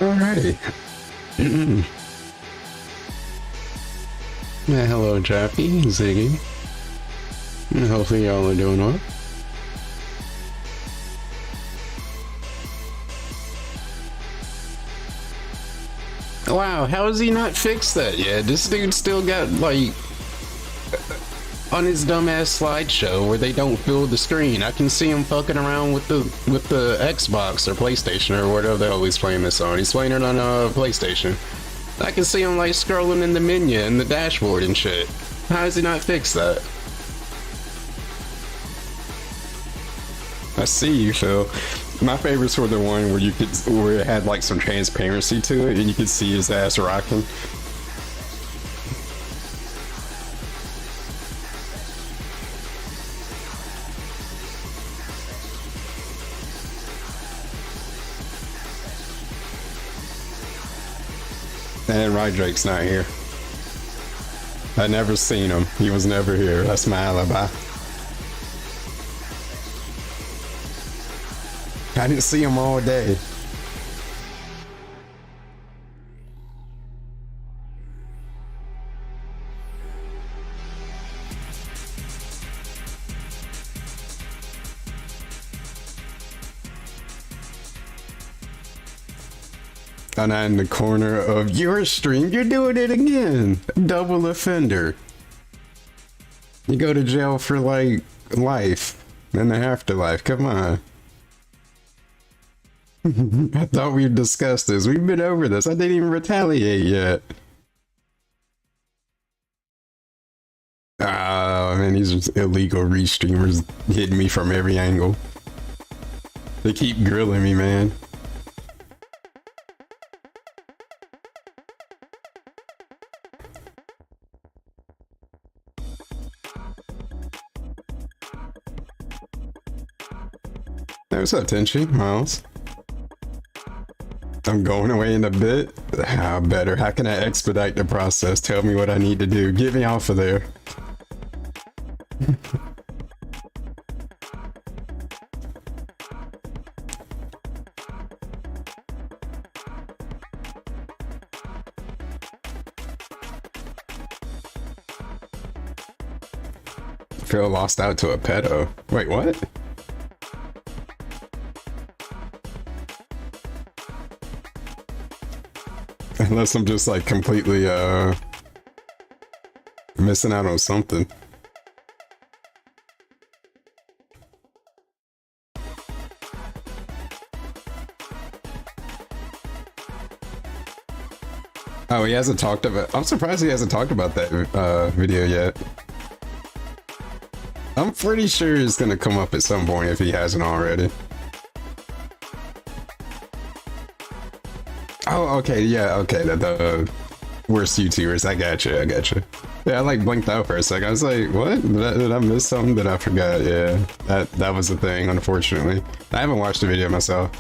Alrighty. Yeah, hello, Jappy, Ziggy. Hopefully y'all are doing well. Wow, how has he not fixed that yet? This dude still got, like, on his dumbass slideshow where they don't fill the screen. I can see him fucking around with the Xbox or PlayStation or whatever the hell he's playing this on. He's playing it on PlayStation. I can see him like scrolling in the menu and the dashboard and shit. How has he not fixed that? I see you, Phil. My favorites were the one where it had like some transparency to it and you could see his ass rocking. And Rydrake's not here. I never seen him. He was never here. That's my alibi. I didn't see him all day. And in the corner of your stream, you're doing it again. Double offender. You go to jail for like life and the afterlife. Come on. I thought we'd discussed this. We've been over this. I didn't even retaliate yet. Oh man, these illegal restreamers hitting me from every angle. They keep grilling me, man. What's up, Tenchi? Miles? I'm going away in a bit. How better? How can I expedite the process? Tell me what I need to do. Get me off of there. Phil lost out to a pedo. Wait, what? Unless I'm just like completely missing out on something. Oh, he hasn't talked about. I'm surprised he hasn't talked about that video yet. I'm pretty sure it's gonna come up at some point if he hasn't already. Oh, okay, yeah, okay, the worst YouTubers, I gotcha. Yeah, I like blinked out for a second. I was like, what? Did I miss something that I forgot? Yeah, that was the thing, unfortunately. I haven't watched the video myself.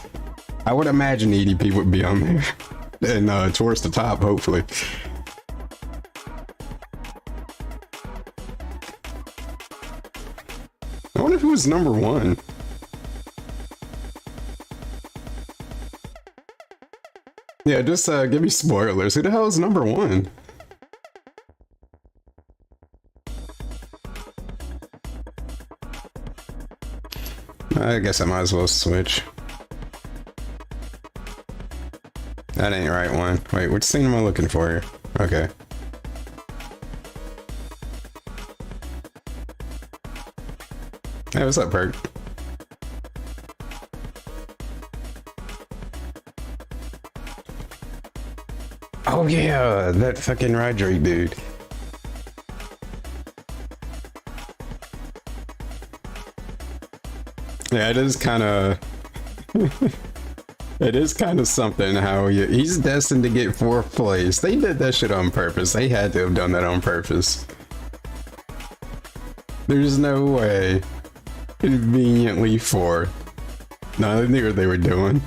I would imagine EDP would be on there. And towards the top, hopefully. I wonder who was number one. Yeah, just give me spoilers. Who the hell is number one? I guess I might as well switch. That ain't right one. Wait, which scene am I looking for here? Okay. Hey, what's up, Perk? Oh yeah, that fucking Rydrake dude. Yeah, it is kind of... it is kind of something how he's destined to get 4th place. They did that shit on purpose. They had to have done that on purpose. There's no way. Conveniently 4th. No, they knew what they were doing.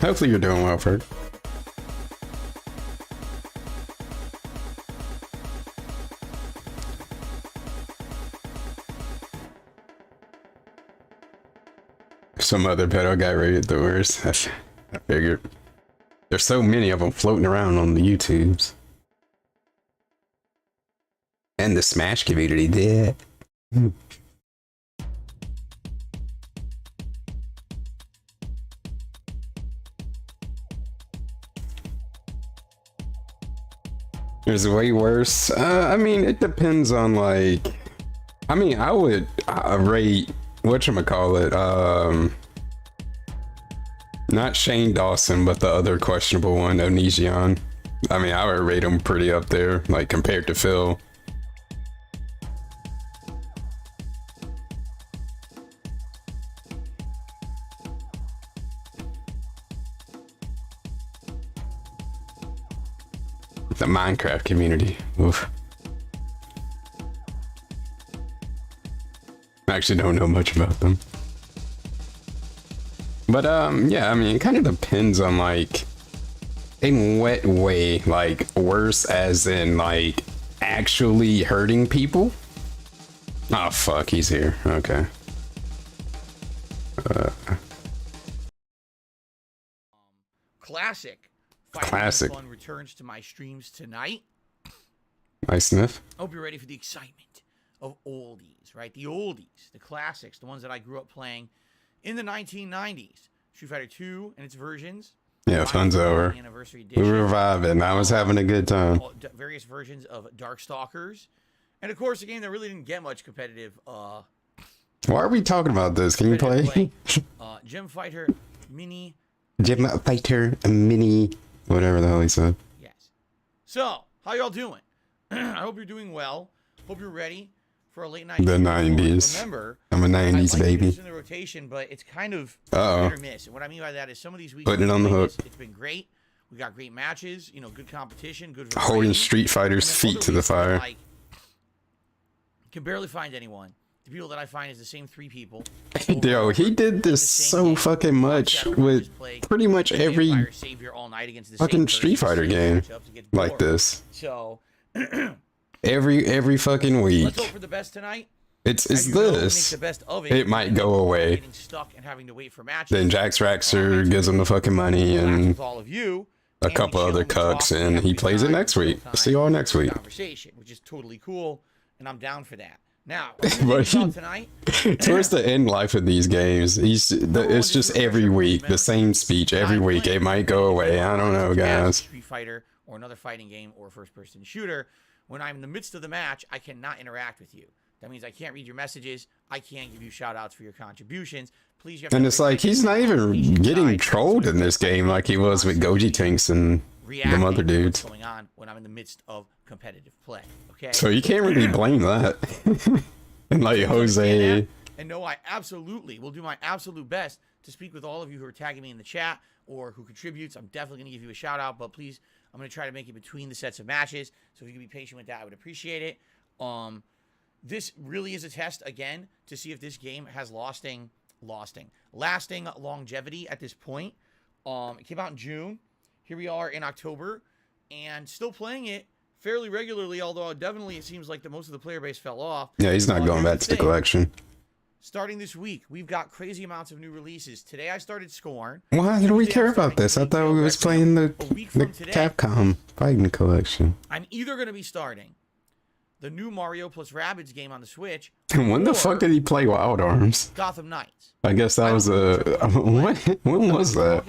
Hopefully you're doing well, Ferg. Some other pedo got rated the worst. I figured. There's so many of them floating around on the YouTubes. And the Smash community did. There's way worse. I mean, it depends on like. I mean, I would rate whatchamacallit, not Shane Dawson, but the other questionable one, Onision. I mean, I would rate him pretty up there, like compared to Phil. The Minecraft community. Oof. I actually don't know much about them. But yeah, I mean, it kind of depends on like in what way, like worse as in like actually hurting people. Oh fuck, he's here. Okay. Classic. Classic. Fun returns to my streams tonight. Nice sniff. I hope you're ready for the excitement of oldies, right? The oldies, the classics, the ones that I grew up playing in the 1990s. Street Fighter 2 and its versions. Yeah, fun's over. We revived it, and I was having a good time. Various versions of Darkstalkers. And of course, a game that really didn't get much competitive. Why are we talking about this? Can you play? Gem Fighter Mini. Gem Fighter Mini. Whatever the hell he said. Yes. So, how y'all doing? I hope you're doing well. Hope you're ready for a late night. The 90s. Remember, I'm a 90s I like baby. in the rotation, but it's kind of hit or miss. And what I mean by that is some of these weeks putting it on the hook. It's been great. We got great matches. You know, good competition. Good. Holding Street Fighter's feet to the fire. Like, can barely find anyone. The people that I find is the same 3 people. Yo, he did this so fucking much with pretty much every fucking Street Fighter game like this. So every fucking week. Let's hope for the best tonight. It's this. It might go away. Then Jax Raxer gives him the fucking money and a couple other cucks, and he plays it next week. See you all next week. Which is totally cool, and I'm down for that. Now, but towards the end life of these games, it's just every week the same speech every week. It might go away. I don't know, guys. Street Fighter or another fighting game or first-person shooter. When I'm in the midst of the match, I cannot interact with you. That means I can't read your messages. I can't give you shout-outs for your contributions. Please. And it's like he's not even getting trolled in this game like he was with Goji Tinks and them other dudes. What's going on when I'm in the midst of competitive play? Okay. So you can't really blame that. And like Jose. And no, I absolutely will do my absolute best to speak with all of you who are tagging me in the chat or who contributes. I'm definitely going to give you a shout out, but please, I'm going to try to make it between the sets of matches. So if you can be patient with that, I would appreciate it. This really is a test again to see if this game has lasting longevity at this point. It came out in June. Here we are in October and still playing it fairly regularly, although definitely it seems like most of the player base fell off. Yeah, he's not going back to the collection. Starting this week, we've got crazy amounts of new releases. Today I started Scorn. Why do we care about this? I thought we was playing the Capcom fighting collection. I'm either going to be starting the new Mario plus Rabbids game on the Switch. When the fuck did he play Wild Arms? Gotham Knights. I guess that was a... What? When was that?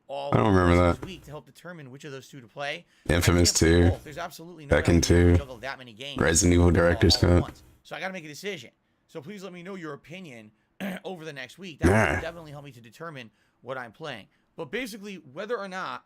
I don't remember that. Week to help determine which of those 2 to play. Infamous 2. There's absolutely no Tekken 2. that many games. Resident Evil Director's Cut. So I got to make a decision. So please let me know your opinion over the next week. That will definitely help me to determine what I'm playing. But basically, whether or not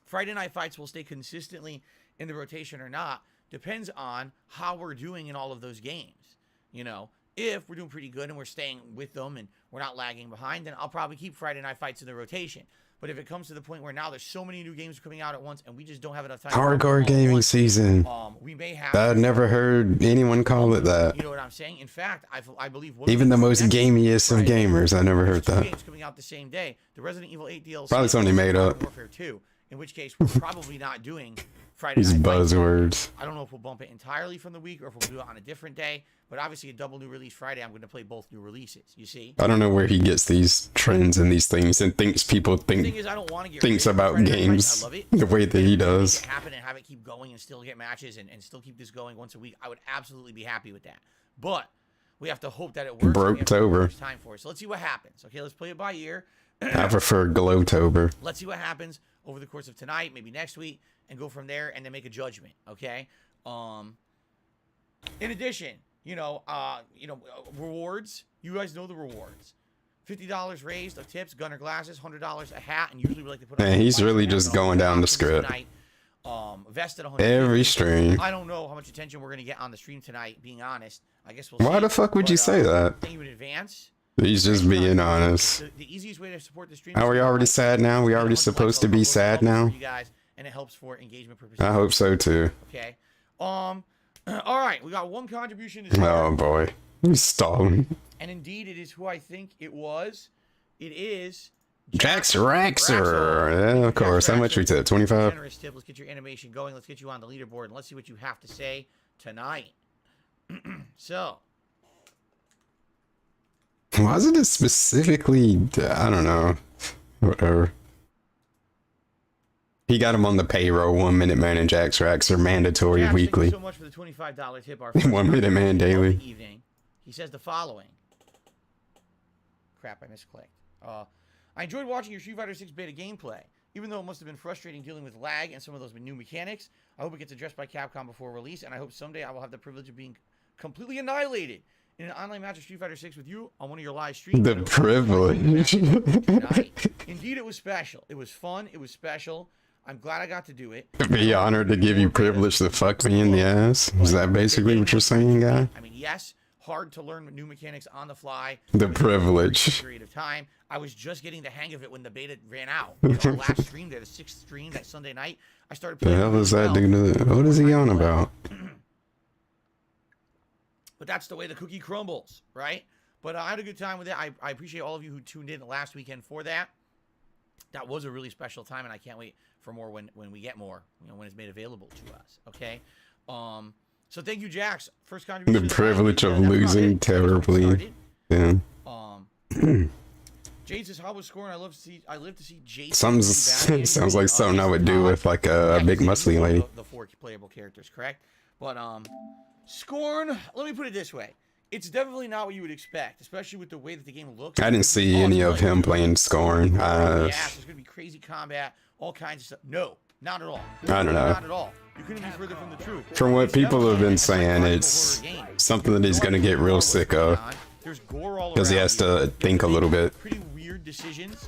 Friday Night Fights will stay consistently in the rotation or not depends on how we're doing in all of those games. You know, if we're doing pretty good and we're staying with them and we're not lagging behind, then I'll probably keep Friday Night Fights in the rotation. But if it comes to the point where now there's so many new games coming out at once and we just don't have enough time. Hardcore gaming season. We may have. I've never heard anyone call it that. You know what I'm saying? In fact, I believe even the most gamiest of gamers, I never heard that. Games coming out the same day. The Resident Evil 8 DLC. Probably somebody made up. Warfare 2. In which case, we're probably not doing Friday These Night Fights. buzzwords. I don't know if we'll bump it entirely from the week or if we'll do it on a different day. But obviously, a double new release Friday, I'm going to play both new releases. You see? I don't know where he gets these trends and these things and thinks people The thing think is, I don't want to get thinks rid of about Friday Night Fights. games I love it. the way that he If we can does. make it happen and have it keep going and still get matches and still keep this going once a week, I would absolutely be happy with that. But we have to hope that it works. Broke-tober. It's time for it. So let's see what happens. Okay, let's play it by ear. I prefer Glowtober. Let's see what happens over the course of tonight, maybe next week, and go from there and then make a judgment. Okay. In addition, rewards. You guys know the rewards. $50 raised of tips, gunner glasses, $100 a hat, and usually we like to put. Man, he's really just going down the script. Tonight. Vested 100. Every stream. I don't know how much attention we're gonna get on the stream tonight. Being honest, I guess we'll. Why see. the fuck would you say that? Thank you in advance. He's just being honest. The easiest way to support the stream. Are we already sad now? We already supposed to be sad now? You guys, and it helps for engagement purposes. I hope so too. Okay. All right, we got one contribution. Oh boy, he's stalling. And indeed, it is who I think it was. It is Jax Raxer. Yeah, of course. How much we tip? 25. Generous tip. Let's get your animation going. Let's get you on the leaderboard, and let's see what you have to say tonight. So. Why is it specifically? I don't know. Whatever. He got him on the payroll. 1 Minute Man and Jax Raxer mandatory Jax, weekly. Thank you so much for the $25 tip. Our 1 Minute Man daily. Evening. He says the following. Crap, I misclicked. I enjoyed watching your Street Fighter 6 beta gameplay. Even though it must have been frustrating dealing with lag and some of those new mechanics, I hope it gets addressed by Capcom before release, and I hope someday I will have the privilege of being completely annihilated in an online match of Street Fighter 6 with you on one of your live streams. The privilege. Indeed, it was special. It was fun. It was special. I'm glad I got to do it. Be honored to give you privilege to fuck me in the ass. Is that basically what you're saying, guy? I mean, yes, hard to learn new mechanics on the fly. The privilege. Period of time. I was just getting the hang of it when the beta ran out. The last stream there, the 6th stream that Sunday night, I started playing. The hell is that dude? What is he on about? But that's the way the cookie crumbles, right? But I had a good time with it. I appreciate all of you who tuned in last weekend for that. That was a really special time, and I can't wait for more when we get more, when it's made available to us, okay? So thank you, Jax. First contribution. The privilege of losing terribly. Yeah. Jade says, "How was scoring? I live to see Jade." Sounds like something I would do with like a big muscly lady. The 4 playable characters, correct? But Scorn, let me put it this way. It's definitely not what you would expect, especially with the way that the game looks. I didn't see any of him playing Scorn. There's going to be crazy combat, all kinds of stuff. No, not at all. I don't know. Not at all. You couldn't be further from the truth. From what people have been saying, it's something that he's going to get real sick of. There's gore all around. Because he has to think a little bit. Pretty weird decisions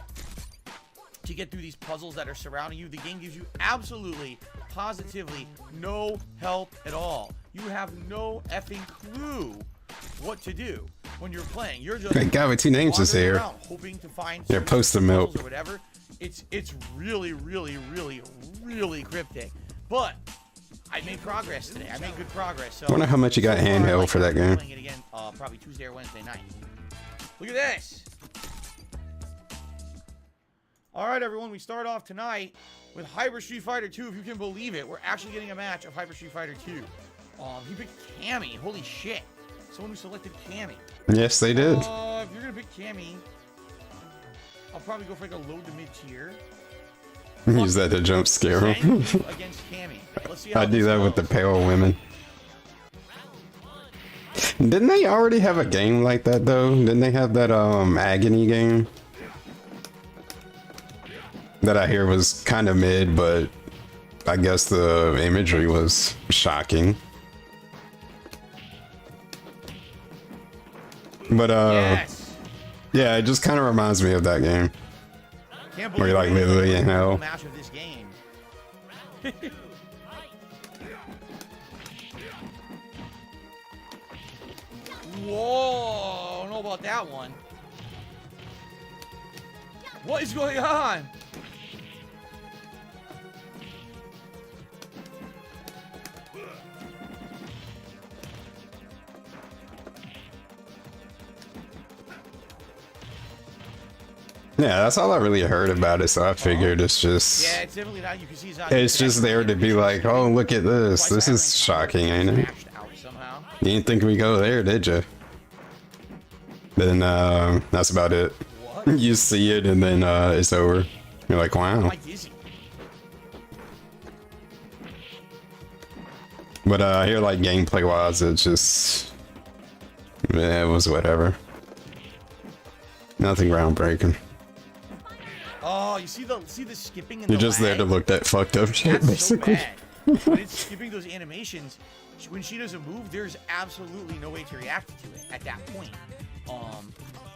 to get through these puzzles that are surrounding you. The game gives you absolutely, positively no help at all. You have no effing clue what to do when you're playing. You're just that guy with 2 names is here. Hoping to find they're post the milk or whatever. It's really, really, really, really cryptic. But I made progress today. I made good progress. So I wonder how much you got handheld for that game. Playing it again, probably Tuesday or Wednesday night. Look at this. All right, everyone. We start off tonight with Hyper Street Fighter 2. If you can believe it, we're actually getting a match of Hyper Street Fighter 2. He picked Cammy. Holy shit. Someone who selected Cammy. Yes, they did. If you're going to pick Cammy, I'll probably go for like a low to mid tier. Use that to jump scare him. Against Cammy. Let's see how I do that with the pale women. Didn't they already have a game like that though? Didn't they have that Agony game? That I hear was kind of mid, but I guess the imagery was shocking. But yes. Yeah, it just kind of reminds me of that game. Can't Where you're like literally in hell. Match of this game. Whoa, I don't know about that one. What is going on? Yeah, that's all I really heard about it, so I figured it's just... Yeah, it's definitely not. You can see it's just there to be like, oh, look at this. This is shocking, ain't it? You didn't think we go there, did you? Then, that's about it. What? You see it, and then, it's over. You're like, wow. But, I hear, like, gameplay-wise, it's just... it was whatever. Nothing groundbreaking. Oh, you see the skipping in You're the just lag? there to look that fucked up shit, That's basically. so bad. When it's skipping those animations, when she does a move, there's absolutely no way to react to it at that point.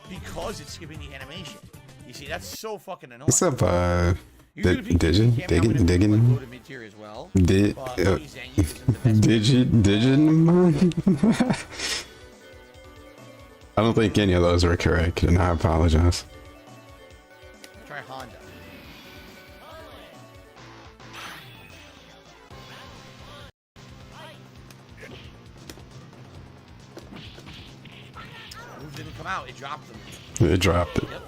Because it's skipping the animation. You see, that's so fucking annoying. What's up, digging? As well, I don't think any of those were correct, and I apologize. Try Honda. Move didn't come out, it dropped them. It dropped it. Yep.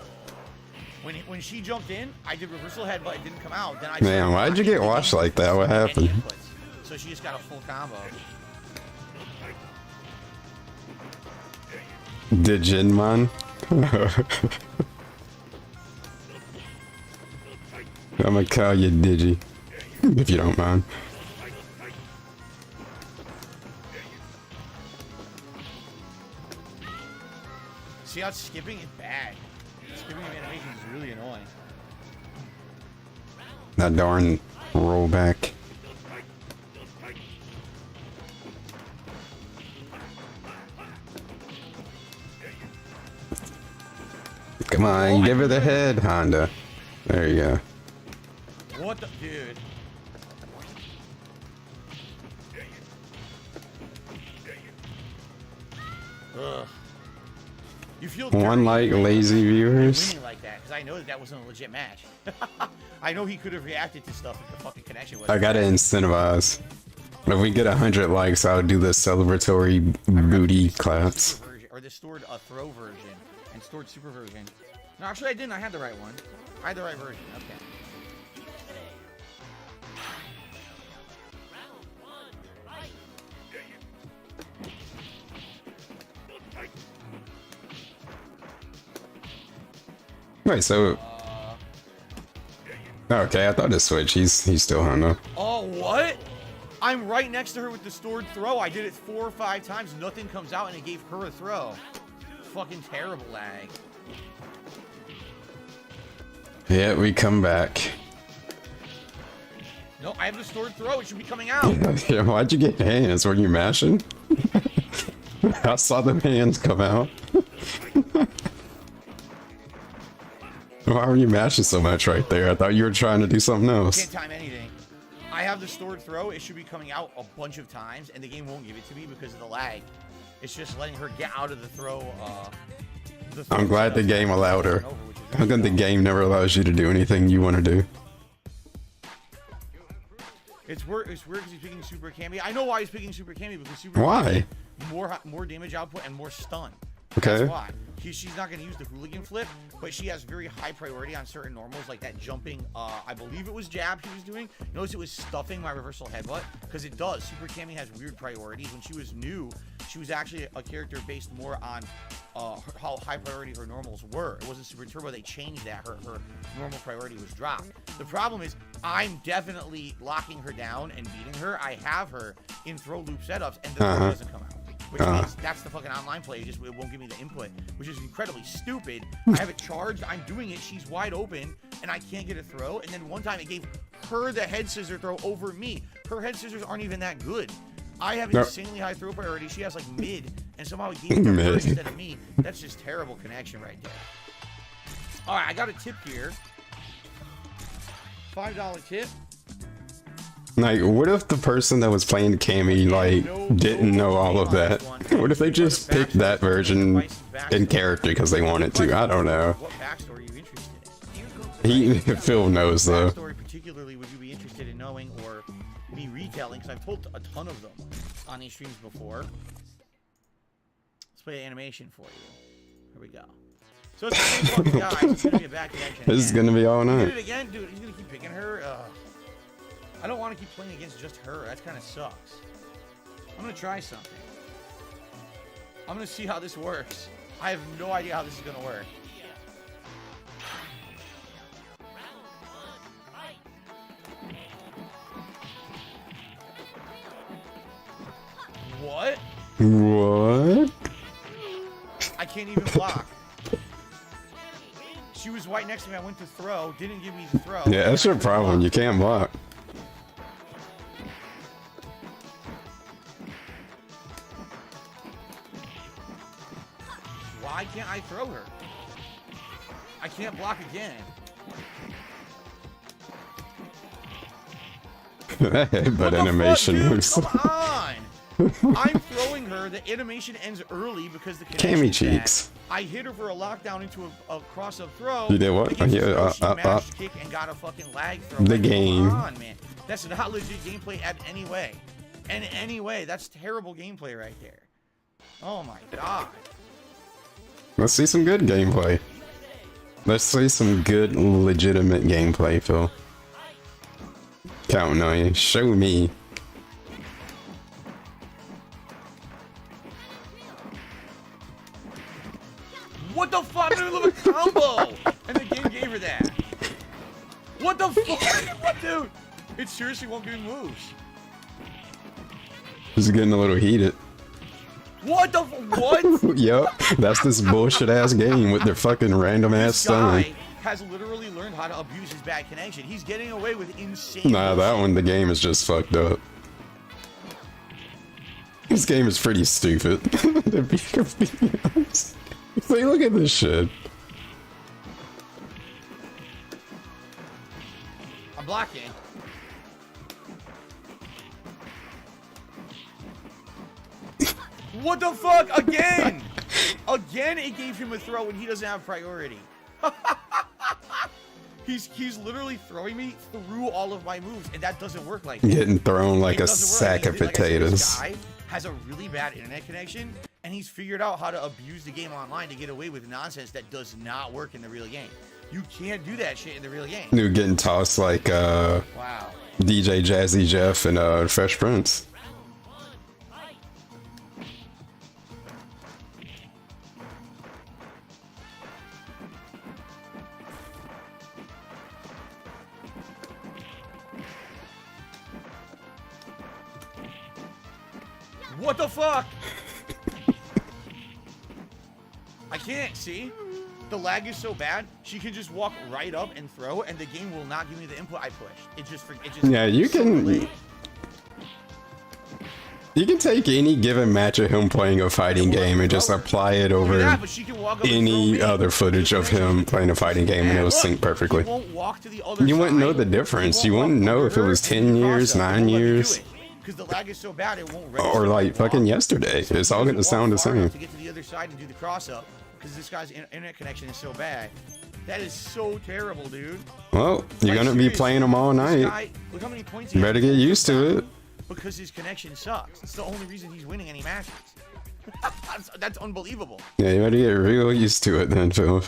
When she jumped in, I did reversal headbutt, it didn't come out. Then I Man, why'd you get washed like that? What happened? So she just got a full combo. Digimon? I'm gonna call you Digi, if you don't mind. See how skipping is bad. Skipping of animation is really annoying. That darn rollback. Come on, give her the head, Honda. There you go. What the dude? Ugh. You feel one like lazy viewers. Like that because I know that wasn't a legit match. I know he could have reacted to stuff if the fucking connection was. I gotta incentivize. If we get 100 likes, I'll do the celebratory booty claps. Or the stored throw version and stored super version. No, actually I didn't. I had the right one. I had the right version. Okay. Wait, so... okay, I thought it switched. He's still Honda. Oh, what? I'm right next to her with the stored throw. I did it 4 or 5 times. Nothing comes out, and it gave her a throw. Fucking terrible lag. Yeah, we come back. No, I have the stored throw. It should be coming out. Yeah, why'd you get hands? Were you mashing? I saw the hands come out. Why were you mashing so much right there? I thought you were trying to do something else. Can't time anything. I have the stored throw. It should be coming out a bunch of times, and the game won't give it to me because of the lag. It's just letting her get out of the throw. I'm glad the game allowed her. How come the game never allows you to do anything you want to do? It's weird because he's picking Super Kami. I know why he's picking Super Kami because Super Why? Kami, more damage output and more stun. Okay. That's why. She's not going to use the hooligan flip, but she has very high priority on certain normals, like that jumping, I believe it was jab she was doing. Notice it was stuffing my reversal headbutt, because it does. Super Kami has weird priorities. When she was new, she was actually a character based more on how high priority her normals were. It wasn't Super Turbo. They changed that. Her normal priority was dropped. The problem is, I'm definitely locking her down and beating her. I have her in throw loop setups, and the throw doesn't come out. Which means that's the fucking online play. It won't give me the input, which is incredibly stupid. I have it charged. I'm doing it. She's wide open, and I can't get a throw. And then one time it gave her the head scissor throw over me. Her head scissors aren't even that good. I have insanely high throw priority. She has like mid, and somehow it gave her instead of me. That's just terrible connection right there. All right, I got a tip here. $5 tip. Like, what if the person that was playing Cammy, like, didn't know all of that? What if they just picked that version in character because they wanted to? I don't know. What backstory are you interested in? Phil knows, though. Backstory particularly would you be interested in knowing or me retelling? Because I've told a ton of them on these streams before. Let's play an animation for you. Here we go. So it's the same fucking guy. It's gonna be a bad connection. This is gonna be all He night. did it again, dude. He's gonna keep picking her. I don't want to keep playing against just her. That kind of sucks. I'm gonna try something. I'm gonna see how this works. I have no idea how this is gonna work. What? What? I can't even block. She was right next to me. I went to throw. Didn't give me the throw. Yeah, that's your problem. You can't block. Why can't I throw her? I can't block again. But animation fuck, dude? moves. Come on! I'm throwing her. The animation ends early because the connection Cammy is cheeks. bad. I hit her for a lockdown into a cross-up throw. You did what? Against the throw, Yeah, she mashed kick and got a fucking lag throw. The Like, game. Come on, man. That's not legit gameplay at any way. In any way. That's terrible gameplay right there. Oh my god. Let's see some good gameplay. Let's see some good, legitimate gameplay, Phil. Counting on you. Show me. What the fuck? I love a combo! And the game gave her that. What the fuck? What, dude? It seriously won't give me moves. This is getting a little heated. What the what? Yup, that's this bullshit ass game with their fucking random ass This stun. guy has literally learned how to abuse his bad connection. He's getting away with insane Nah, that bullshit. one, the game is just fucked up. This game is pretty stupid. To be completely honest. Like, look at this shit. I'm blocking. What the fuck? Again! Again, it gave him a throw when he doesn't have priority. He's literally throwing me through all of my moves, and that doesn't work like that. Getting thrown like It a doesn't work. sack of Like I said, potatoes. this guy has a really bad internet connection, and he's figured out how to abuse the game online to get away with nonsense that does not work in the real game. You can't do that shit in the real game. Dude getting tossed like Wow. DJ Jazzy Jeff and Fresh Prince. What the fuck? I can't, see? The lag is so bad, she can just walk right up and throw, and the game will not give me the input I pushed. It just Yeah, you so can. delayed. You can take any given match of him playing a fighting game and just apply it Look at over that, but she can walk up and throw any me. other footage of him playing a fighting game and it'll Look, sync perfectly. he won't walk to the other You wouldn't side. know the difference. He You won't wouldn't walk know over if it was her 10 and do the years, cross-up. It 9 won't let me do years. it, because the lag is so bad, it won't register. Or like when I fucking walk. yesterday. So It's he all has gonna walk sound the far enough same. to get to the other side and do the cross up, because this guy's internet connection is so bad. That is so terrible, dude. Well, you're Like, gonna be seriously, playing them all this night. guy, look how many points You better get used to it. because his connection sucks. It's the only reason he's winning any matches. That's unbelievable. Yeah, you better get real used to it then, Phil.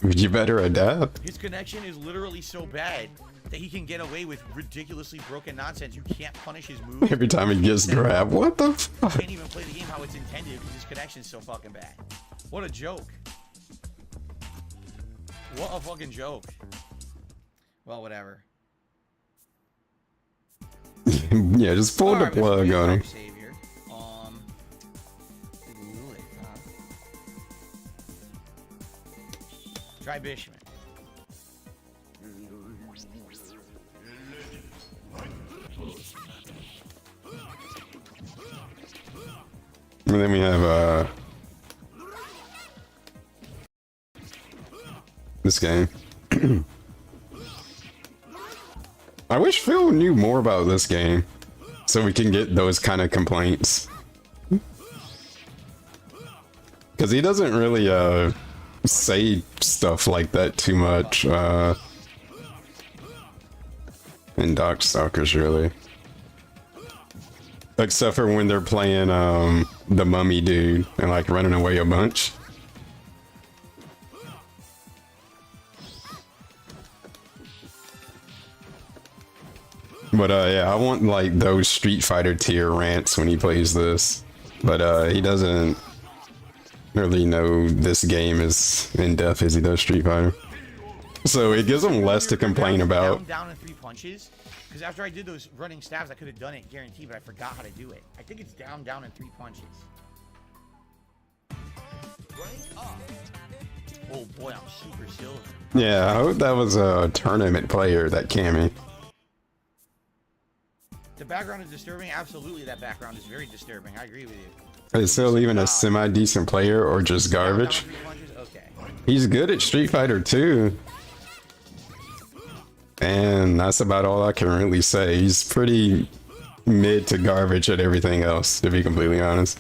You better adapt. His connection is literally so bad that he can get away with ridiculously broken nonsense. You can't punish his moves. Every time he gets grabbed. What the fuck? Can't even play the game how it's intended because his connection's so fucking bad. What a joke. What a fucking joke. Well, whatever. Yeah, just pull the Alright, plug Mr. on him. Savior. Google it, huh? Try Bishman. And then we have this game. I wish Phil knew more about this game so we can get those kind of complaints. Because he doesn't really say stuff like that too much in Darkstalkers, really. Except for when they're playing the mummy dude and like running away a bunch. But yeah, I want like those Street Fighter tier rants when he plays this. But he doesn't really know this game as in depth as he does Street Fighter. So it gives him less to complain about. Down in 3 punches. Because after I did those running stabs, I could have done it guaranteed, but I forgot how to do it. I think it's down in 3 punches. Oh boy, I'm super silver. Yeah, I hope that was a tournament player, that Cammy. The background is disturbing. Absolutely, that background is very disturbing. I agree with you. Is still even a semi-decent player or just garbage? Okay. He's good at Street Fighter 2. And that's about all I can really say. He's pretty mid to garbage at everything else, to be completely honest.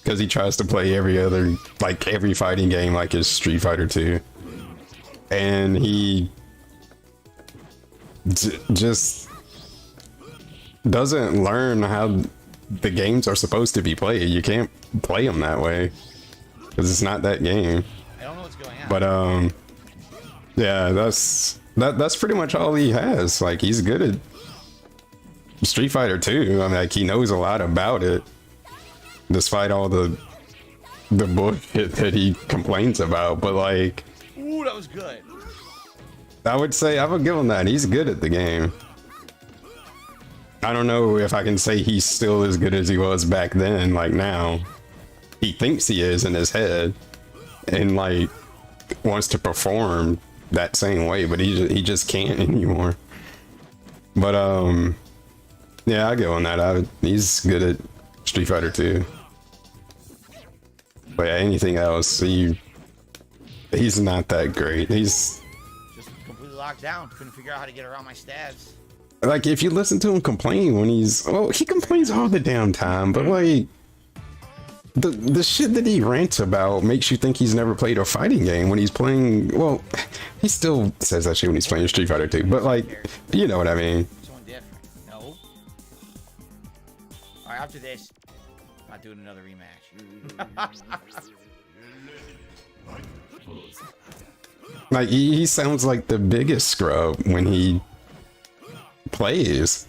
Because he tries to play every other, like every fighting game like it's Street Fighter 2. And he just doesn't learn how the games are supposed to be played. You can't play them that way. Because it's not that game. I don't know what's going on. But, yeah, that's pretty much all he has. Like, he's good at Street Fighter 2. I mean, like, he knows a lot about it, despite all the bullshit that he complains about. But like, ooh, that was good. I would say I would give him that. He's good at the game. I don't know if I can say he's still as good as he was back then. Like now, he thinks he is in his head, and like wants to perform that same way, but he just can't anymore. But yeah, I go on that. He's good at Street Fighter 2. But yeah, anything else, he's not that great. He's just completely locked down. Couldn't figure out how to get around my stabs. Like, if you listen to him complain when he complains all the damn time, but like the shit that he rants about makes you think he's never played a fighting game when he's playing. Well, he still says that shit when he's playing Street Fighter 2, but like, you know what I mean. Someone different. No. All right, after this, I'm not doing another rematch. Like, he sounds like the biggest scrub when he plays.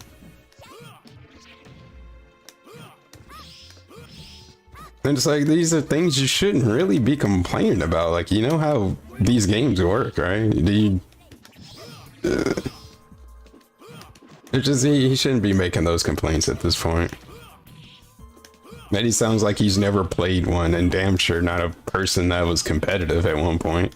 And it's like, these are things you shouldn't really be complaining about. Like, you know how these games work, right? It's just, he shouldn't be making those complaints at this point. And he sounds like he's never played one, and damn sure not a person that was competitive at one point.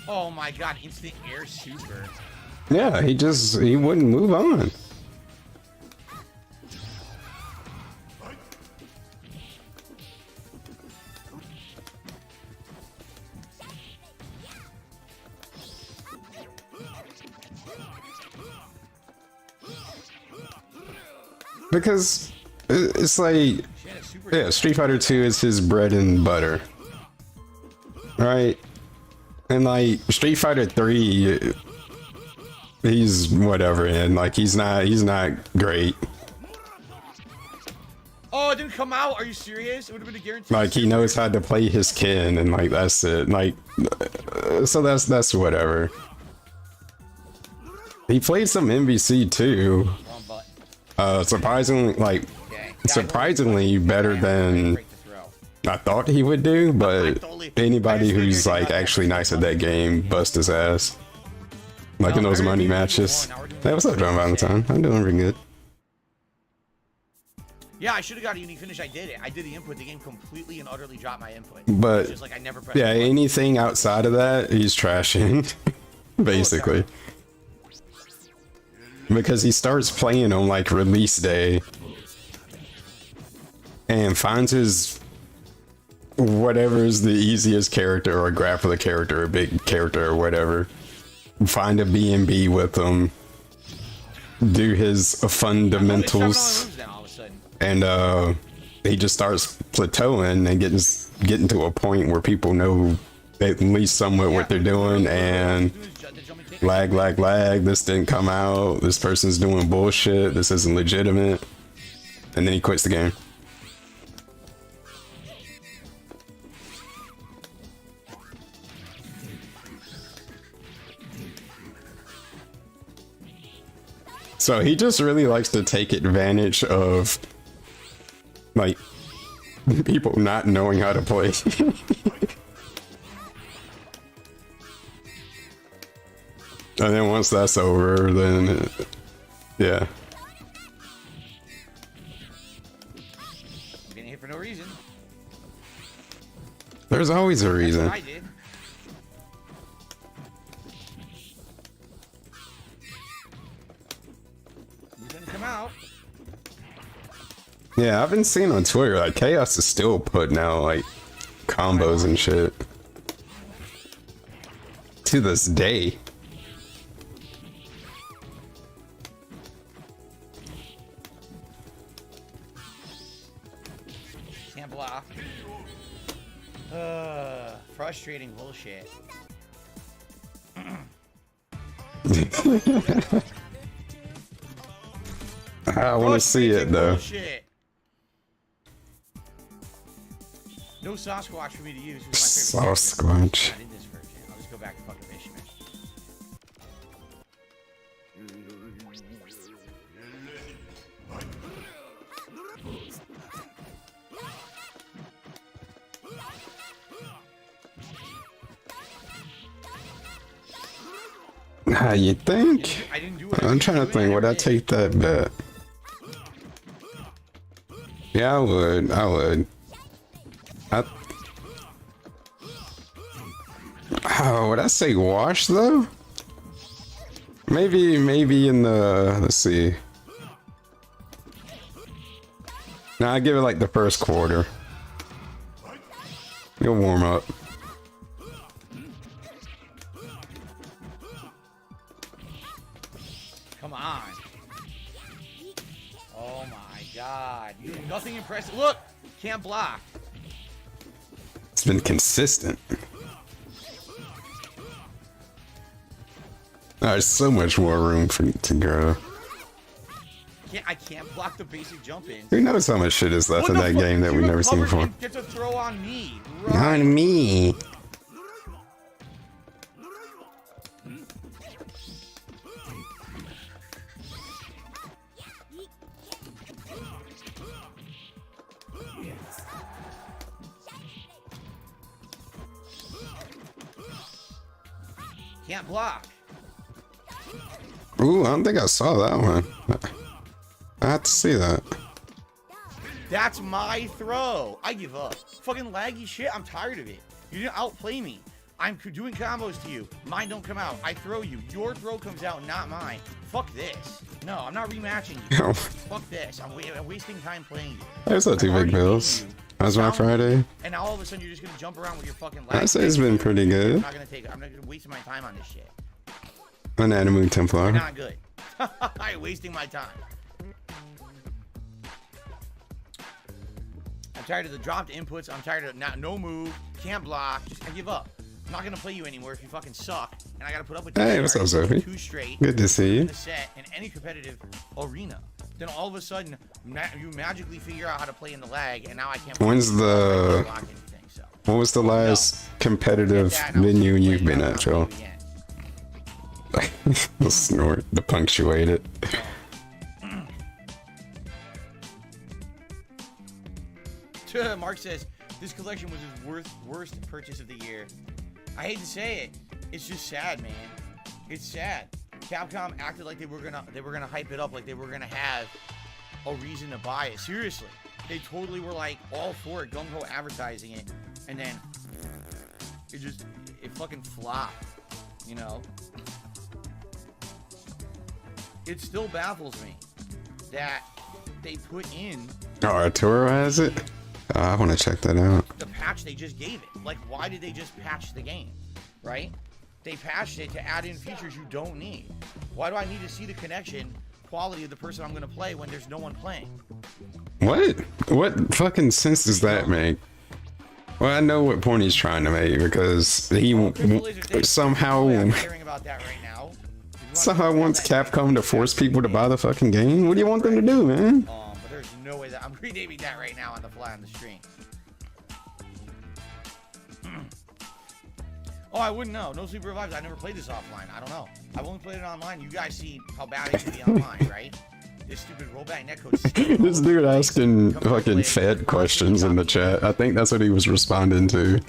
Oh my god, instant air super. Yeah, he wouldn't move on. Because it's like, yeah, Street Fighter 2 is his bread and butter, right? And like Street Fighter 3, he's whatever, and like he's not great. Oh, it didn't come out. Are you serious? It would have been a guarantee. Like, he knows how to play his kin, and like that's it. Like, so that's whatever. He played some MVC too. Surprisingly, like, surprisingly better than I thought he would do, but anybody who's like actually nice at that game bust his ass. Like in those money matches. Hey, what's up, John Valentine? I'm doing pretty good. Yeah, I should have got a unique finish. I did it. I did the input. The game completely and utterly dropped my input. But just like I never pressed yeah, anything outside of that, he's trashing, basically. Because he starts playing on like release day and finds his whatever is the easiest character or grappler character or big character or whatever. Find a B&B with him. Do his fundamentals. And he just starts plateauing and getting to a point where people know at least somewhat what they're doing, and lag, lag, lag. This didn't come out. This person's doing bullshit. This isn't legitimate. And then he quits the game. So he just really likes to take advantage of, like, people not knowing how to play. And then once that's over, then, yeah. Getting hit for no reason. There's always a reason. I did. You didn't come out. Yeah, I've been seeing on Twitter, like, Chaos is still putting out, like, combos and shit. To this day. Can't block. Frustrating bullshit. I want to see it, though. Bullshit. No Sasquatch for me to use. Sasquatch. I did this version. I'll just go back to fucking Michigan. You think? I didn't do it. I'm trying to think. Would I take that bet? Yeah, I would. Oh, would I say wash though? Maybe in the, let's see. Nah, I give it like the first quarter. You'll warm up. Come on. Oh my god. You do nothing impressive. Look! Can't block. It's been consistent. There's so much more room for to grow. I can't block the basic jump in. Who knows how much shit is left in that game that we've never seen before? Get to throw on me. Right. On me. Can't block. Ooh, I don't think I saw that one. I have to see that. That's my throw. I give up. Fucking laggy shit. I'm tired of it. You didn't outplay me. I'm doing combos to you. Mine don't come out. I throw you. Your throw comes out, not mine. Fuck this. No, I'm not rematching you. Fuck this. I'm wasting time playing you. There's not two big bills. How's my Friday? And now all of a sudden you're just gonna jump around with your fucking lag. I'd say it's been pretty good. I'm not gonna waste my time on this shit. An Animu Templar. You're not good. I'm wasting my time. I'm tired of the dropped inputs. I'm tired of no move, can't block. I give up. I'm not gonna play you anymore if you fucking suck, and I gotta put up with you. Hey, what's up, Sophie? Two straight. Good to see you. In the set in any competitive arena. Then all of a sudden, you magically figure out how to play in the lag, and now I can't. When's the? What was the last competitive venue you've been at, Joe? The snort, the punctuate it. Mark says this collection was his worst purchase of the year. I hate to say it, it's just sad, man. It's sad. Capcom acted like they were gonna hype it up, like they were gonna have a reason to buy it. Seriously, they totally were like all for it, gung ho advertising it, and then it fucking flopped. You know, it still baffles me that they put in. Oh, Arturo has it. I want to check that out. The patch they just gave it. Like, why did they just patch the game? Right? They patched it to add in features you don't need. Why do I need to see the connection quality of the person I'm going to play when there's no one playing? What fucking sense does that make? Well, I know what point he's trying to make because he somehow. I'm hearing about that right now. So I want Capcom to force people to buy the fucking game? What do you want them to do, man? But there's no way that I'm renaming that right now on the fly on the stream. Oh, I wouldn't know. No Sleep Revives. I never played this offline. I don't know. I've only played it online. You guys see how bad it can be online, right? This stupid rollback netcode. This dude asking fucking Fed questions in the chat. I think that's what he was responding to.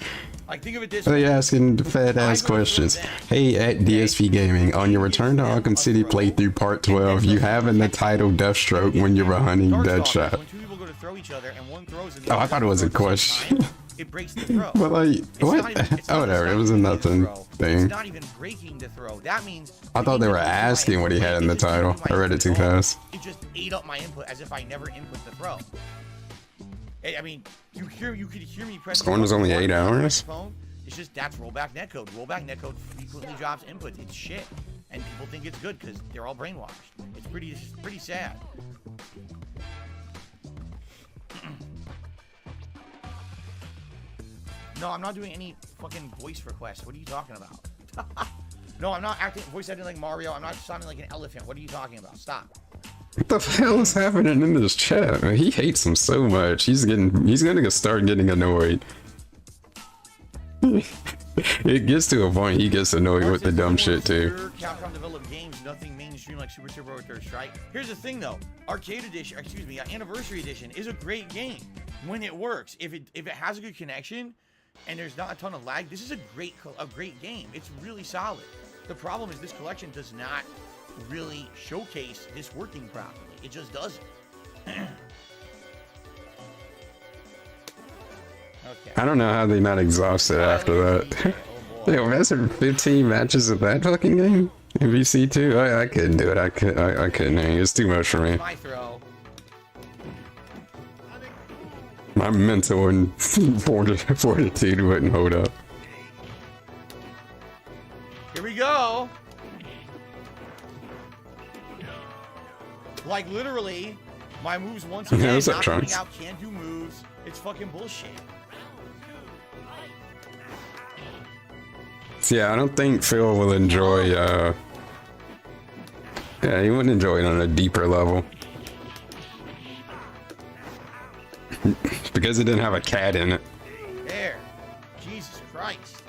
Like, think of it this They way. asking Fed ass questions. Hey, at DSP Gaming, on your return to Arkham City playthrough part 12, you have in the title Deathstroke when you're hunting Deadshot. When two people go to throw each other and one throws and the Oh, I other thought it was a throws at the same question. time, it breaks the throw. But like, It's what? not even- it's Oh, not- whatever. it's It not was a even nothing throw. thing. It's not even breaking the throw. That means I thought they were asking what he had in the title. I read it too fast. It just ate up my input as if I never input the throw. I mean, you could hear me press. Scoring was only 8 hours. It's just that's rollback netcode. Rollback netcode frequently drops inputs. It's shit, and people think it's good because they're all brainwashed. It's pretty sad. No, I'm not doing any fucking voice requests. What are you talking about? No, I'm not voice acting like Mario. I'm not sounding like an elephant. What are you talking about? Stop. What the hell is happening in this chat? Man, he hates him so much. He's gonna start getting annoyed. It gets to a point he gets annoyed with the dumb shit too. Capcom developed games, nothing mainstream like Super Turbo or Third Strike. Here's the thing though, Arcade Edition, excuse me, Anniversary Edition is a great game when it works. If it has a good connection and there's not a ton of lag, this is a great game. It's really solid. The problem is this collection does not really showcase this working properly. It just doesn't. Okay. I don't know how they not exhausted after that. Yo, that's 15 matches of that fucking game in VC2. I couldn't do it. I couldn't. It's too much for me. My throw. My mental and fortitude wouldn't hold up. Here we go. Like literally, my moves once again what's up, not coming Trunks? out, can't do moves. It's fucking bullshit. So yeah, I don't think Phil will enjoy, yeah, he wouldn't enjoy it on a deeper level. Because it didn't have a cat in it. There. Jesus Christ.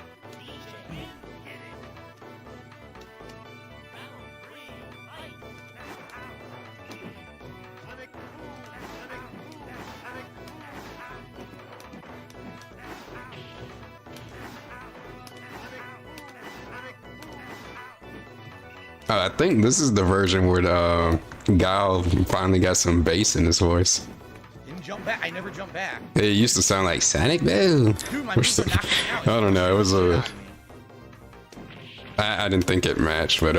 I think this is the version where Guile finally got some bass in his voice. Didn't jump back. I never jumped back. It used to sound like Sonic Boom. Dude, my Or moves are something. knocking me out. I don't know. It was a. Out of me. I didn't think it matched, but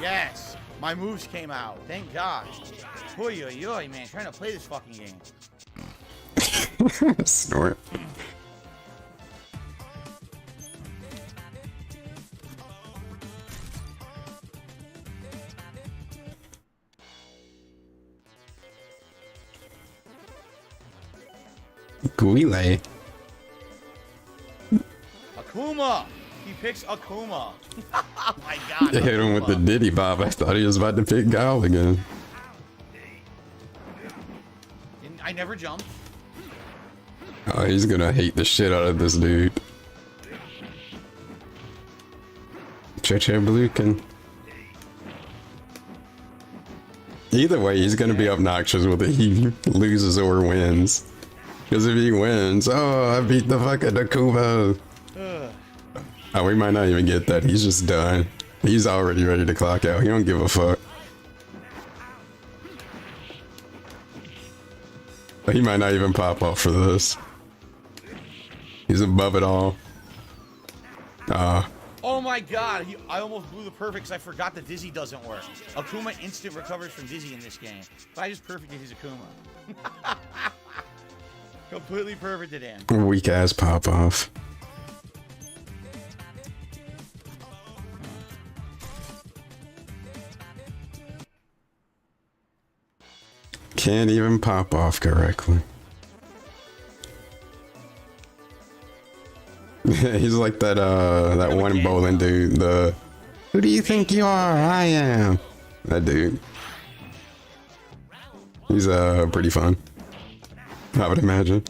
Yes. My moves came out. Thank God. Oy, oy, oy, man. Trying to play this fucking game. snort. Guile. Akuma. He picks Akuma. Oh my God. They hit him with the Akuma. Diddy Bob. I thought he was about to pick Guile again. I never jumped. Oh, he's gonna hate the shit out of this dude. Cheche Blukin. Either way, he's gonna be obnoxious whether he loses or wins. Because if he wins, oh, I beat the fucking Akuma. Oh, we might not even get that. He's just done. He's already ready to clock out. He don't give a fuck. He might not even pop off for this. He's above it all. Oh my God. I almost blew the perfect because I forgot that Dizzy doesn't work. Akuma instant recovers from Dizzy in this game. But I just perfected his Akuma. Completely perfected him. Weak ass pop off. Can't even pop off correctly. He's like that that one bowling dude, the Who do you think you are? I am. That dude. He's pretty fun, I would imagine.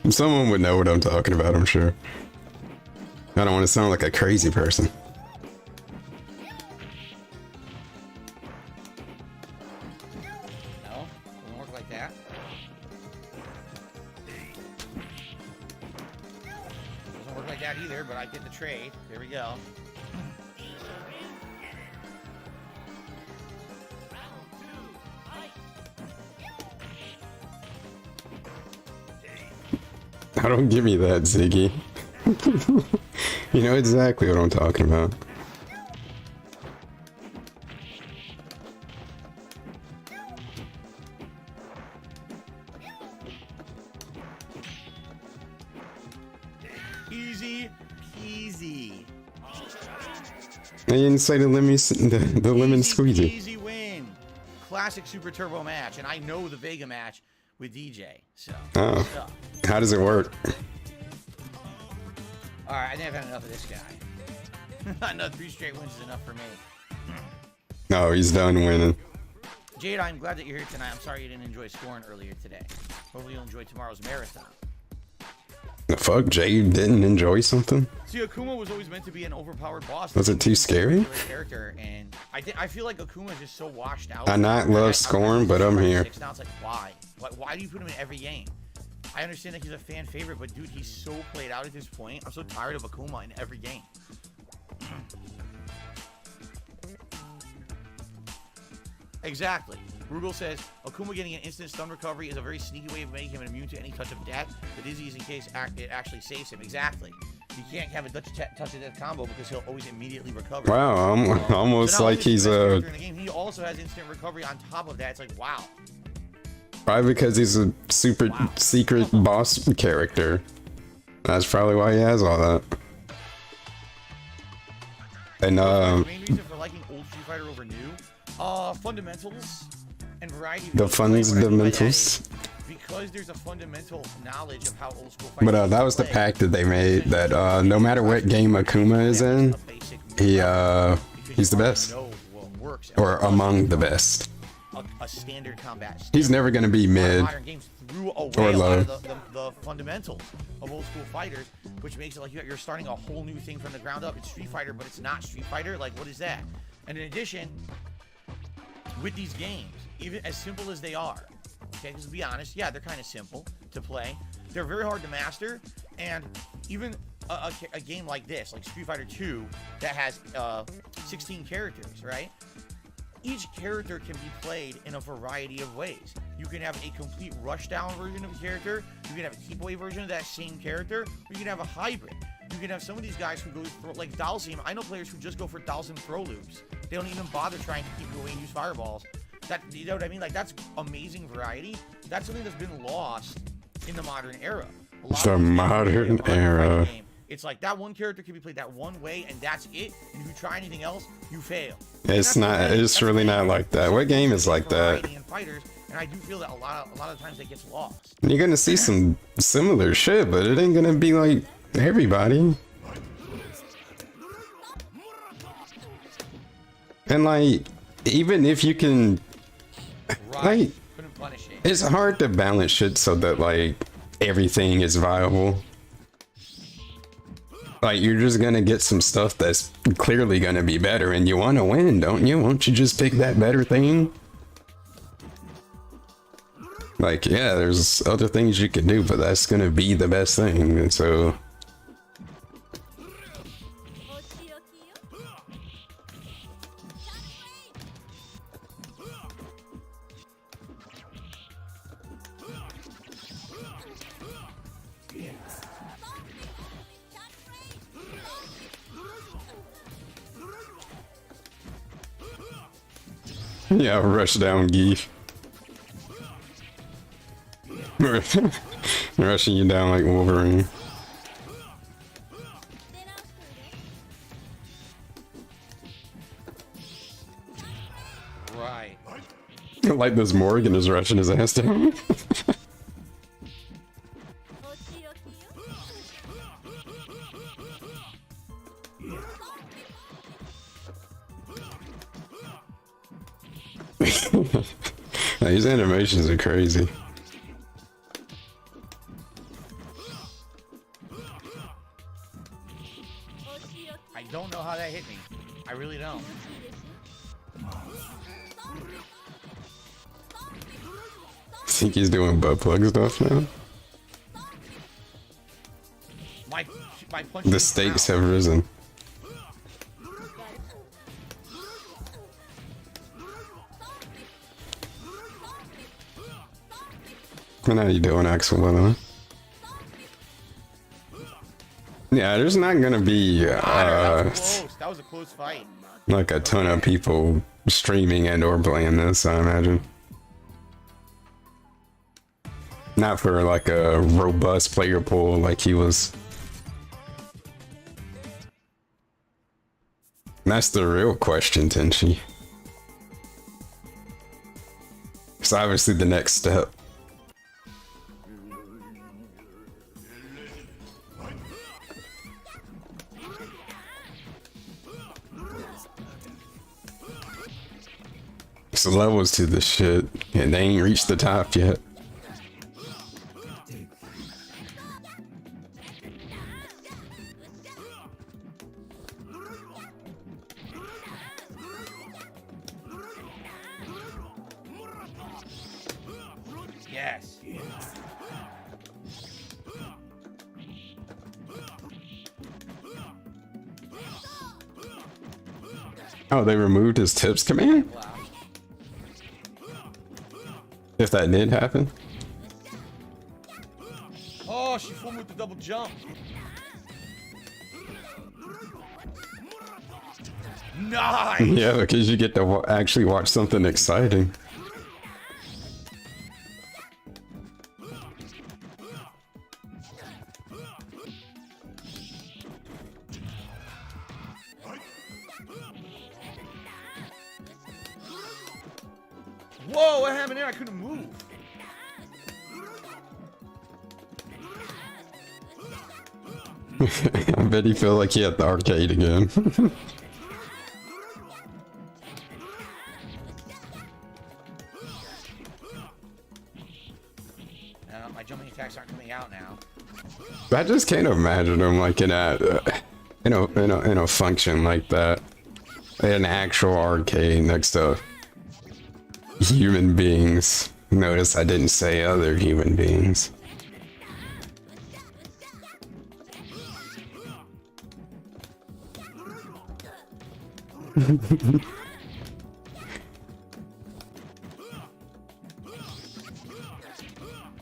Someone would know what I'm talking about, I'm sure. I don't want to sound like a crazy person. No, doesn't work like that. Doesn't work like that either, but I get the trade. There we go. Oh, don't give me that, Ziggy. You know exactly what I'm talking about. Easy peasy. I didn't say the lemon squeezy. Easy win. Classic Super Turbo match, and I know the Vega match with DJ. So. Oh. How does it work? All right, I think I've had enough of this guy. Another 3 straight wins is enough for me. No, he's done winning. Jade, I'm glad that you're here tonight. I'm sorry you didn't enjoy scoring earlier today. Hopefully you'll enjoy tomorrow's marathon. The fuck? Jay didn't enjoy something? See, Akuma was always meant to be an overpowered boss. Was it too scary? Character, and I feel like Akuma is just so washed out. I not love scoring, but I'm here. Now it's like, why? Why do you put him in every game? I understand that he's a fan favorite, but dude, he's so played out at this point. I'm so tired of Akuma in every game. Exactly. Rugal says, Akuma getting an instant stun recovery is a very sneaky way of making him immune to any touch of death. The dizzy is in case it actually saves him. Exactly. You can't have a touch of death combo because he'll always immediately recover. Wow, I'm almost so like he's a... He also has instant recovery on top of that. It's like, wow. Probably because he's a super secret boss character. That's probably why he has all that. And the main reason for liking old Street Fighter over new, fundamentals and variety. The fundamentals. Because there's a fundamental knowledge of how old school fighting. But that was the pact that they made, that no matter what game Akuma is in, he's the best, or among the best. A standard combat. He's never gonna be mid modern games threw away or low. The fundamentals of old school fighters, which makes it like you're starting a whole new thing from the ground up. It's Street Fighter, but it's not Street Fighter. Like, what is that? And in addition, with these games, even as simple as they are, okay, because to be honest, yeah, they're kind of simple to play. They're very hard to master, and even a game like this, like Street Fighter 2, that has 16 characters, right? Each character can be played in a variety of ways. You can have a complete rushdown version of a character, you can have a keep away version of that same character, or you can have a hybrid. You can have some of these guys who go throw, like Dalsim. I know players who just go for Dalsim throw loops. They don't even bother trying to keep away and use fireballs. That, you know what I mean? Like, that's amazing variety. That's something that's been lost in the modern era. The modern era. It's like that one character can be played that one way, and that's it. And if you try anything else, you fail. It's not. It's really not like that. What game is like that? Fighters, and I do feel that a lot of times that gets lost. You're gonna see some similar shit, but it ain't gonna be like everybody. And like, even if you can, like, it's hard to balance shit so that like everything is viable. Like, you're just gonna get some stuff that's clearly gonna be better, and you want to win, don't you? Won't you just pick that better thing? Like, yeah, there's other things you can do, but that's gonna be the best thing, and so... Yeah, rush down Geef. Rushing you down like Wolverine. Right. Like this Morgan is rushing his ass down. These animations are crazy. I don't know how that hit me. I really don't. I think he's doing butt plug stuff now. My punch. The stakes have risen. And how you doing, Axel? By the way? Yeah, there's not gonna be That was a close fight. like a ton of people streaming and or playing this, I imagine. Not for like a robust player pool like he was. That's the real question, Tenchi. It's obviously the next step. It's the levels to this shit, and they ain't reached the top yet. Yes. Oh, they removed his tips command? Wow. If that did happen? Oh, she fooled me with the double jump. Nice. Yeah, because you get to actually watch something exciting. Whoa, what happened there? I couldn't move. I bet he felt like he had the arcade again. My jumping attacks aren't coming out now. I just can't imagine him like in a function like that, in an actual arcade next to human beings. Notice I didn't say other human beings.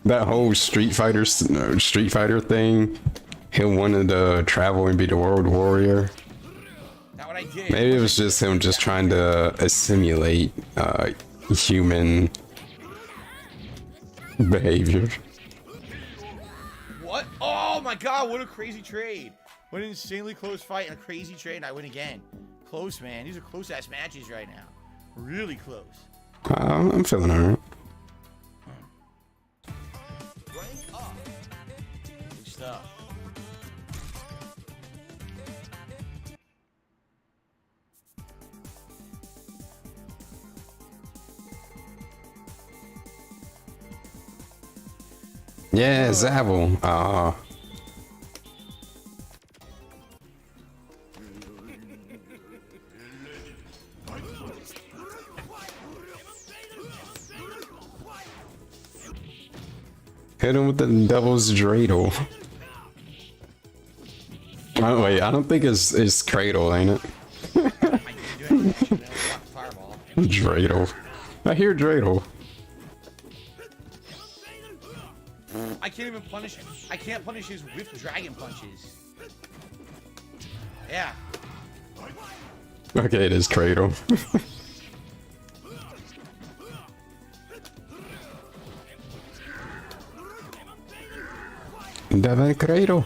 That whole Street Fighter thing, him wanted to travel and be the world warrior. Not what I did. Maybe it was just him just trying to assimilate human behavior. What? Oh my god, what a crazy trade. What an insanely close fight and a crazy trade, and I win again. Close, man. These are close-ass matches right now. Really close. I'm feeling alright. Good stuff. Yeah, Zabel. Hit him with the devil's dreidel. Oh wait, I don't think it's cradle, ain't it? Dreidel. I hear dreidel. I can't even punish him. I can't punish his whiff dragon punches. Yeah. Okay, it is cradle. Devin cradle.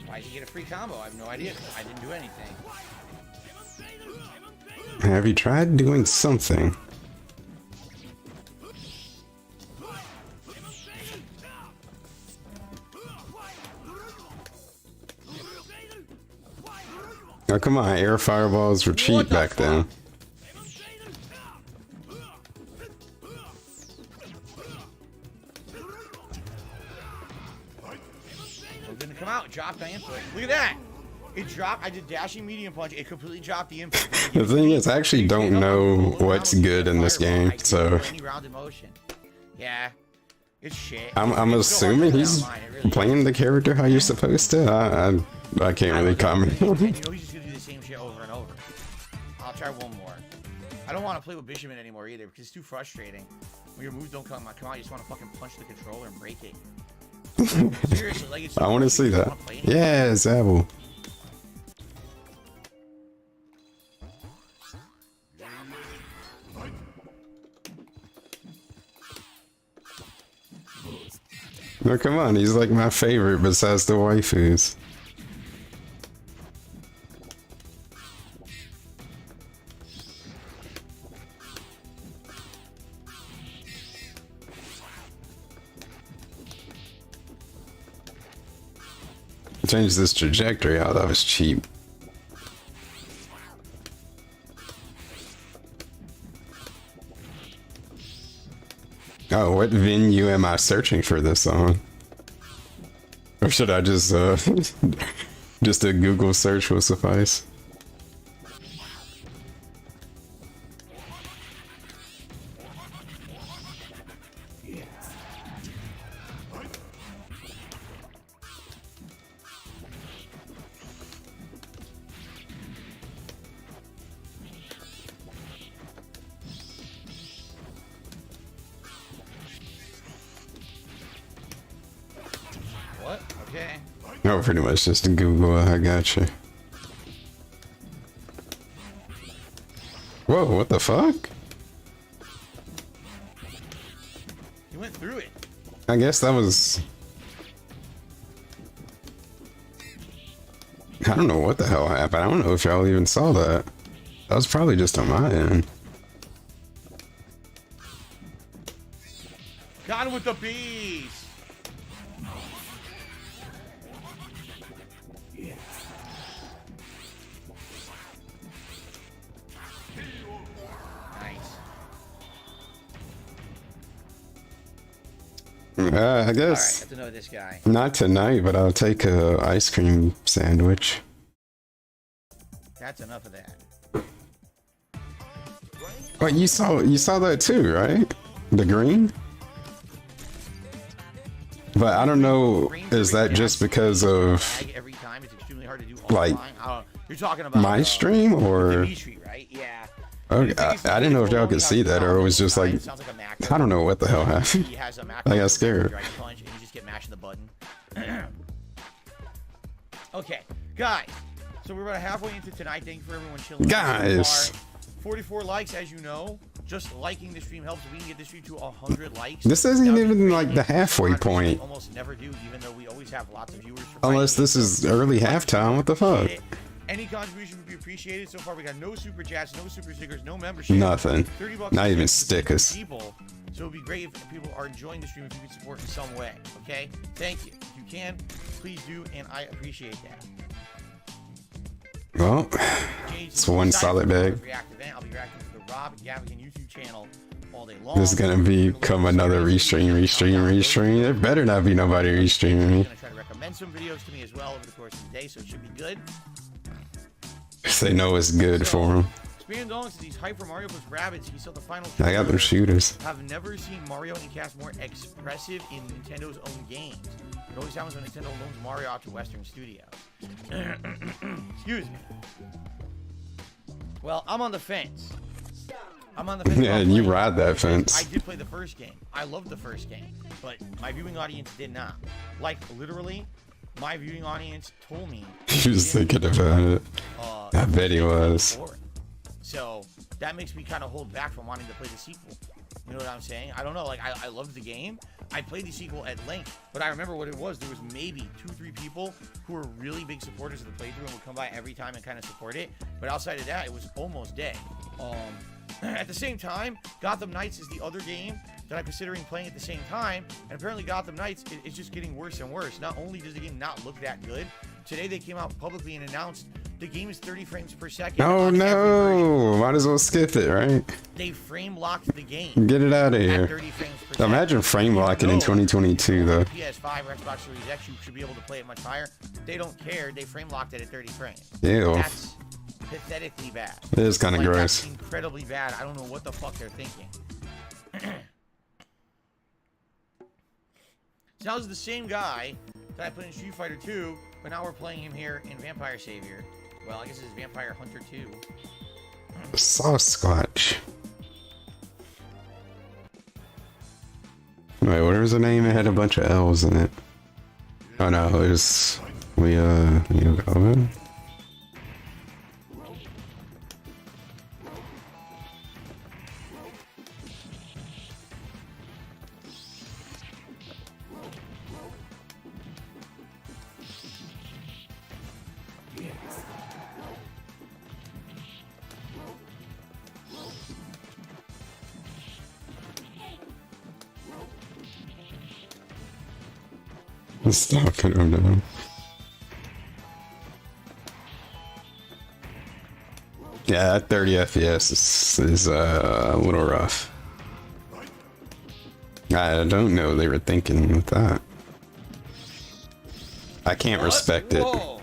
Why did he get a free combo? I have no idea. I didn't do anything. Have you tried doing something? Oh, come on, air fireballs were cheap back then. It didn't come out, it dropped my input. Look at that! It dropped, I did dashing medium punch, it completely dropped the input. The thing is, I actually don't know what's good in this game, so... Yeah, it's shit. I'm assuming he's playing the character how you're supposed to. I can't really comment. You know he's just gonna do the same shit over and over. I'll try one more. I don't want to play with Bishamon anymore either because it's too frustrating. When your moves don't come out, you just want to fucking punch the controller and break it. Seriously, like it's so I want to see that. Yeah, Zabel. No, come on, he's like my favorite besides the waifus. Change this trajectory out, that was cheap. Oh, what venue am I searching for this on? Or should I just just a Google search will suffice? What? Okay. No, pretty much just a Google. I gotcha. Whoa, what the fuck? You went through it. I guess that was... I don't know what the hell happened. I don't know if y'all even saw that. That was probably just on my end. Got him with the bees. I guess. Alright, have to know this guy. Not tonight, but I'll take a ice cream sandwich. That's enough of that. But you saw that too, right? The green? But I don't know, is that just because of every time it's extremely hard to do like you're talking about my stream or right? Yeah. okay, I didn't know if y'all could see that or it was just like I don't know what the hell happened. I got scared. Punch and you just get mashing the button. Okay, guys. So we're about halfway into tonight. Thank you for everyone chilling. Guys. 44 likes, as you know. Just liking the stream helps. We can get the stream to 100 likes. This isn't even like the halfway point. Almost never do, even though we always have lots of viewers. Unless this is early halftime. What the fuck? Any contribution would be appreciated. So far, we got no super chats, no super stickers, no membership. Nothing. $30 Not even stickers. People. So it'd be great if people are enjoying the stream if you could support in some way. Okay? Thank you. If you can, please do, and I appreciate that. Well, it's one solid bag. I'll be reacting to the Rob Gavigan YouTube channel all day long. This is gonna become another restream. There better not be nobody restreaming me. I'm gonna try to recommend some videos to me as well over the course of the day, so it should be good. They know it's good for them. Speaking of these Hyper Mario plus Rabbids, he saw the final. I got them shooters. I've never seen Mario and Cast more expressive in Nintendo's own games. It always happens when Nintendo loans Mario out to Western studios. Excuse me. Well, I'm on the fence. Yeah, and you ride that fence. I did play the first game. I loved the first game, but my viewing audience did not. Like, literally, my viewing audience told me. He was thinking about it. I bet he was. So that makes me kind of hold back from wanting to play the sequel. You know what I'm saying? I don't know. Like, I loved the game. I played the sequel at length, but I remember what it was. There was maybe 2-3 people who were really big supporters of the playthrough and would come by every time and kind of support it. But outside of that, it was almost dead. At the same time, Gotham Knights is the other game that I'm considering playing at the same time. And apparently Gotham Knights is just getting worse and worse. Not only does the game not look that good, today they came out publicly and announced the game is 30 frames per second. Oh no! Might as well skip it, right? They frame locked the game. Get it out of here. At 30 frames per second. Imagine frame locking in 2022 though. PS5 or Xbox Series X, you should be able to play it much higher. They don't care. They frame locked it at 30 frames. Ew. That's pathetically bad. It is kind of Like, gross. that's incredibly bad. I don't know what the fuck they're thinking. So now this is the same guy that I put in Street Fighter 2, but now we're playing him here in Vampire Savior. Well, I guess it's Vampire Hunter 2. Sasquatch. Wait, what was the name? It had a bunch of L's in it. Oh no, it was... you go. Stop, I don't know. Yeah, that 30 FPS is a little rough. I don't know what they were thinking with that. I can't respect it. Whoa.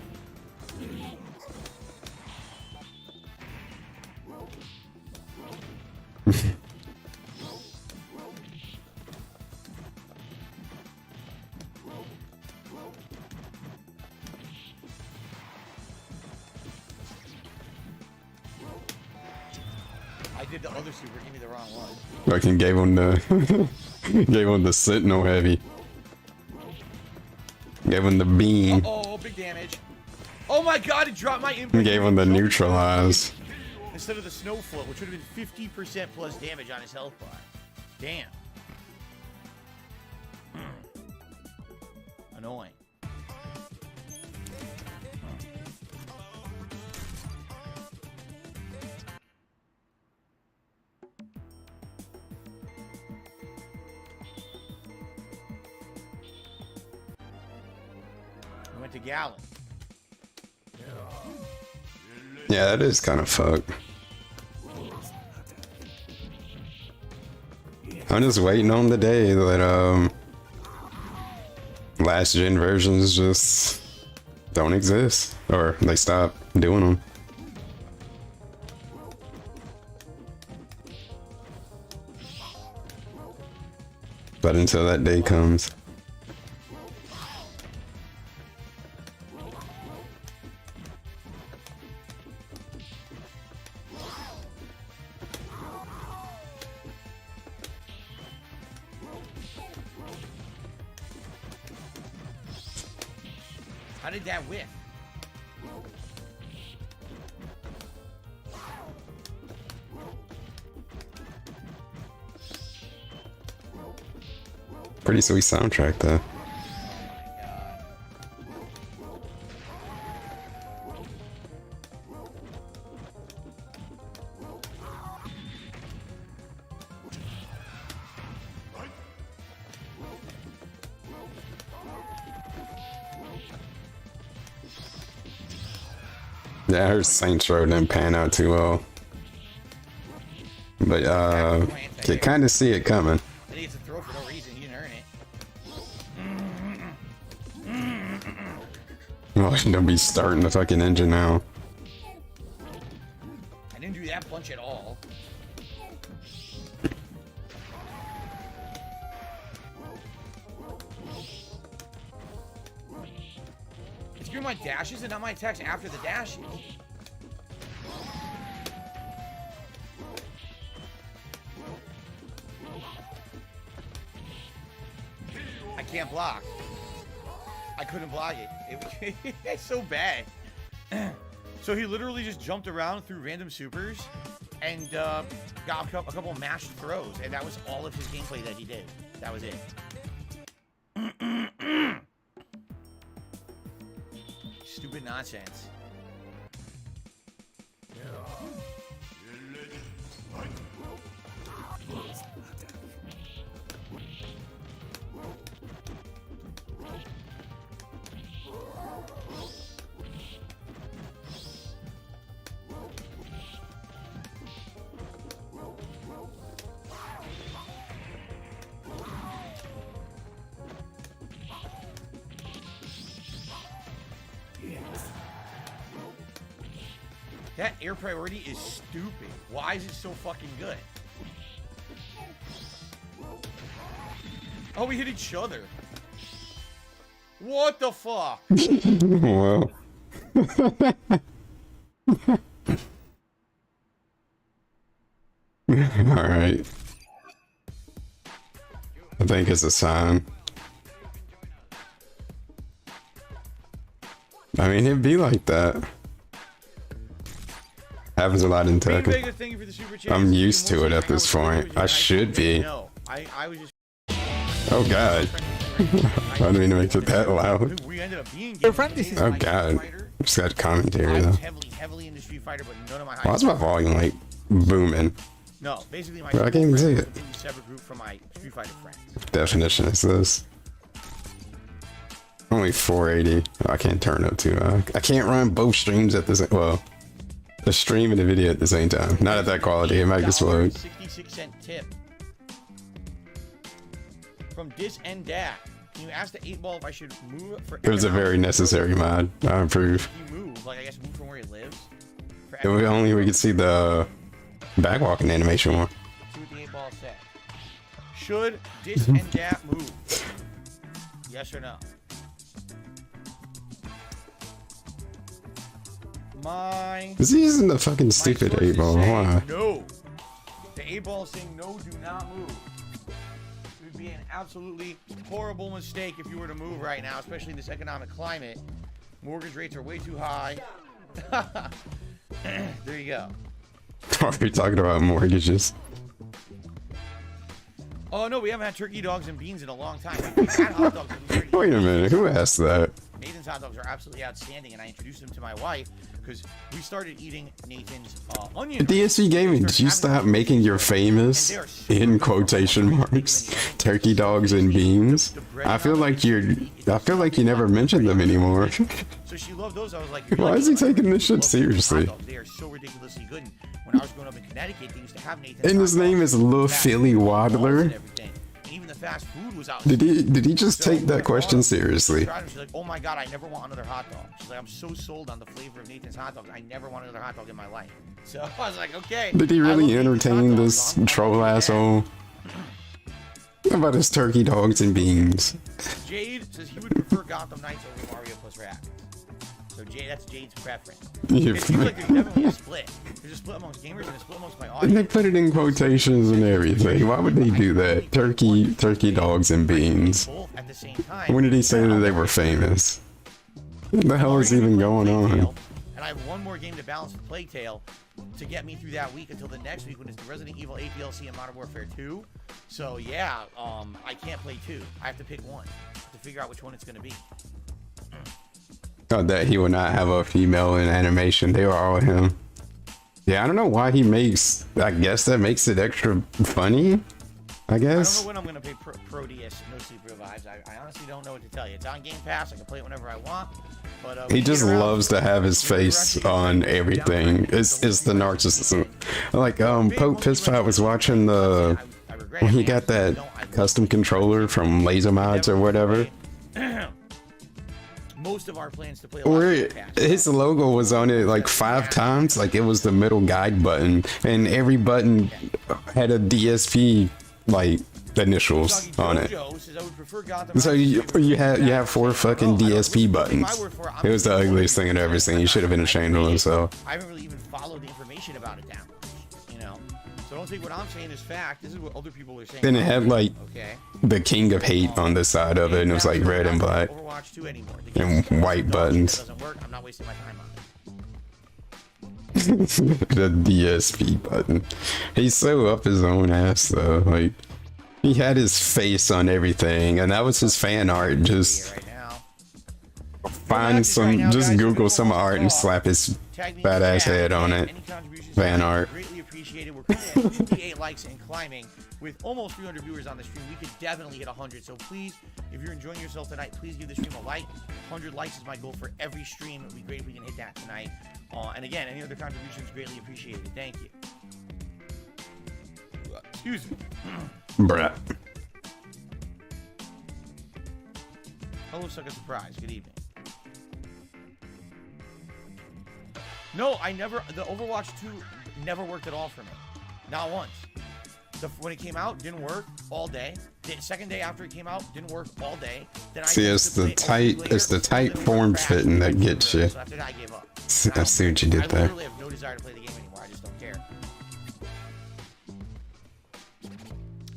I did the other super, give me the wrong one. Fucking gave him the gave him the Sentinel heavy. Gave him the beam. Oh, big damage. Oh my god, it dropped my impact. Gave him the neutralize. Instead of the snow float, which would have been 50% plus damage on his health bar. Damn. Annoying. We went to Gallon. Yeah, that is kind of fucked. I'm just waiting on the day that last gen versions just don't exist, or they stop doing them. But until that day comes. How did that whiff? Pretty sweet soundtrack though. Yeah, I heard Saints Row didn't pan out too well. But you kind of see it coming. I think it's a throw for no reason. You didn't earn it. Oh, don't be starting the fucking engine now. I didn't do that punch at all. It's giving my dashes and not my attacks after the dashes. I can't block. I couldn't block it. It's so bad. So he literally just jumped around through random supers and got a couple mashed throws, and that was all of his gameplay that he did. That was it. Stupid nonsense. That air priority is stupid. Why is it so fucking good? Oh, we hit each other. What the fuck? Wow. Alright. I think it's a sign. I mean, it'd be like that. Happens a lot in Tekken. I'm used to it at this point. I should be. I was just. Oh god. I didn't mean to make it that loud. We ended up being. Oh god. Just got commentary though. Heavily into Street Fighter, but none of my. Why's my volume like booming? No, basically my. I can't even see it. Separate group from my Street Fighter friends. Definition is this. Only 480. Oh, I can't turn up too high. I can't run both streams at the same. Well, the stream and the video at the same time. Not at that quality. It might explode. 66-cent tip from Dis and Dat. Can you ask the 8-ball if I should move for? It was a very necessary mod. I approve. He moved, like I guess move from where he lives. Only we could see the backwalking animation more. See what the 8-ball said. Should Dis and Dat move? Yes or no? Is he using the fucking stupid 8-ball? Why? No. The 8-ball is saying no, do not move. It would be an absolutely horrible mistake if you were to move right now, especially in this economic climate. Mortgage rates are way too high. There you go. Are we talking about mortgages? Oh no, we haven't had turkey dogs and beans in a long time. We've had hot dogs and Wait a minute, who asked that? Maiden's hot dogs are absolutely outstanding, and I introduced them to my wife because we started eating Nathan's onion. DSV Gaming, did you stop making your famous, in quotation marks, turkey dogs and beans? I feel like you never mentioned them anymore. So she loved those. I was like, why is he taking this shit seriously? They are so ridiculously good. And when I was growing up in Connecticut, they used to have Nathan's. And his name is Lil Philly Waddler. Even the fast food was out. Did he just take that question seriously? She's like, oh my god, I never want another hot dog. She's like, I'm so sold on the flavor of Nathan's hot dogs. I never want another hot dog in my life. So I was like, okay. Did he really entertain this troll asshole about his turkey dogs and beans? Jade says he would prefer Gotham Knights over Mario plus Rabbids. So Jade, that's Jade's preference. It seems like there's definitely a split. There's a split amongst gamers and a split amongst my audience. And they put it in quotations and everything. Why would they do that? Turkey dogs and beans. At the same time, When did he say that they were famous? What the hell is even going on? And I have one more game to balance with Plague Tale to get me through that week until the next week when it's the Resident Evil 8 DLC and Modern Warfare 2. So yeah, I can't play 2. I have to pick one. I have to figure out which one it's going to be. Oh, that he would not have a female in animation. They were all him. Yeah, I don't know why he makes. I guess that makes it extra funny. I guess. I don't know when I'm going to play Pro DS No Sleep Revives. I honestly don't know what to tell you. It's on Game Pass. I can play it whenever I want. But he just loves to have his face on everything. It's the narcissism. Like Pope Pisspot was watching the when he got that custom controller from Laser Mods or whatever. Most of our plans to play where his logo was on it like 5 times, like it was the middle guide button, and every button had a DSP like initials on it. So you have 4 fucking DSP buttons. It was the ugliest thing I'd ever seen. You should have been ashamed of himself. I haven't really even followed the information about it down, you know. So don't think what I'm saying is fact. This is what other people are saying. Then it had like the King of Hate on the side of it, and it was like red and black and white buttons. Doesn't work. I'm not wasting my time on it. The DSP button. He's so up his own ass though. Like he had his face on everything, and that was his fan art. Just Right now. find some, just Google some art and slap his badass head on it. Fan art. Greatly appreciated. We're currently at 58 likes and climbing with almost 300 viewers on the stream. We could definitely hit 100. So please, if you're enjoying yourself tonight, please give the stream a like. 100 likes is my goal for every stream. It would be great if we can hit that tonight. And again, any other contributions greatly appreciated. Thank you. Excuse me. Bruh. Hello, Sucker Surprise. Good evening. No, I never. The Overwatch 2 never worked at all for me. Not once. When it came out, didn't work all day. The second day after it came out, didn't work all day. Then I See, it's the tight form fitting that gets you. So after that, I gave up. I see what you did there. I literally have no desire to play the game anymore. I just don't care.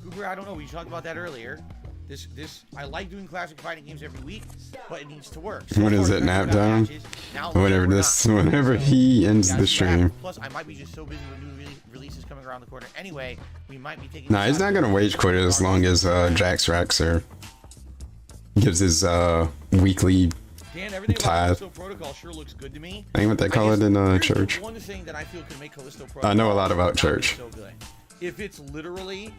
Cooper, I don't know. We talked about that earlier. I like doing classic fighting games every week, but it needs to work. So what is it, nap down? Whenever he ends the stream. Plus, I might be just so busy with new releases coming around the corner. Anyway, we might be taking. Nah, he's not gonna wage quit as long as Jax Raxer gives his weekly Dan, everything tithe. about Callisto Protocol sure looks good to me. Ain't what they call it in church. One thing that I feel could make Callisto Protocol. I know a lot about church. So good. If it's literally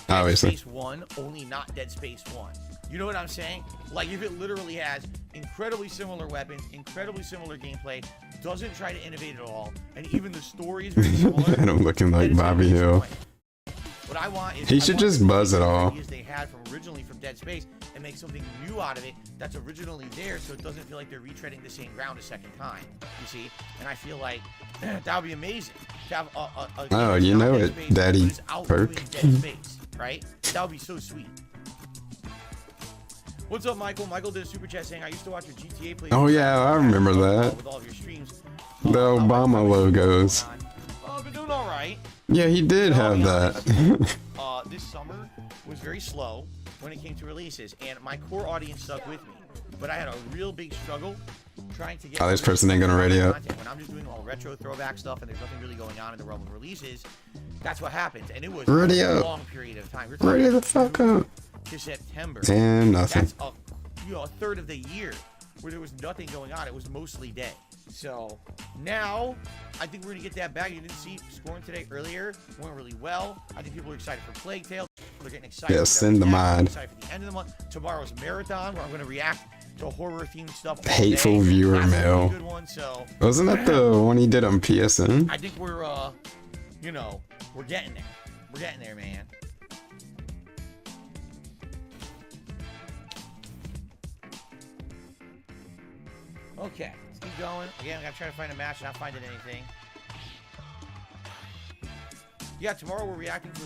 Obviously. Dead Space 1, only not Dead Space 1. You know what I'm saying? Like, if it literally has incredibly similar weapons, incredibly similar gameplay, doesn't try to innovate at all, and even the story is very similar. And I'm looking like Bobby Hill. What I want is he should just buzz it all. They had originally from Dead Space and make something new out of it that's originally there, so it doesn't feel like they're retreading the same ground a second time. You see? And I feel like that would be amazing to have a oh, you know it, Daddy Perk. Dead Space, right? That would be so sweet. What's up, Michael? Michael did a super chat saying, I used to watch your GTA play. Oh yeah, I remember that. With all of your streams. The Obama logos. Been doing all right. Yeah, he did have that. This summer was very slow when it came to releases, and my core audience stuck with me. But I had a real big struggle trying to get. Oh, this person ain't gonna ready up. When I'm just doing all retro throwback stuff and there's nothing really going on in the realm of releases, that's what happens. And it was ready a up. long period of time. Ready the fuck up. To September. And nothing. That's a third of the year where there was nothing going on. It was mostly dead. So now I think we're gonna get that back. You didn't see scoring today earlier. Went really well. I think people are excited for Plague Tale. They're getting excited. Yeah, send the mod. Excited for the end of the month. Tomorrow's marathon where I'm gonna react to horror themed stuff. Hateful viewer mail. Good one. So wasn't that the one he did on PSN? I think we're we're getting there. We're getting there, man. Okay, let's keep going. Again, I'm trying to find a match, not finding anything. Yeah, tomorrow we're reacting to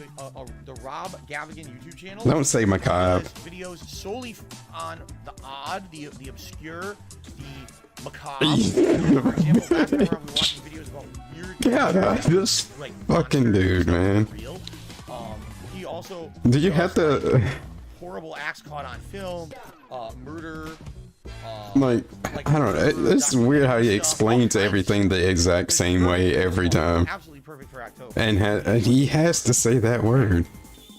the Rob Gavigan YouTube channel. Don't say macabre. Videos solely on the odd, the obscure, the macabre. For example, last time around we were watching videos about weird. Yeah, this fucking dude, man. Real. He also. Do you have to? Horrible acts caught on film, murder. Like, I don't know. It's weird how he explains everything the exact same way every time. Absolutely perfect for October. And he has to say that word.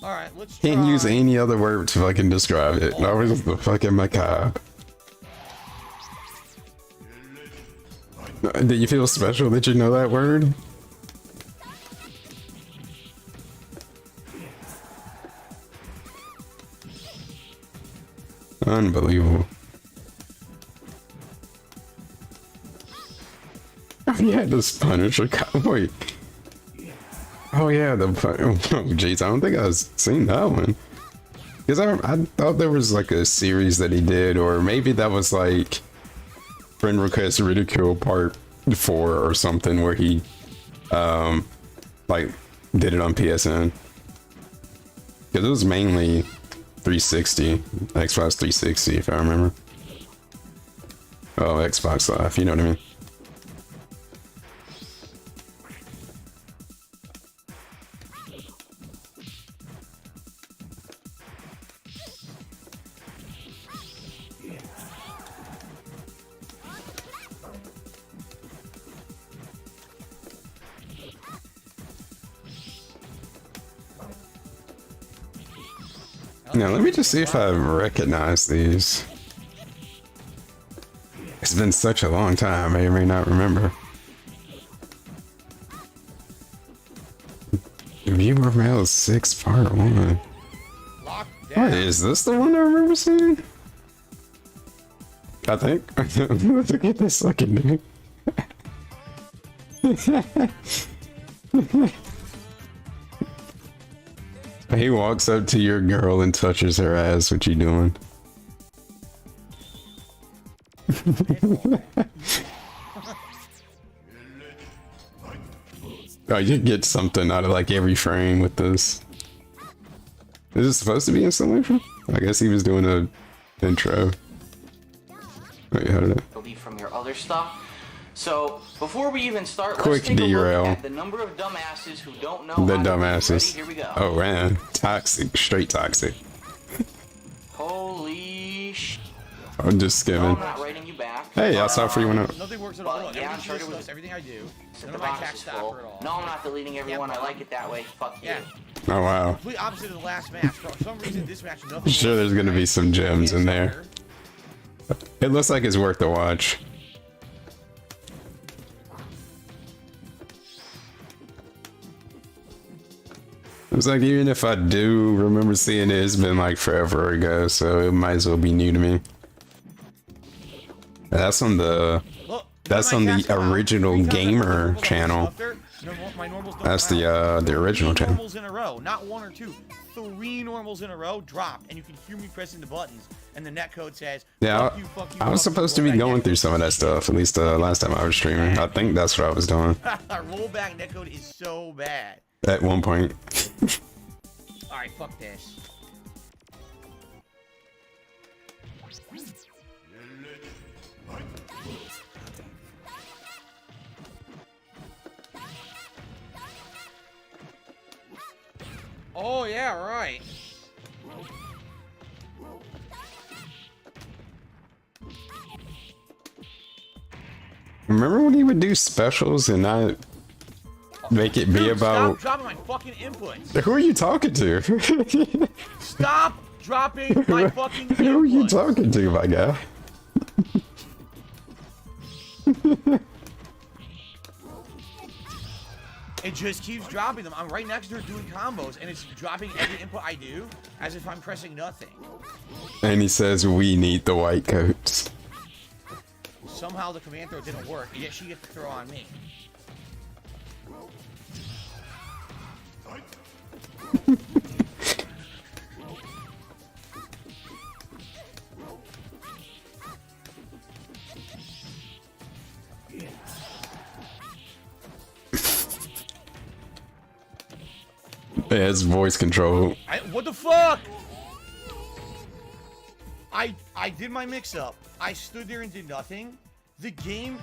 All right, let's try. Can't use any other word to fucking describe it. That was the fucking macabre. Do you feel special that you know that word? Unbelievable. Oh yeah, this Punisher cowboy. Oh yeah, the oh jeez, I don't think I've seen that one. Because I thought there was like a series that he did, or maybe that was like Friend Request Ridicule Part 4 or something, where he like did it on PSN. Because it was mainly 360, Xbox 360 if I remember. Oh, Xbox Live, you know what I mean. Now let me just see if I recognize these. It's been such a long time, I may not remember. Viewer Mail 6 Part 1. What, is this the one I remember seeing? I think. Look at this fucking name. He walks up to your girl and touches her ass. What you doing? Oh, you get something out of like every frame with this. Is it supposed to be installation? I guess he was doing a intro. Wait, how did it? From your other stuff. So before we even start, Quick let's take derail. a look at the number of dumbasses who don't know. The how to read. dumbasses. Ready? Here we go. Oh man, toxic, straight toxic. Holy sh! I'm just No, skimming. I'm not writing you back. Hey, I saw free one up. Nothing works at all. But, yeah, Everything Uncharted was- everything I do. Except None the of my box tax is stop full. her at all. No, I'm not deleting everyone. Yeah, I like it that way. Fuck you. Yeah. Oh wow. Complete opposite of the last match. For some reason, this match, nothing. Sure, there's gonna be some gems in there. It looks like it's worth the watch. It's like even if I do remember seeing it, it's been like forever ago, so it might as well be new to me. That's on the that's on the original gamer channel. That's the original channel. Normals in a row, not one or two. 3 normals in a row dropped, and you can hear me pressing the buttons, and the netcode says, Yeah, fuck you, fuck you, I was fuck you, supposed to be roll back going through some of that stuff, at least the last time I was streaming. I think that's what I was doing Rollback netcode is so bad. at one point. Alright, fuck this. Oh yeah, right. Remember when he would do specials and not make it be Dude, about... stop dropping my fucking inputs. Who are you talking to? Stop dropping my fucking inputs. Who are you talking to, my guy? It just keeps dropping them. I'm right next to her doing combos, and it's dropping every input I do as if I'm pressing nothing. And he says, we need the white coats. Somehow the command throw didn't work, and yet she gets to throw on me. Yeah, it's voice control. What the fuck? I did my mix-up. I stood there and did nothing. The game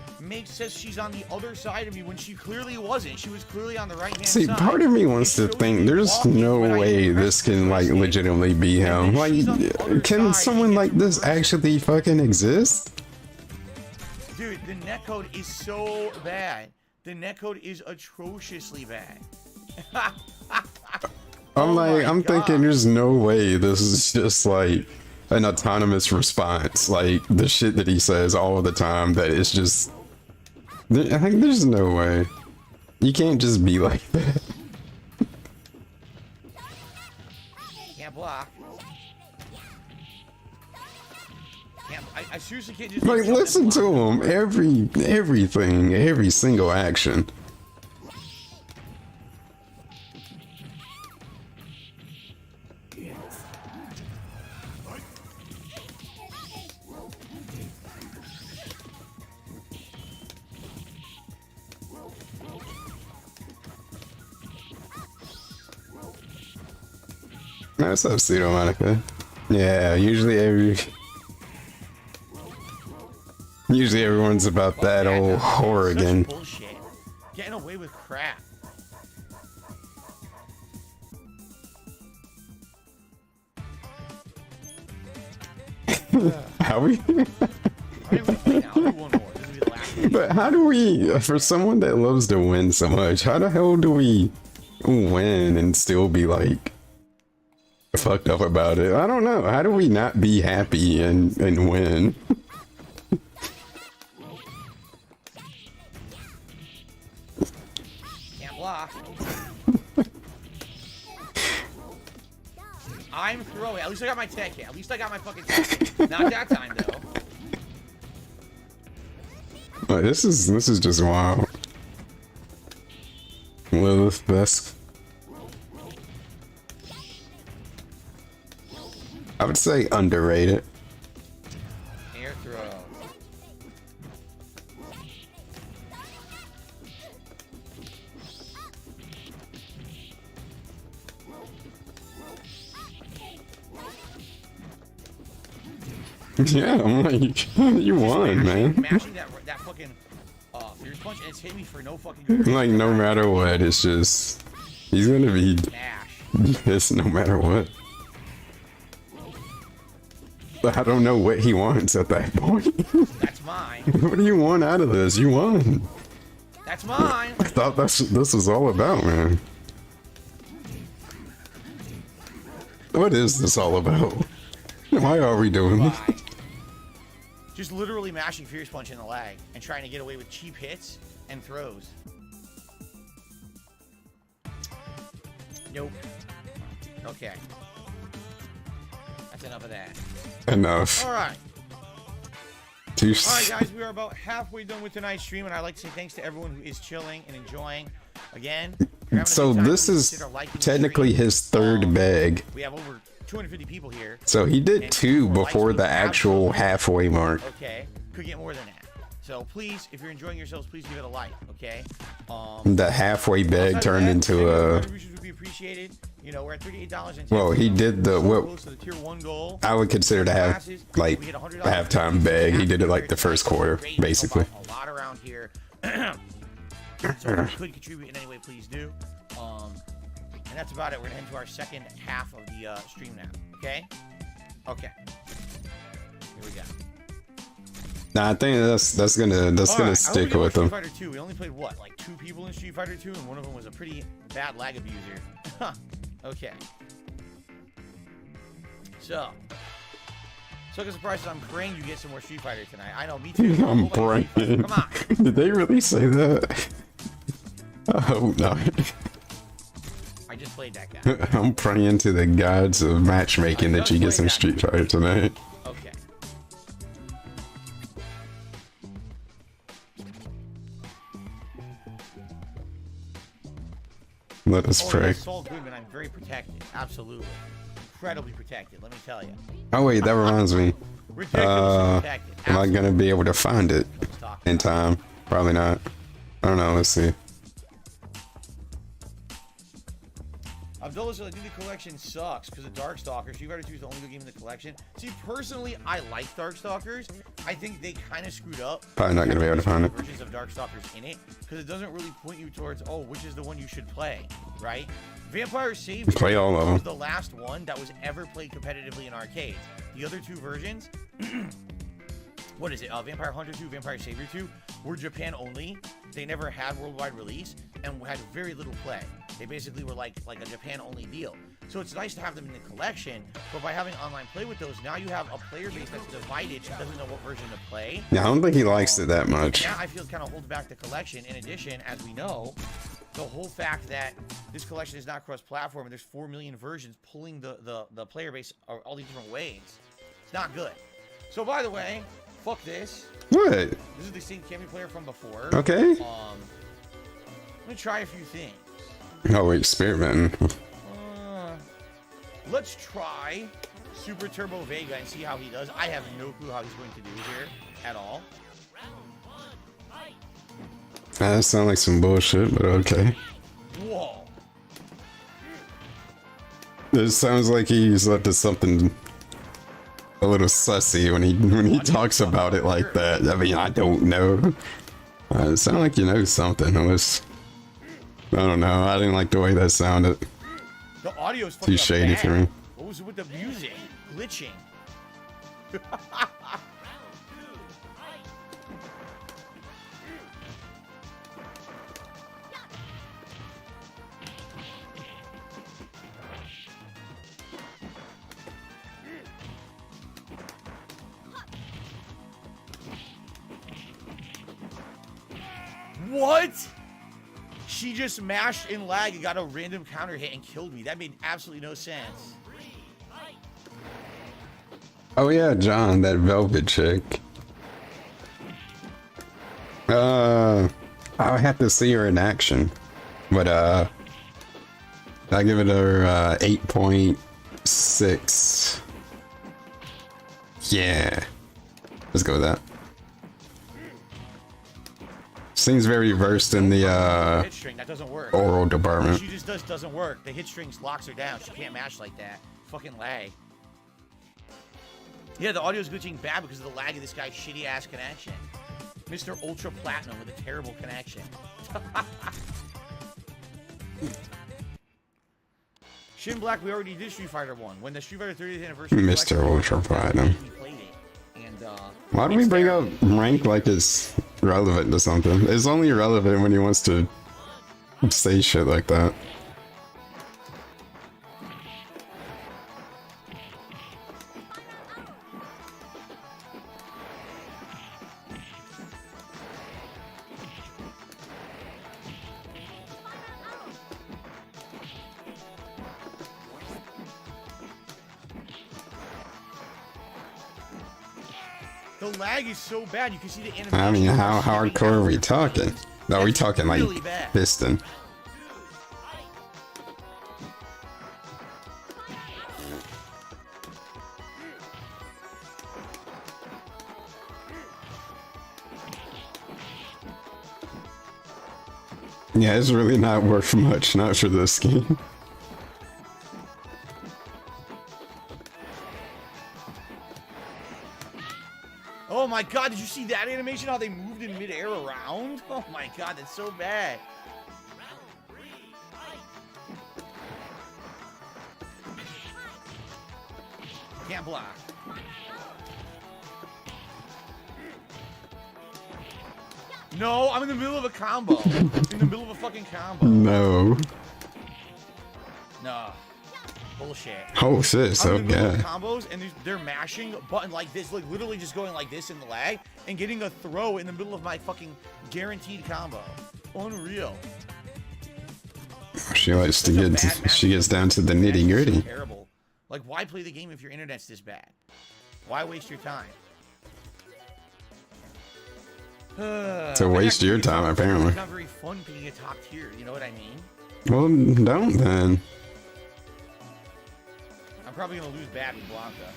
says she's on the other side of me when she clearly wasn't. She was clearly on the right-hand See, side. part of me wants to think there's no way this can like legitimately be him. Like, can someone like this actually fucking exist? Dude, the netcode is so bad. The netcode is atrociously bad. I'm thinking there's no way this is just like an autonomous response, like the shit that he says all the time, that it's just, I think there's no way. You can't just be like that. Can't block. I seriously can't just Like, listen to him, everything, every single action. What's up, Pseudo Monica? Yeah, usually everyone's about that old whore again. Bullshit. Getting away with crap. How we? Alright, we play now. I'll do one more. This will be the last one. But how do we, for someone that loves to win so much, how the hell do we win and still be like fucked up about it. I don't know. How do we not be happy and win? Can't block. I'm throwing. At least I got my tech hit. At least I got my fucking tech hit. Not that time though. This is just wild. Lilith best. I would say underrated. Air throw. Yeah, I'm like, you won, man. Mashing that fucking fierce punch, and it's hit me for no fucking good reason. Like, no matter what, it's just, he's gonna be Mash. this no matter what. But I don't know what he wants at that point. That's mine. What do you want out of this? You won. That's mine. I thought this was all about, man. What is this all about? Why are we doing this? Bye. Just literally mashing Fierce Punch in the leg and trying to get away with cheap hits and throws. Nope. Okay. That's enough of that. Enough. Alright. Too Alright guys, we are about halfway done with tonight's stream, and I'd like to say thanks to everyone who is chilling and enjoying. Again, if you're having a So good time, this please is consider liking the technically stream. his third bag. We have over 250 people here. So he did And 2 more likes before would the actual absolutely- halfway mark. Okay, could get more than that. So please, if you're enjoying yourselves, please give it a like. Okay. The halfway bag Outside turned of that, into any a. contributions would be appreciated. You know, we're at $38 and Well, he did the what close to the tier 1 goal. I would consider to have like We hit $100 a halftime bag. He did it like the first quarter, Great, basically. help out a lot around here. So if you could contribute in any way, please do. And that's about it. We're gonna head to our second half of the stream now. Okay. Okay. Here we go. Nah, I think that's gonna stick with Street him. Fighter 2. We only played what, like 2 people in Street Fighter 2, and one of them was a pretty bad lag abuser. Okay. So like a surprise, I'm praying you get some more Street Fighter tonight. I know, me too. I'm Hope I get Street praying. Fighter. Come on. Did they really say that? I hope not. I just played that guy. I'm praying to the gods of matchmaking that you get some Street Fighter tonight. Okay. Let us pray. Yes, Saul Goodman, I'm very protected. Absolutely. Incredibly protected, let me tell you. Oh wait, that reminds me. Ridiculously protected. Am I gonna be able to find it Let's talk in about time? Probably not. I don't know. Let's see. Abdullah said, I think the collection sucks because of Darkstalkers. Street Fighter 2 is the only good game in the collection. See, personally, I like Darkstalkers. I think they kind of screwed up. Probably not gonna be able to find it. Versions of Darkstalkers in it because it doesn't really point you towards, oh, which is the one you should play, right? Vampire Savior Play all of them. was the last one that was ever played competitively in arcades. The other 2 versions, what is it? Vampire Hunter 2, Vampire Savior 2 were Japan only. They never had worldwide release and had very little play. They basically were like a Japan only deal. So it's nice to have them in the collection, but by having online play with those, now you have a player base that's divided and doesn't know what version to play. Yeah, I don't think he likes it that much. Now I feel kind of hold back the collection. In addition, as we know, the whole fact that this collection is not cross-platform and there's 4 million versions pulling the player base all these different ways. It's not good. So by the way, fuck this. What? This is the same cameo player from before. Okay. I'm gonna try a few things. Oh wait, experimenting. Let's try Super Turbo Vega and see how he does. I have no clue how he's going to do here at all. That sounds like some bullshit, but okay. Whoa. It sounds like he's up to something a little sussy when he talks about it like that. I mean, I don't know. It sounds like you know something. I don't know. I didn't like the way that sounded. The audio is fucking Too shady bad. for me. What was it with the music? Glitching. What? She just mashed in lag and got a random counter hit and killed me. That made absolutely no sense. Oh yeah, John, that velvet chick. I'll have to see her in action. But I give it a 8.6. Yeah. Let's go with that. Seems very versed in the hit string, that doesn't work. oral department. She just doesn't work. The hit strings locks her down. She can't mash like that. Fucking lag. Yeah, the audio's glitching bad because of the lag of this guy's shitty ass connection. Mr. Ultra Platinum with a terrible connection. Shin Black, we already did Street Fighter 1. When the Street Fighter 30th anniversary... Mr. Ultra Platinum. We played it. And, why do we bring up rank like it's relevant to something? It's only relevant when he wants to say shit like that. the lag is so bad, you can see the animation. I mean, how hardcore are we talking? No, we talking like really bad. piston. Yeah, it's really not worth much, not for this game. Oh my god, did you see that animation? How they moved in midair around? Oh my god, that's so bad. Can't block. No, I'm in the middle of a combo. In the middle of a fucking combo. No. No. Bullshit. Oh shit, so I'm in the middle of good. combos and they're mashing a button like this, like literally just going like this in the lag and getting a throw in the middle of my fucking guaranteed combo. Unreal. She likes to get, she gets down to the nitty gritty. Terrible. Like, why play the game if your internet's this bad? Why waste your time? To waste your time, apparently. It's not very fun being a top tier, you know what I mean? Well, don't then. I'm probably gonna lose bad with Blanca.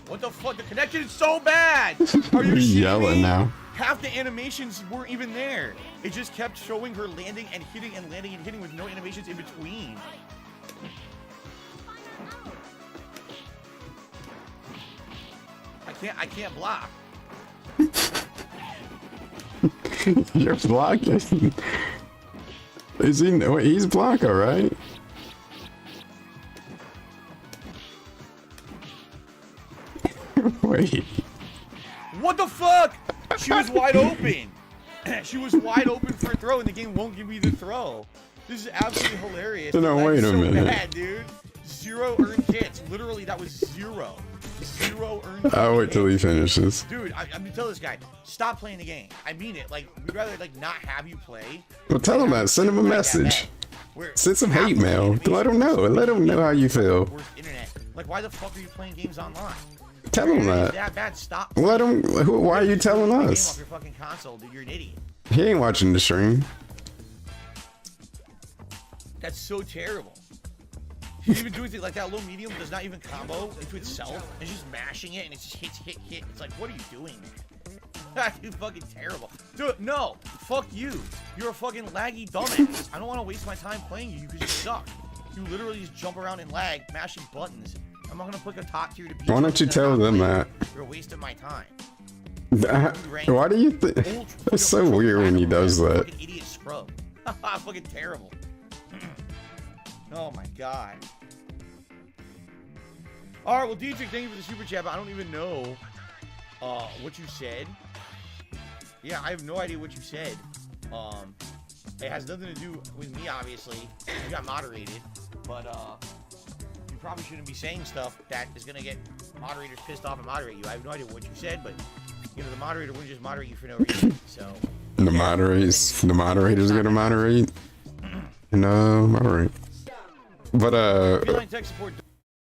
What the fuck? The connection is so bad! Are you yelling me? now? Half the animations weren't even there. It just kept showing her landing and hitting and landing and hitting with no animations in between. I can't block. You're blocking. Is he? Wait, he's blocker, right? Wait. What the fuck? She was wide open. She was wide open for a throw, and the game won't give me the throw. This is absolutely hilarious. No, That's wait a so minute. bad, dude. 0 earned hits. Literally, that was 0. 0 earned hits. I'll wait till he finishes. Dude, I'm gonna tell this guy, stop playing the game. I mean it. Like, we'd rather like not have you play. Well, tell him that. Send him a message. Send some hate mail. Let him know. Let him know how you feel. Worst internet. Like, why the fuck are you playing games online? Tell him that. That bad. Stop. Let him. Why are you telling Game us? off your fucking console, dude. You're an idiot. He ain't watching the stream. That's so terrible. She's even doing things like that low medium does not even combo into itself. It's just mashing it and it's just hit. It's like, what are you doing, man? That's fucking terrible. Dude, no. Fuck you. You're a fucking laggy dumbass. I don't want to waste my time playing you because you suck. You literally just jump around and lag, mashing buttons. I'm not gonna pick a top tier to beat. Why don't you tell them that? You're wasting my time. Why do you think? It's so weird when he does that. Fucking idiot scrub. Fucking terrible. Oh my god. Alright, well, Dietrich, thank you for the super chat, but I don't even know what you said. Yeah, I have no idea what you said. It has nothing to do with me, obviously. You got moderated, but you probably shouldn't be saying stuff that is gonna get moderators pissed off and moderate you. I have no idea what you said, but you know the moderator wouldn't just moderate you for no reason. So the moderator's gonna moderate. No, moderate. But Feline tech support.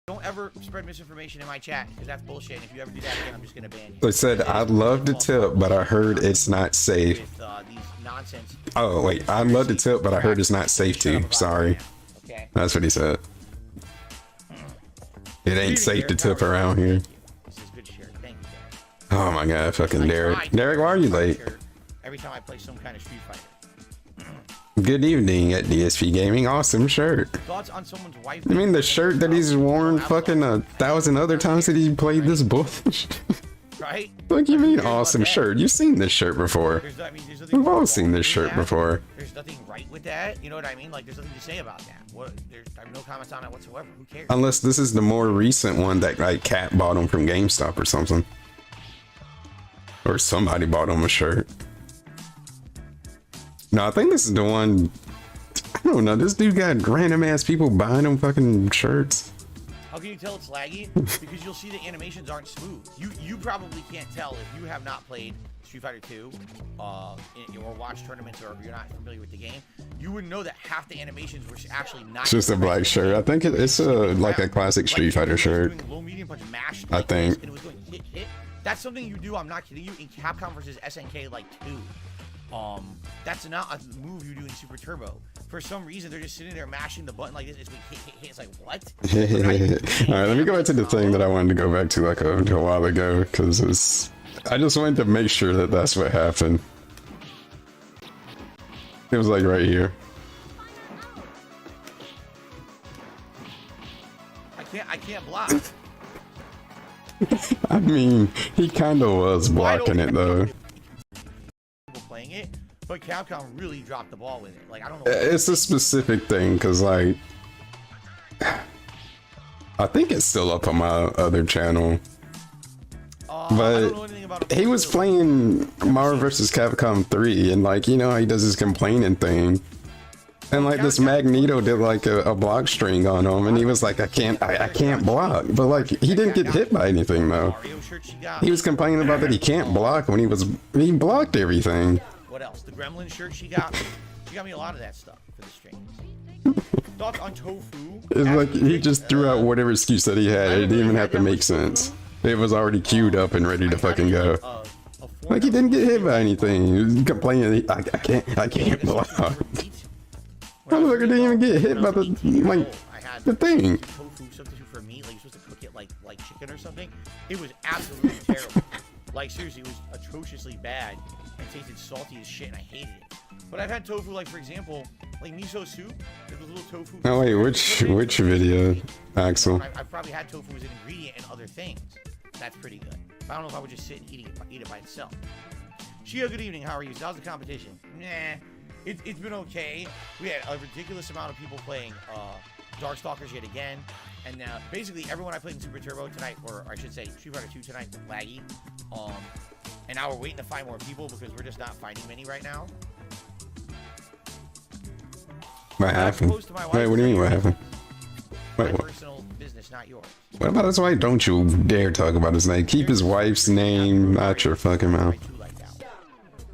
Don't ever spread misinformation in my chat because that's bullshit. And if you ever do that again, I'm just gonna ban you. they said I'd love to tip, but I heard it's not safe. With these nonsense. Oh wait, I'd love to tip, but I heard it's not safe to. Sorry, Okay. that's what he said. It ain't safe to tip around here. This is good share. Thank you, Derek. Oh my god, fucking Derek. Derek, why are you late? Every time I play some kind of Street Fighter. Good evening at DSP Gaming. Awesome shirt. Thoughts on someone's wife? I mean the shirt that he's worn fucking 1,000 other times that he played this bullshit. Right? What do you mean awesome shirt? You've seen this shirt before. There's nothing We've all wrong seen this with shirt that. before. There's nothing right with that. You know what I mean? Like, there's nothing to say about that. I have no comments on it whatsoever. Who cares? Unless this is the more recent one that like Cat bought him from GameStop or something. Or somebody bought him a shirt. No, I think this is the one. I don't know. This dude got random ass people buying him fucking shirts. How can you tell it's laggy? Because you'll see the animations aren't smooth. You probably can't tell if you have not played Street Fighter 2 or watched tournaments, or if you're not familiar with the game. You wouldn't know that half the animations were actually not. It's just a black shirt. I think it's like a classic Street Fighter shirt. Low, medium punch, mash, I think. And it was going hit, hit. That's something you do. I'm not kidding you. In Capcom versus SNK like 2. That's not a move you do in Super Turbo. For some reason, they're just sitting there mashing the button like this. It's going hit, hit, hit. It's like, what? All right, let me go back to the thing that I wanted to go back to like a while ago, because I just wanted to make sure that that's what happened. It was like right here. I can't block. I mean, he kind of was blocking it though. Playing it, but Capcom really dropped the ball with it. Like, I don't know. It's a specific thing, because like I think it's still up on my other channel. But he was playing Marvel vs. Capcom 3, and like, you know, he does his complaining thing. And like this Magneto did like a block string on him, and he was like, I can't block. But like, he didn't get hit by anything though. He was complaining about that he can't block when he blocked everything. What else? The Gremlin shirt she got me a lot of that stuff for the streams. Thoughts on tofu? It's like he just threw out whatever excuse that he had. It didn't even have to make sense. It was already queued up and ready to fucking go. Like, he didn't get hit by anything. He was complaining, I can't block. Motherfucker didn't even get hit by the thing. Tofu substitute for meat, like you're supposed to cook it like chicken or something. It was absolutely terrible. Like, seriously, it was atrociously bad and tasted salty as shit, and I hated it. But I've had tofu, like, for example, like miso soup. There's a little tofu. Oh wait, which video, Axel? I've probably had tofu as an ingredient in other things. That's pretty good. But I don't know if I would just sit and eat it by itself. Shio, good evening. How are you? So how's the competition? Nah, it's been okay. We had a ridiculous amount of people playing Darkstalkers yet again. And basically everyone I played in Super Turbo tonight, or I should say Street Fighter 2 tonight, was laggy. And now we're waiting to find more people because we're just not finding many right now. What happened? Wait, what do you mean what happened? Wait, what? Personal business, not yours. What about his wife? Don't you dare talk about his name. Keep his wife's name out your fucking mouth.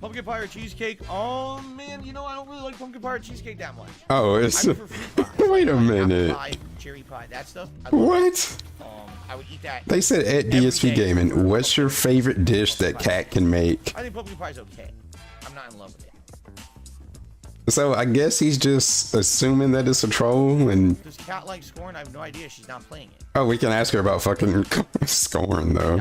Pumpkin pie or cheesecake? Oh man, you know I don't really like pumpkin pie or cheesecake that much. Oh, it's wait a minute. Pie, cherry pie, that stuff. What? I would eat that. They said at DSP Gaming, what's your favorite dish that Cat can make? I think pumpkin pie is okay. I'm not in love with it. So I guess he's just assuming that it's a troll, and does Cat like Scorn? I have no idea. She's not playing it. Oh, we can ask her about fucking Scorn though.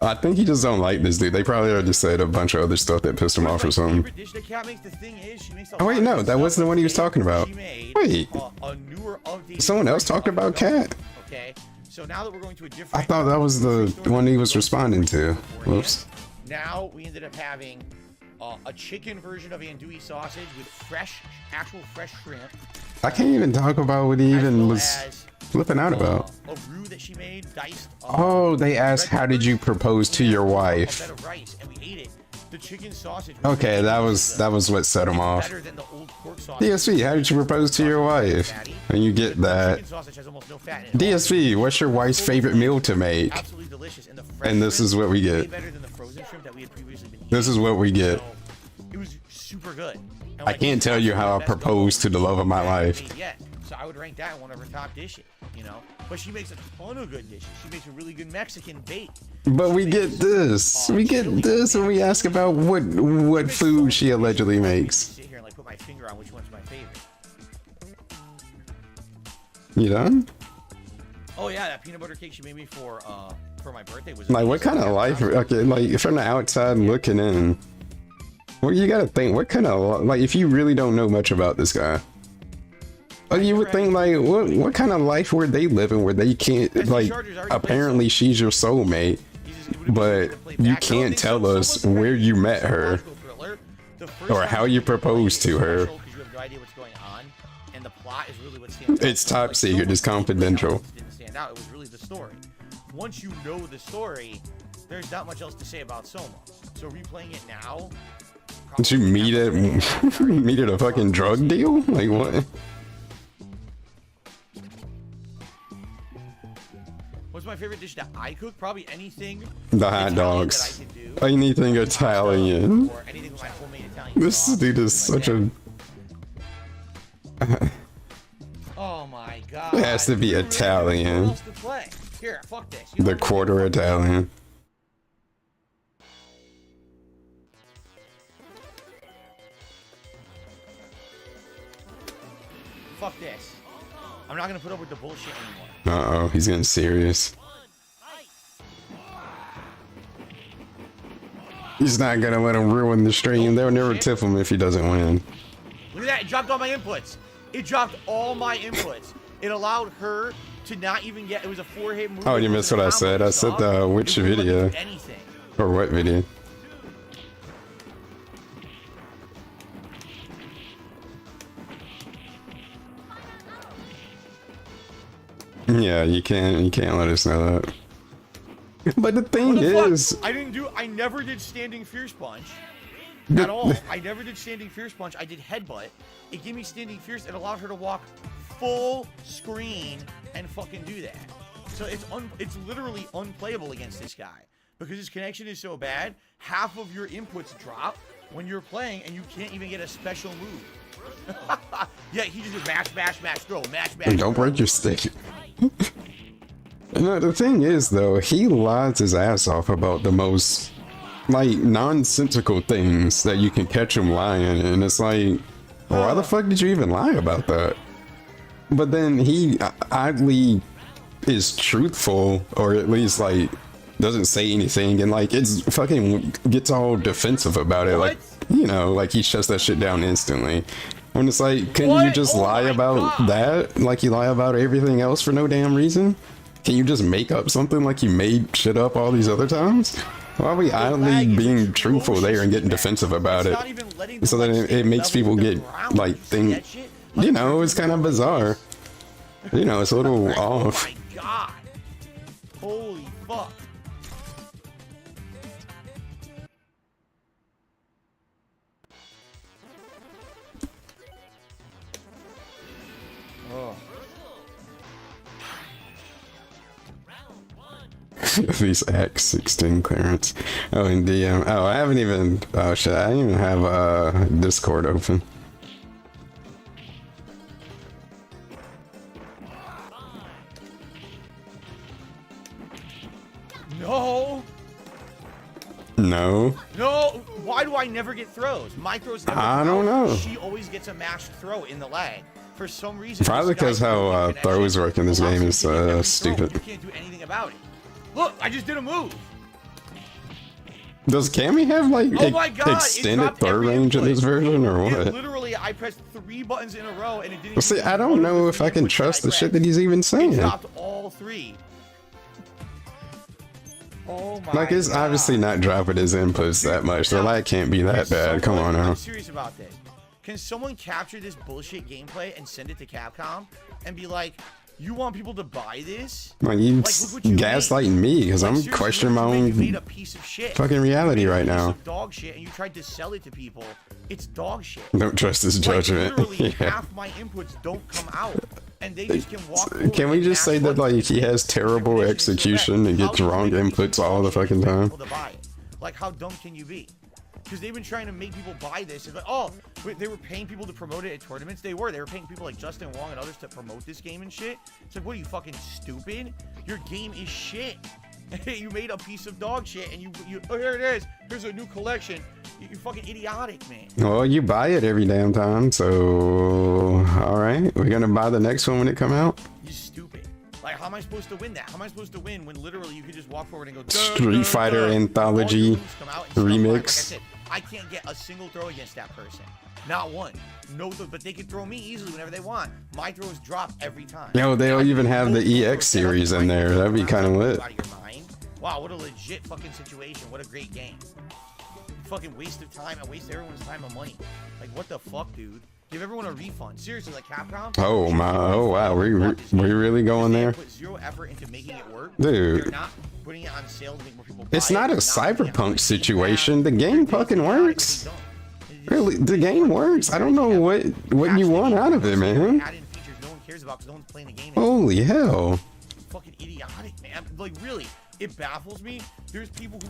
I think he just don't like this dude. They probably already said a bunch of other stuff that pissed him off or something. Dish that Cat makes, the thing is, she makes oh wait, no, that wasn't the one he was talking about. Wait, a newer update. Someone else talked about Cat. Okay, so now that we're going to a different. I thought that was the one he was responding to. Whoops. Now we ended up having a chicken version of andouille sausage with actual fresh shrimp. I can't even talk about what he even was flipping out about. A roux that she made, diced. Oh, they asked, how did you propose to your wife? A bed of rice, and we ate it. The chicken sausage. Okay, that was what set him off. Better than the old pork sausage. DSV, how did you propose to your wife? And you get that. Chicken sausage has almost no fat in it. DSV, what's your wife's favorite meal to make? Absolutely delicious. And the fresh And this is what we shrimp, get. way better than the frozen shrimp that we had previously been eating. This is what we get. So, it was super good. And I like, can't tell you how I proposed to the love of my life. Yet. So I would rank that one of her top dishes, you know. But she makes a ton of good dishes. She makes a really good Mexican bake. But we get this. We get this when we ask about what food she allegedly makes. Sit here and like put my finger on which one's my favorite. You done? Oh yeah, that peanut butter cake she made me for my birthday was Like, what kind of life? Okay, like from the outside looking in, well, you gotta think, what kind of, like, if you really don't know much about this guy, you would think, like, what kind of life were they living where they can't, like, apparently she's your soulmate, but you can't tell us where you met her or how you proposed to her. It's top secret, it's confidential. Out, it was really the story. Once you know the story, there's not much else to say about Soma. So replaying it now. Did you meet at a fucking drug deal? Like what? What's my favorite dish that I cook? Probably anything. The hot dogs. Anything Italian. Or anything with my homemade Italian This sauce, dude is such a. Oh my god. It has to be Italian. What else to play? Here, fuck this. The quarter Italian. Fuck this. I'm not gonna put up with the bullshit anymore. Uh-oh, he's getting serious. He's not gonna let him ruin the stream. They'll never tip him if he doesn't win. Look at that, it dropped all my inputs. It dropped all my inputs. It allowed her to not even get, it was a four-hit move. Oh, you missed what I said. I said which video? Anything. Or what video? Yeah, you can't let us know that. But the thing is, I never did standing fierce punch at all. I never did standing fierce punch. I did headbutt. It gave me standing fierce. It allowed her to walk full screen and fucking do that. So it's literally unplayable against this guy because his connection is so bad. Half of your inputs drop when you're playing, and you can't even get a special move. Yeah, he just mash, throw, mash. Don't break your stick. No, the thing is, though, he lies his ass off about the most, like, nonsensical things that you can catch him lying, and it's like, why the fuck did you even lie about that? But then he oddly is truthful, or at least, like, doesn't say anything, and, like, it's fucking gets all defensive about it, like, you know, like, he shuts that shit down instantly. When it's like, couldn't you just lie about that? Like you lie about everything else for no damn reason? Can you just make up something like you made shit up all these other times? Why are we idly being truthful there and getting defensive about it? So that it makes people get, like, think, you know, it's kind of bizarre. You know, it's a little off. Oh my god. Holy fuck. Oh. These X16 clearance. Oh, and DM. Oh, I haven't even. Oh shit! I didn't even have Discord open. No. No. No. Why do I never get throws? My throws never I don't know. She always gets a mashed throw in the lag. For some reason. Probably because how throws work in this game is stupid. You can't do anything about it. Look, I just did a move. Does Cammy have like extended throw range in this version or what? Literally, I pressed 3 buttons in a row and it didn't. Well, see, I don't know if I can trust the shit that he's even saying. It dropped all 3. Oh my like, it's obviously not dropping his inputs that much. The lag can't be that bad. Come on now. I'm serious about this. Can someone capture this bullshit gameplay and send it to Capcom and be like, You want people to buy this? Like, you Like, look what you gaslighting me because Like, I'm seriously, questioning my look what you made. You own made a piece of shit. fucking reality You made a right piece now. of dog shit, and you tried to sell it to people. It's dog shit. Don't trust his Like, judgment. literally, Yeah. half my inputs don't come out, and they just can walk. Can we just say that like he has terrible execution and gets wrong inputs all the fucking time? Like, how dumb can you be? Because they've been trying to make people buy this. It's like, oh, they were paying people to promote it at tournaments. They were paying people like Justin Wong and others to promote this game and shit. It's like, what are you, fucking stupid? Your game is shit. You made a piece of dog shit, and you oh, here it is. Here's a new collection. You're fucking idiotic, man. Well, you buy it every damn time, so all right, we're gonna buy the next one when it come out. You stupid. Like, how am I supposed to win that? How am I supposed to win when literally you could just walk forward and go Street Fighter Anthology Remix. Like I said, I can't get a single throw against that person. Not one. No, but they can throw me easily whenever they want. My throws drop every time. Yo, they'll even have the EX series in there. That'd be kind of lit. Out of your mind. Wow, what a legit fucking situation. What a great game. Fucking waste of time. I waste everyone's time and money. Like, what the fuck, dude? Give everyone a refund. Seriously, like Capcom. Oh my! Oh wow! We really going there? Put zero effort into making it work. Dude. They're not putting it on sale to make more people buy It's not it. a cyberpunk situation. The game fucking works. Really, the game works. I don't know what you want out of it, man. Add in features no one cares about because no one's playing the game. Holy hell! Fucking idiotic, man. Like, really, it baffles me. There's people who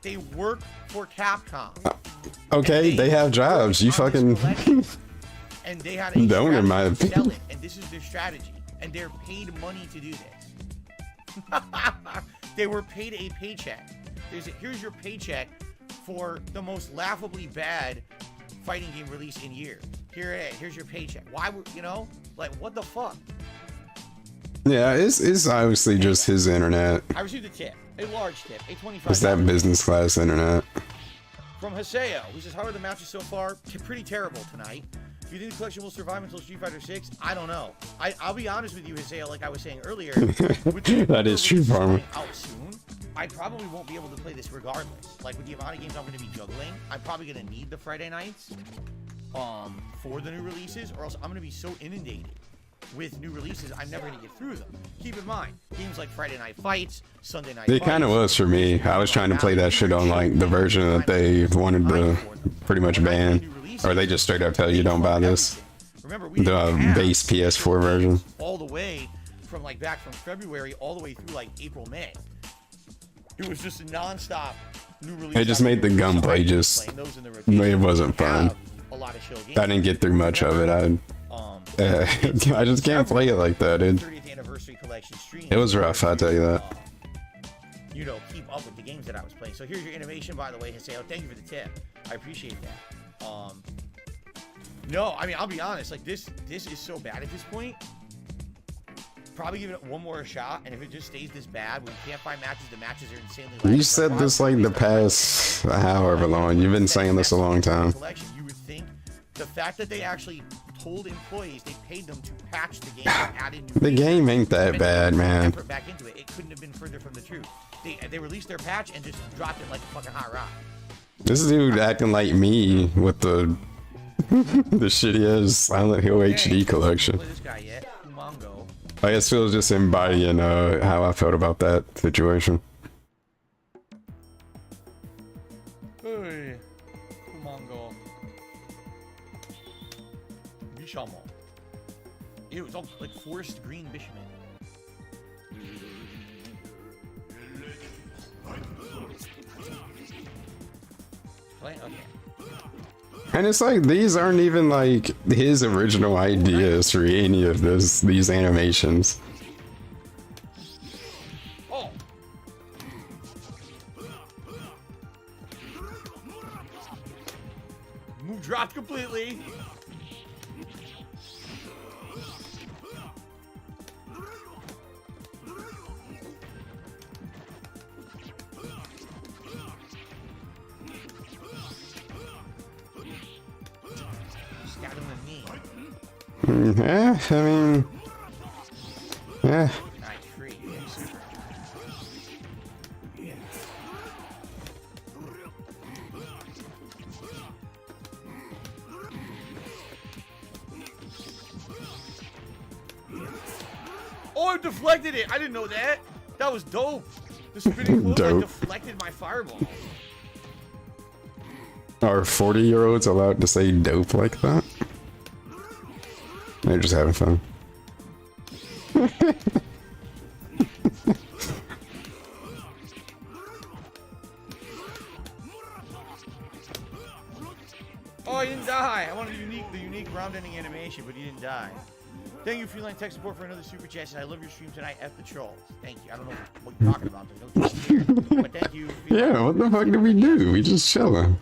they work for Capcom. Okay, they have jobs. You fucking and they had a don't, in my strategy to opinion. sell it, and this is their strategy, and they're paid money to do this. They were paid a paycheck. Here's your paycheck for the most laughably bad fighting game release in years. Here it is. Here's your paycheck. Why would like, what the fuck? Yeah, it's obviously just his internet. I received a tip, a large tip, a $25. It's that business class internet. From Haseo, who says, how are the matches so far? Pretty terrible tonight. Do you think the collection will survive until Street Fighter 6? I don't know. I'll be honest with you, Haseo, like I was saying earlier. That is true, Farmer. Out soon, I probably won't be able to play this regardless. Like, with the amount of games I'm going to be juggling, I'm probably going to need the Friday nights for the new releases, or else I'm going to be so inundated with new releases, I'm never going to get through them. Keep in mind, games like Friday Night Fights, Sunday Night It Fights, kind of was for me. I was trying to play that shit on like the version that they wanted to pretty much ban, or they just straight up tell you don't buy this. Remember, we The base PS4 version. all the way from like back from February all the way through like April, May. It was just a non-stop new release. They just made the gunplay just, it wasn't fun. A lot of chill games. I didn't get through much of it. I just can't play it like that, dude. 30th anniversary collection stream. It was rough, I'll tell you that. Keep up with the games that I was playing. So here's your innovation, by the way, Haseo. Thank you for the tip. I appreciate that. No, I mean, I'll be honest. Like, this is so bad at this point. Probably give it one more shot, and if it just stays this bad, when you can't find matches, the matches are insanely laggy. You said this like the past however long. You've been saying this a long time. You would think the fact that they actually told employees they paid them to patch the game and add in new The game features, ain't that bad, man. back into it. It couldn't have been further from the truth. They released their patch and just dropped it like a fucking hot rock. This dude acting like me with the the shitty ass Silent Hill HD collection. Play this guy yet? Kumongo. I guess Phil's just embodying how I felt about that situation. Hey, Kumongo. Bishamo. Ew, it's all like forest green bishop. Okay. And it's like these aren't even like his original ideas for any of these animations. Oh. Move dropped completely. Yeah, I mean, yeah. Oh, I deflected it. I didn't know that. That was dope. The spinning clothesline deflected my fireball. Are 40-year-olds allowed to say dope like that? They're just having fun. Oh, he didn't die. I wanted the unique round-ending animation, but he didn't die. Thank you, Freeline Tech Support, for another super chat. I love your stream tonight. F the trolls. Thank you. I don't know what you're talking about. There's no trolls here. But thank you. Yeah, what the fuck did we do? We just chilling.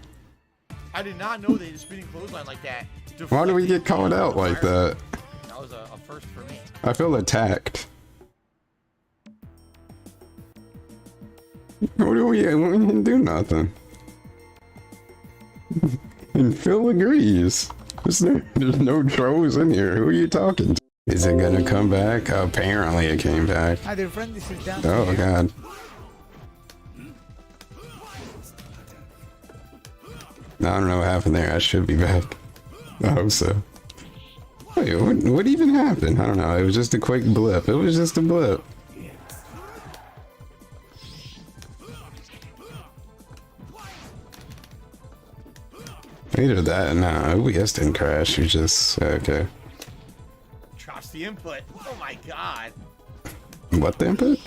I did not know they had a spinning clothesline like that. Why do we get called out like that? That was a first for me. I feel attacked. What do we didn't do nothing. And Phil agrees. There's no trolls in here. Who are you talking to? Is it gonna come back? Apparently it came back. Hi there, friend. This is down. Oh god. I don't know what happened there. I should be back. I hope so. Wait, what even happened? I don't know. It was just a quick blip. It was just a blip. Either that, no, OBS didn't crash. We just okay. Drops the input. Oh my god. What the input?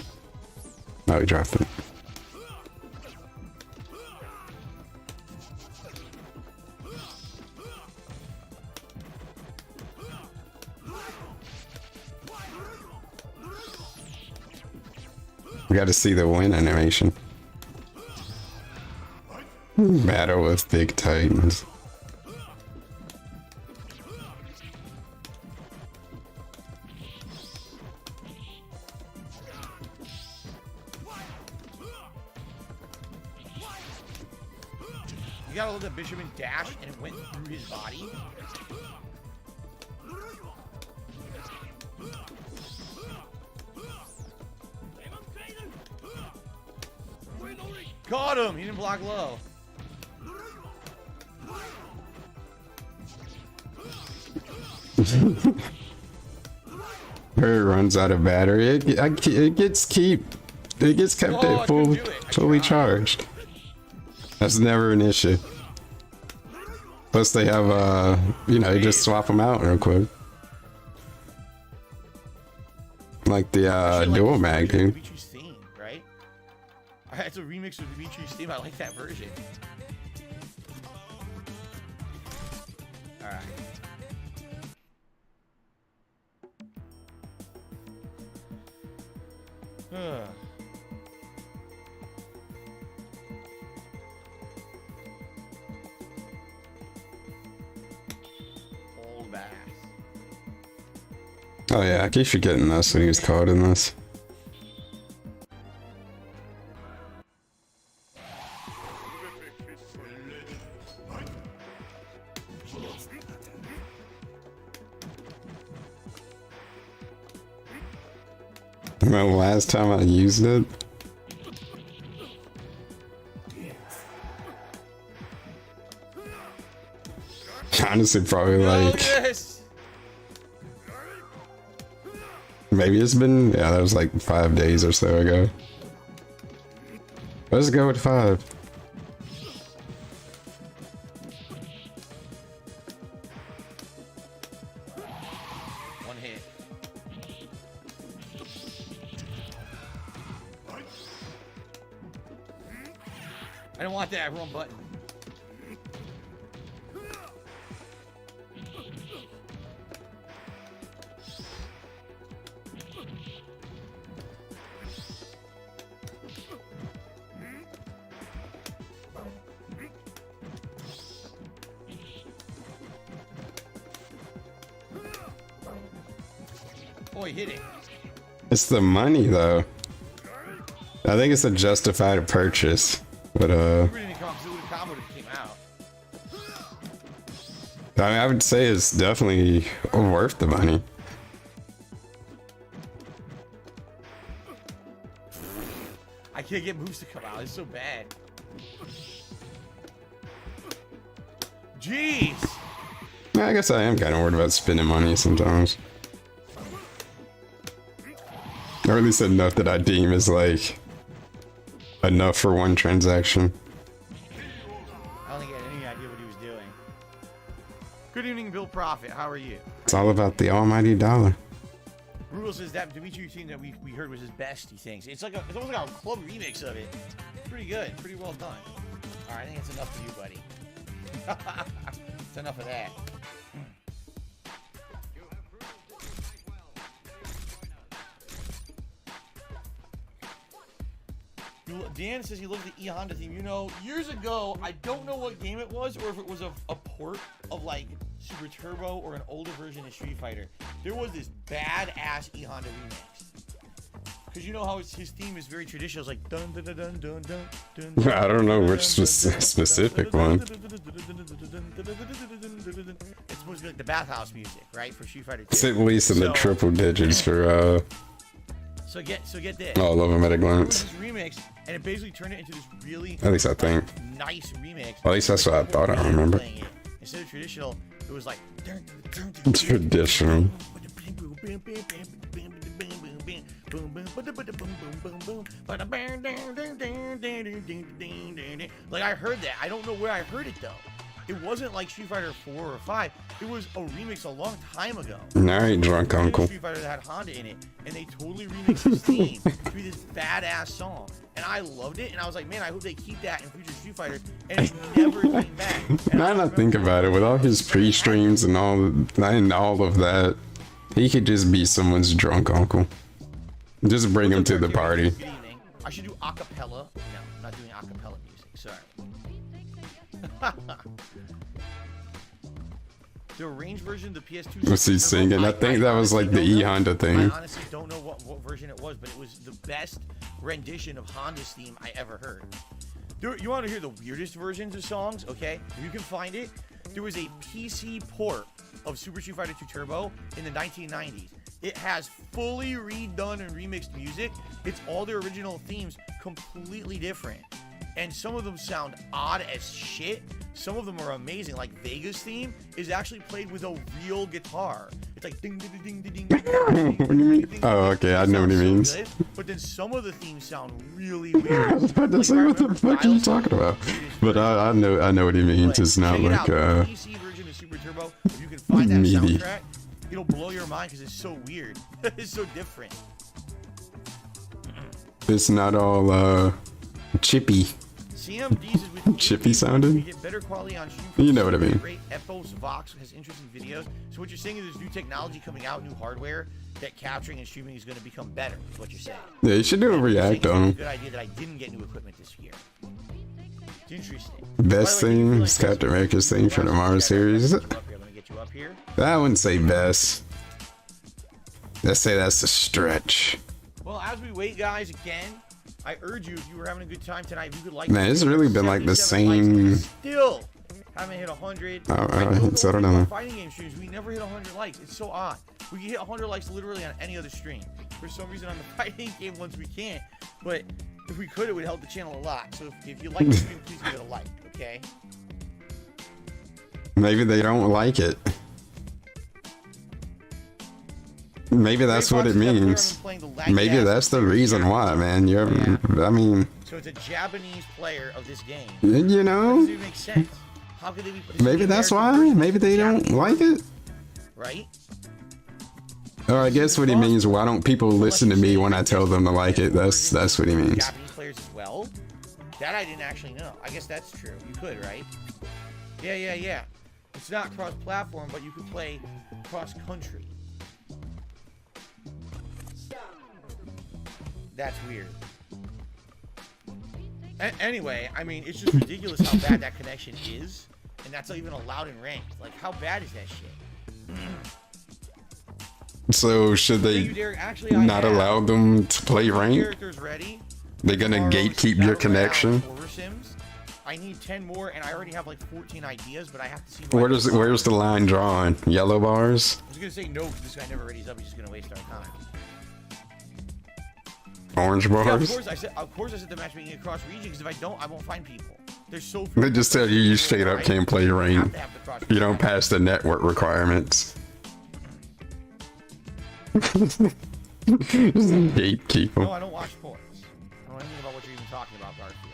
Oh, he dropped it. We got to see the win animation. Battle with big titans. You gotta let the Bishamon dash and it went through his body. Got him! He didn't block low. It runs out of battery. It gets kept at fully charged. That's never an issue. Plus they have you know, you just swap them out real quick. Like the dual mag, dude. Dimitri's theme, right? It's a remix of Dimitri's theme. I like that version. Alright. Old bass. Oh yeah, I keep forgetting this when he was caught in this. Remember last time I used it? Honestly, probably like maybe it's been, yeah, that was like 5 days or so ago. Let's go with 5. One hit. I don't want that wrong button. Oh, he hit it. It's the money though. I think it's a justified purchase. But I mean, I would say it's definitely worth the money. I can't get moves to come out. It's so bad. Jeez. I guess I am kind of worried about spending money sometimes. Or at least enough that I deem is like enough for one transaction. I don't think he had any idea what he was doing. Good evening, Bill Profit. How are you? It's all about the almighty dollar. Rule says that Dimitri thing that we heard was his best, he thinks. It's almost like a club remix of it. Pretty good. Pretty well done. Alright, I think it's enough for you, buddy. It's enough of that. Dan says he loves the E-Honda theme. You know, years ago, I don't know what game it was or if it was a port of like Super Turbo or an older version of Street Fighter. There was this badass E-Honda remix. Because you know how his theme is very traditional. It's like dun dun dun dun dun dun dun. I don't know which specific one. It's supposed to be like the bathhouse music, right? For Street Fighter 2. It's at least in the triple digits for So get this. all of them at a glance. This remix, and it basically turned it into this really At least I think. nice remix. At least that's what I thought I remember. Instead of traditional, it was like Traditional. Like I heard that. I don't know where I heard it though. It wasn't like Street Fighter 4 or 5. It was a remix a long time ago. Alright, drunk uncle. Street Fighter that had Honda in it, and they totally remixed his theme to be this badass song. And I loved it, and I was like, man, I hope they keep that in future Street Fighters. And it never came back. Now that I think about it, with all his pre-streams and all of that, he could just be someone's drunk uncle. Just bring him to the party. Good evening. I should do acapella. No, I'm not doing acapella music. Sorry. The arranged version of the PS2. Was he singing? I think that was like the E-Honda I thing. honestly don't know what version it was, but it was the best rendition of Honda's theme I ever heard. You want to hear the weirdest versions of songs? Okay, if you can find it. There was a PC port of Super Street Fighter 2 Turbo in the 1990s. It has fully redone and remixed music. It's all the original themes, completely different. And some of them sound odd as shit. Some of them are amazing. Like Vega's theme is actually played with a real guitar. It's like ding ding ding ding ding. What do you mean? Oh, okay, I know what he means. Good, but then some of the themes sound really weird. I was about to say, what the fuck are you talking about? But I know what he means. It's not like the PC version of Super Turbo. If you can find that meaty. soundtrack, it'll blow your mind because it's so weird. It's so different. It's not all chippy. CMDs is with Chippy sounding? You get better quality on stream. You know what I mean. Great Epos Vox has interesting videos. So what you're saying is there's new technology coming out, new hardware that capturing and streaming is going to become better. Is what you're saying. Yeah, you should do a react on him. Good idea that I didn't get new equipment this year. It's interesting. Best thing is Captain America's thing for the Marvel series. Let me get you up here. I wouldn't say best. Let's say that's a stretch. Well, as we wait, guys, again, I urge you, if you were having a good time tonight, if you could like. Man, it's really been like the same. Still haven't hit 100. Alright, so I don't know. Fighting game streams, we never hit 100 likes. It's so odd. We can hit 100 likes literally on any other stream. For some reason, on the fighting game ones, we can't. But if we could, it would help the channel a lot. So if you like the stream, please give it a like, okay? Maybe they don't like it. Maybe that's what it means. Maybe that's the reason why, man. I mean. So it's a Japanese player of this game. You know. Does it make sense? How could they be? Maybe that's why. Maybe they don't like it. Right. Or I guess what he means. Why don't people listen to me when I tell them to like it? That's what he means. Japanese players as well. That I didn't actually know. I guess that's true. You could, right? Yeah. It's not cross-platform, but you could play cross-country. That's weird. Anyway, I mean, it's just ridiculous how bad that connection is, and that's not even allowed in ranked. Like, how bad is that shit? So should they not allow them to play ranked? Characters ready. They're gonna gatekeep your connection. I need 10 more, and I already have like 14 ideas, but I have to see. Where's the line drawn? Yellow bars? I was gonna say no, because this guy never readies up. He's just gonna waste our time. Orange bars? Yeah, of course I said the match making across region, because if I don't, I won't find people. There's so few. They just tell you straight up can't play ranked. You don't pass the network requirements. Gatekeep No, him. I don't watch sports. I don't know anything about what you're even talking about, Garfield.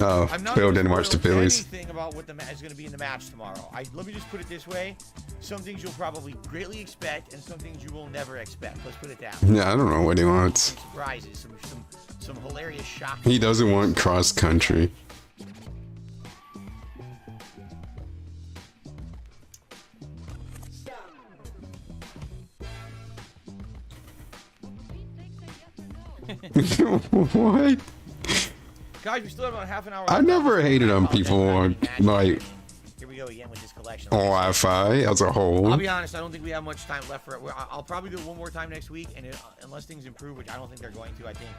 Oh, I'm not Phil gonna didn't watch the spoil Phillies. anything about what is going to be in the match tomorrow. Let me just put it this way: some things you'll probably greatly expect, and some things you will never expect. Let's put it that way. Yeah, I don't know what he wants. Some surprises, some hilarious shocks. He doesn't want cross country. What? Guys, we still have about half an hour. I left. never hated on people on like Here we go again with this collection. Wi-Fi as a whole. I'll be honest, I don't think we have much time left for it. I'll probably do it one more time next week, and unless things improve, which I don't think they're going to, I think,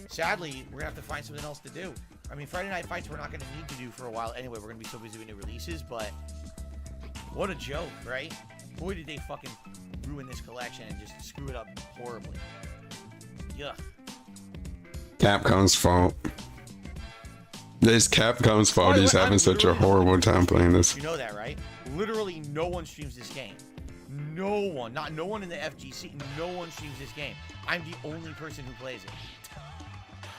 sadly, we're going to have to find something else to do. I mean, Friday Night Fights we're not going to need to do for a while anyway. We're going to be so busy with new releases, but what a joke, right? Boy, did they fucking ruin this collection and just screw it up horribly. Yuck. Capcom's fault. It's Capcom's fault he's having such a horrible time playing this. You know that, right? Literally no one streams this game. No one. Not no one in the FGC. No one streams this game. I'm the only person who plays it.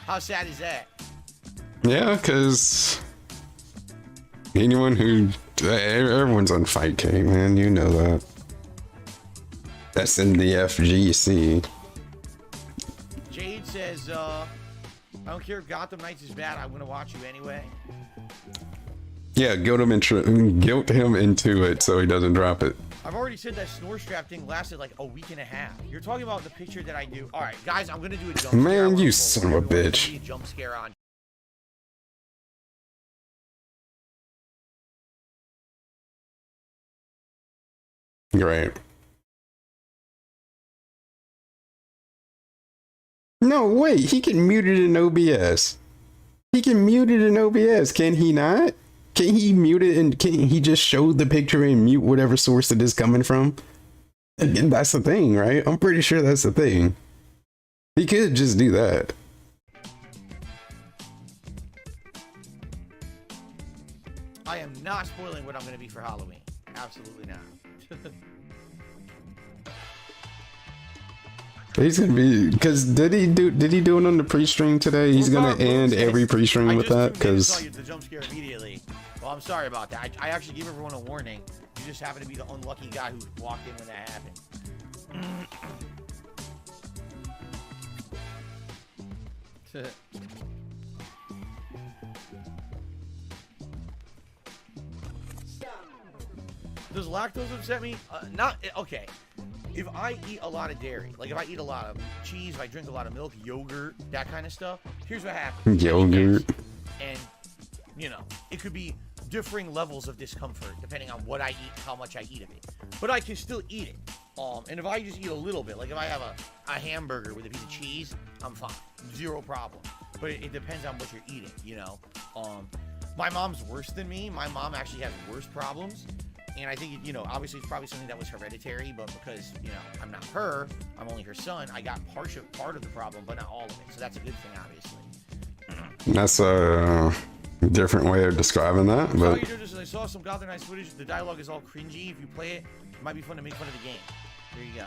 How sad is that? Yeah, because anyone who... Everyone's on Fight K, man. You know that. That's in the FGC. Jade says, I don't care if Gotham Knights is bad. I'm going to watch you anyway. Yeah, guilt him into it so he doesn't drop it. I've already said that snore strap thing lasted like a week and a half. You're talking about the picture that I do. All right, guys, I'm going to do a jump scare. Man, you son of a bitch. Jump scare on. Great. No, wait, he can mute it in OBS. He can mute it in OBS, can he not? Can he mute it and can he just show the picture and mute whatever source it is coming from? And that's the thing, right? I'm pretty sure that's the thing. He could just do that. I am not spoiling what I'm going to be for Halloween. Absolutely not. He's gonna be, because did he do it on the pre-stream today? He's gonna end every pre-stream with that, because the jump scare immediately. Well, I'm sorry about that. I actually gave everyone a warning. You just happen to be the unlucky guy who walked in when that happened. Does lactose upset me? Not okay. If I eat a lot of dairy, like if I eat a lot of cheese, if I drink a lot of milk, yogurt, that kind of stuff, here's what happens. Yogurt. And, you know, it could be differing levels of discomfort depending on what I eat, how much I eat of it. But I can still eat it. And if I just eat a little bit, like if I have a hamburger with a piece of cheese, I'm fine. Zero problem. But it depends on what you're eating, you know. My mom's worse than me. My mom actually has worse problems. And I think, you know, obviously it's probably something that was hereditary, but because, you know, I'm not her, I'm only her son, I got part of the problem, but not all of it. So that's a good thing, obviously. That's a different way of describing that, but I saw some Gotham Knights footage. The dialogue is all cringy. If you play it, it might be fun to make fun of the game. There you go.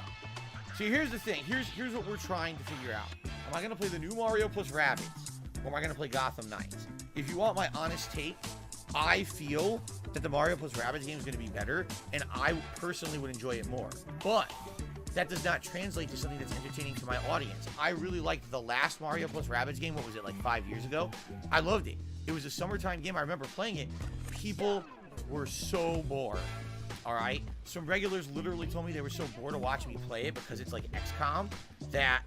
See, here's the thing. Here's what we're trying to figure out. Am I going to play the new Mario plus Rabbids, or am I going to play Gotham Knights? If you want my honest take, I feel that the Mario plus Rabbids game is going to be better, and I personally would enjoy it more. But that does not translate to something that's entertaining to my audience. I really liked the last Mario plus Rabbids game. What was it, like 5 years ago? I loved it. It was a summertime game. I remember playing it. People were so bored. All right? Some regulars literally told me they were so bored to watch me play it because it's like XCOM that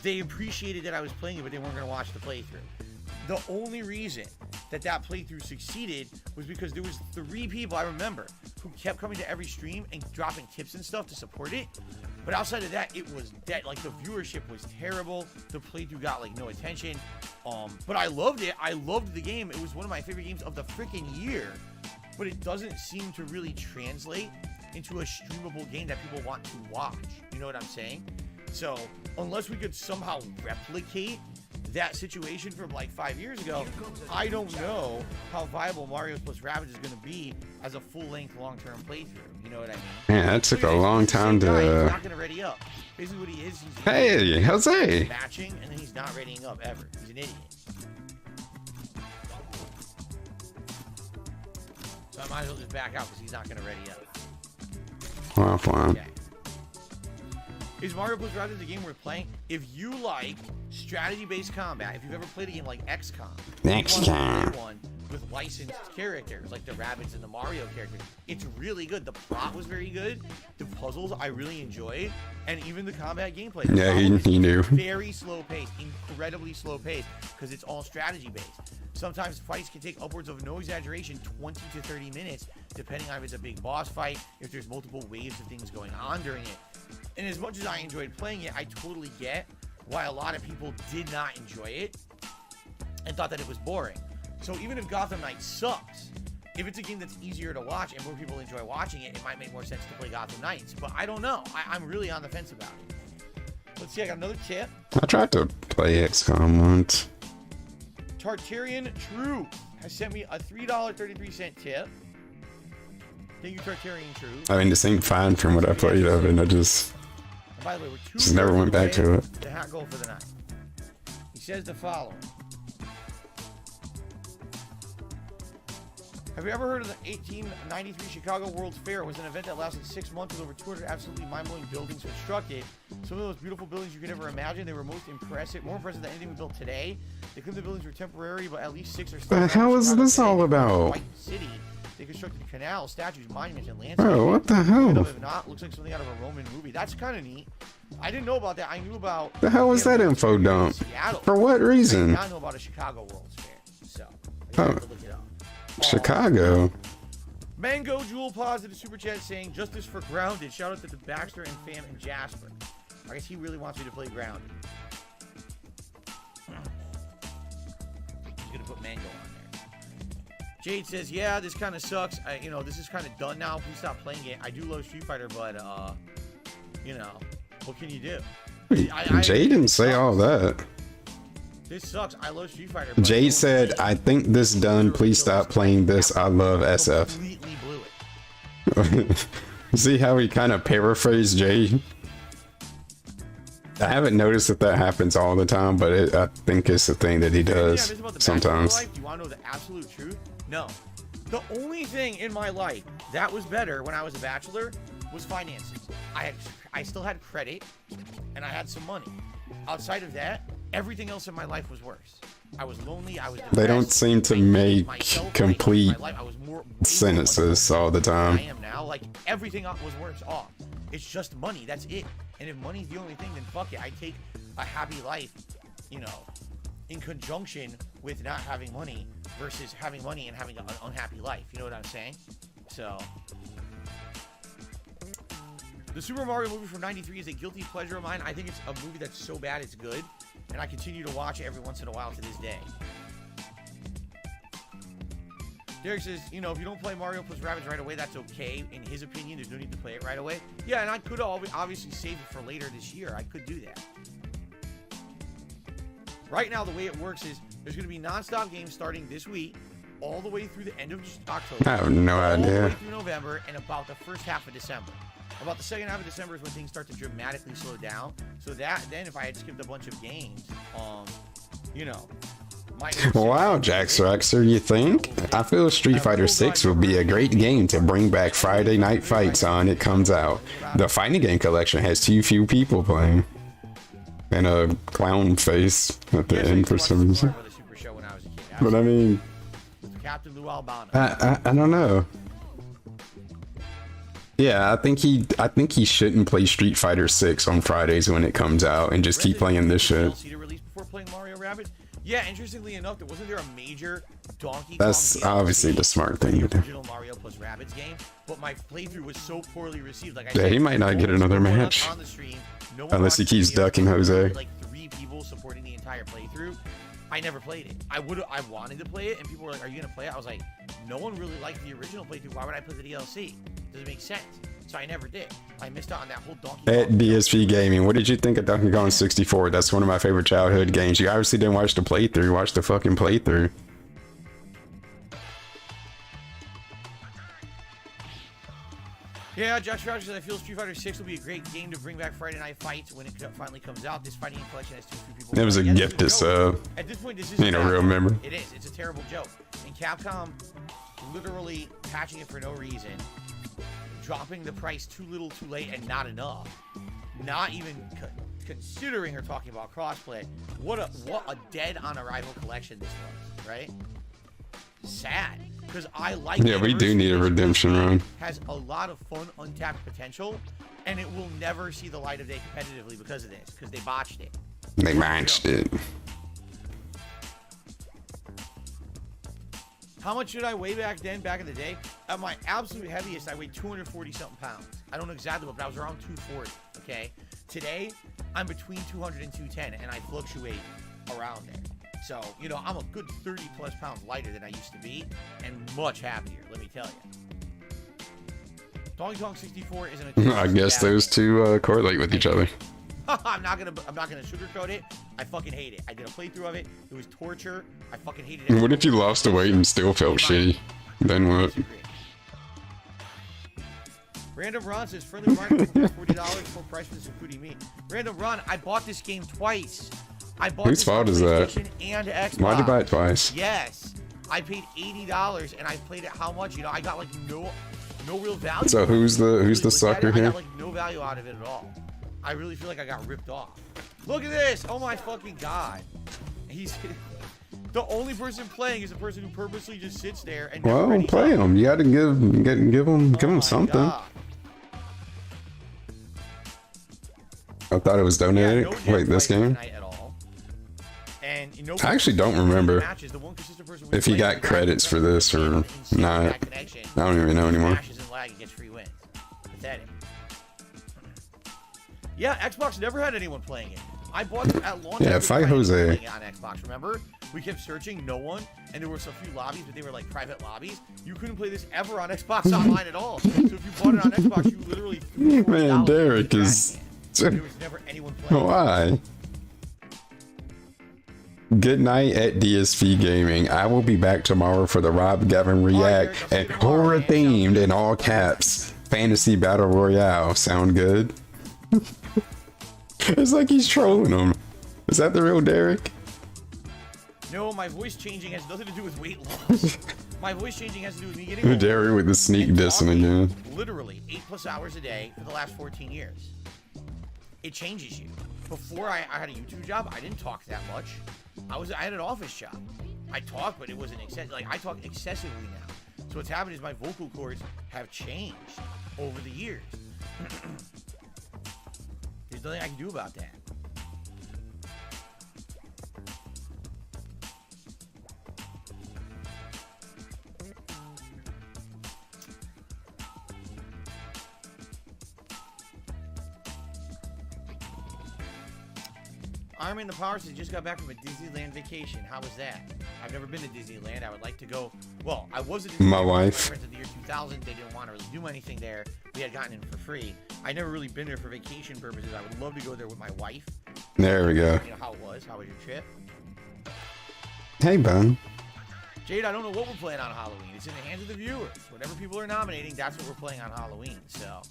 they appreciated that I was playing it, but they weren't going to watch the playthrough. The only reason that playthrough succeeded was because there was 3 people I remember who kept coming to every stream and dropping tips and stuff to support it. But outside of that, it was dead. Like, the viewership was terrible. The playthrough got like no attention. But I loved it. I loved the game. It was one of my favorite games of the freaking year. But it doesn't seem to really translate into a streamable game that people want to watch. You know what I'm saying? So unless we could somehow replicate that situation from like 5 years ago, I don't know how viable Mario plus Rabbids is going to be as a full-length, long-term playthrough. You know what I mean? Man, that took a long time He's to. not going to ready up. Basically, what he is, he's Hey, Jose. matching, and then he's not readying up ever. He's an idiot. So I might as well just back out because he's not going to ready up. Wow, wow. Okay. Is Mario plus Rabbids a game worth playing? If you like strategy-based combat, if you've ever played a game like XCOM, one with licensed characters like the Rabbids and the Mario characters, it's really good. The plot was very good. The puzzles I really enjoyed, and even the combat gameplay. Yeah, he knew. Very slow paced, incredibly slow paced, because it's all strategy based. Sometimes fights can take upwards of, no exaggeration, 20 to 30 minutes, depending on if it's a big boss fight, if there's multiple waves of things going on during it. And as much as I enjoyed playing it, I totally get why a lot of people did not enjoy it and thought that it was boring. So even if Gotham Knights sucks, if it's a game that's easier to watch and more people enjoy watching it, it might make more sense to play Gotham Knights. But I don't know. I'm really on the fence about it. Let's see, I got another tip. I tried to play XCOM once. Tartarian True has sent me a $3.33 tip. Thank you, Tartarian True. I mean, it seemed fine from what I played of it, and I just And by the way, we're just never went back to it. The hat goal for the night. He says the following. Have you ever heard of the 1893 Chicago World's Fair? It was an event that lasted 6 months with over 200 absolutely mind-blowing buildings constructed. Some of those beautiful buildings you could ever imagine. They were more impressive than anything we built today. They claim the buildings were temporary, but at least 6 are still. The hell is this all about? White City. They constructed canals, statues, monuments, and landscapes. Oh, what the hell? If not, looks like something out of a Roman movie. That's kind of neat. I didn't know about that. I knew about. The hell was that info dump? For what reason? I know about a Chicago World's Fair, so I have to look it up. Chicago. Mango Jewel Positive Super Chat saying justice for Grounded. Shout out to the Baxter and Fam and Jasper. I guess he really wants me to play Grounded. He's gonna put Mango on there. Jade says, yeah, this kind of sucks. This is kind of done now. Please stop playing it. I do love Street Fighter, but what can you do? Jade didn't say all that. This sucks. I love Street Fighter. Jade said, I think this done. Please stop playing this. I love SF. Completely blew it. See how he kind of paraphrased Jade? I haven't noticed that happens all the time, but I think it's a thing that he does sometimes. Do you want to know the absolute truth? No. The only thing in my life that was better when I was a bachelor was finances. I still had credit, and I had some money. Outside of that, everything else in my life was worse. I was lonely. I was depressed. They don't seem to make complete sentences all the time. I am now. Like, everything was worse off. It's just money. That's it. And if money's the only thing, then fuck it. I take a happy life, in conjunction with not having money versus having money and having an unhappy life. You know what I'm saying? So, the Super Mario movie from '93 is a guilty pleasure of mine. I think it's a movie that's so bad it's good, and I continue to watch it every once in a while to this day. Derek says, if you don't play Mario plus Rabbids right away, that's okay. In his opinion, there's no need to play it right away. Yeah, and I could obviously save it for later this year. I could do that. Right now, the way it works is there's going to be non-stop games starting this week, all the way through the end of October. I have no idea. All the way through November, and about the first half of December. About the second half of December is when things start to dramatically slow down. So then if I had skipped a bunch of games, Wow, Jack Straxer, you think? I feel Street Fighter 6 will be a great game to bring back Friday Night Fights on it comes out. The fighting game collection has too few people playing. And a clown face at the end for some reason. But I mean, Captain Lou Albano. I don't know. Yeah, I think he shouldn't play Street Fighter 6 on Fridays when it comes out and just keep playing this shit. Before playing Mario Rabbids? Yeah, interestingly enough, wasn't there a major Donkey Kong That's obviously the smart thing to do. Original Mario plus Rabbids game, but my playthrough was so poorly received. Like I said, he might not get another match on the stream, unless he keeps ducking Jose. Like 3 people supporting the entire playthrough. I never played it. I wanted to play it, and people were like, "Are you gonna play it?" I was like, "No one really liked the original playthrough. Why would I play the DLC? Doesn't make sense." so I never did. I missed out on that whole Donkey At Kong. DSP Gaming, what did you think of Donkey Kong 64? That's one of my favorite childhood games. You obviously didn't watch the playthrough. Watch the fucking playthrough. Yeah, Josh Rogers says, I feel Street Fighter 6 will be a great game to bring back Friday Night Fights when it finally comes out. This fighting collection has too few people. It was a gifted sub. At this point, this is Ain't a real member. It is. It's a terrible joke. And Capcom literally patching it for no reason, dropping the price too little, too late, and not enough. Not even considering or talking about crossplay. What a dead on arrival collection this was, right? Sad, because I like. Yeah, we do need a redemption run. Has a lot of fun, untapped potential, and it will never see the light of day competitively because of this, because they botched it. They botched it. How much did I weigh back then, back in the day? At my absolute heaviest, I weighed 240 something pounds. I don't know exactly what, but I was around 240. Okay. Today, I'm between 200 and 210, and I fluctuate around there. So, you know, I'm a good 30 plus pounds lighter than I used to be, and much happier, let me tell you. Donkey Kong 64 isn't a I guess those two correlate with each other. I'm not gonna sugarcoat it. I fucking hate it. I did a playthrough of it. It was torture. I fucking hated it. What if you lost the weight and still felt shitty? Then what? Random Run says friendly reminder $40 full price for this including me. Random Run, I bought this game twice. I bought Whose fault is that? And Xbox. Why'd you buy it twice? Yes. I paid $80 and I played it how much? You know, I got like no real value. So who's the sucker here? I got like no value out of it at all. I really feel like I got ripped off. Look at this! Oh my fucking god! He's the only person playing is the person who purposely just sits there and. Well, play him. You got to give him something. God. I thought it was donated. Yeah, Wait, this game? At all. And, you know, I actually don't remember matches, the one consistent person if he got credits for this or not. I don't even know anymore. And lag and gets free wins. Pathetic. Yeah, Xbox never had anyone playing it. I bought it at launch. Yeah, fight Jose. On Xbox, remember? We kept searching, no one, and there were so few lobbies, but they were like private lobbies. You couldn't play this ever on Xbox Online at all. So if you bought it on Xbox, you literally threw Man, Derek is. There was never anyone playing. Why? Good night at DSP Gaming. I will be back tomorrow for the Rob Gavin React and horror themed in all caps fantasy battle royale. Sound good? It's like he's trolling him. Is that the real Derek? No, my voice changing has nothing to do with weight loss. My voice changing has to do with me getting older. Derek with the sneak dissing again. Literally 8+ hours a day for the last 14 years. It changes you. Before I had a YouTube job, I didn't talk that much. I had an office job. I talked, but it wasn't excessive. Like I talk excessively now. So what's happened is my vocal cords have changed over the years. There's nothing I can do about that. Armin the Power says just got back from a Disneyland vacation. How was that? I've never been to Disneyland. I would like to go. Well, I was at Disneyland. My wife. My friends in the year 2000. They didn't want to really do anything there. We had gotten in for free. I never really been there for vacation purposes. I would love to go there with my wife. There we go. You know how it was. How was your trip? Hey, Ben. Jade, I don't know what we're playing on Halloween. It's in the hands of the viewers. Whatever people are nominating, that's what we're playing on Halloween. So.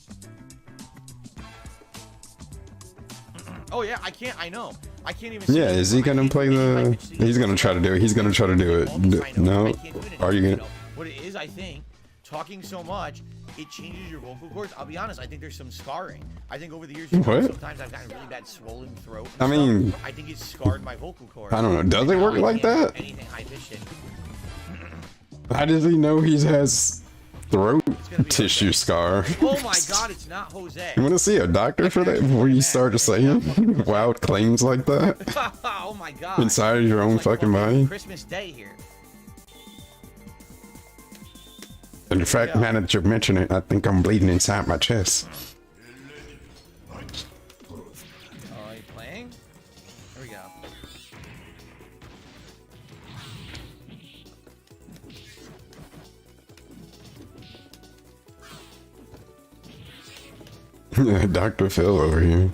Oh yeah, I can't. I know. I can't even. Yeah, is he gonna play the? He's gonna try to do it. He's gonna try to do it. No, are you gonna? What it is, I think, talking so much, it changes your vocal cords. I'll be honest. I think there's some scarring. I think over the years, sometimes I've gotten really bad swollen throat. I mean, I think it's scarred my vocal cords. I don't know. Does it work like that? Anything high pitched. How does he know he has throat tissue scar? Oh my God, it's not Jose. You want to see a doctor for that before you start saying wild claims like that? Oh my God. Inside of your own fucking mind. Christmas Day here. In fact, now that you mention it, I think I'm bleeding inside my chest. Oh, are you playing? Here we go. Dr. Phil over here.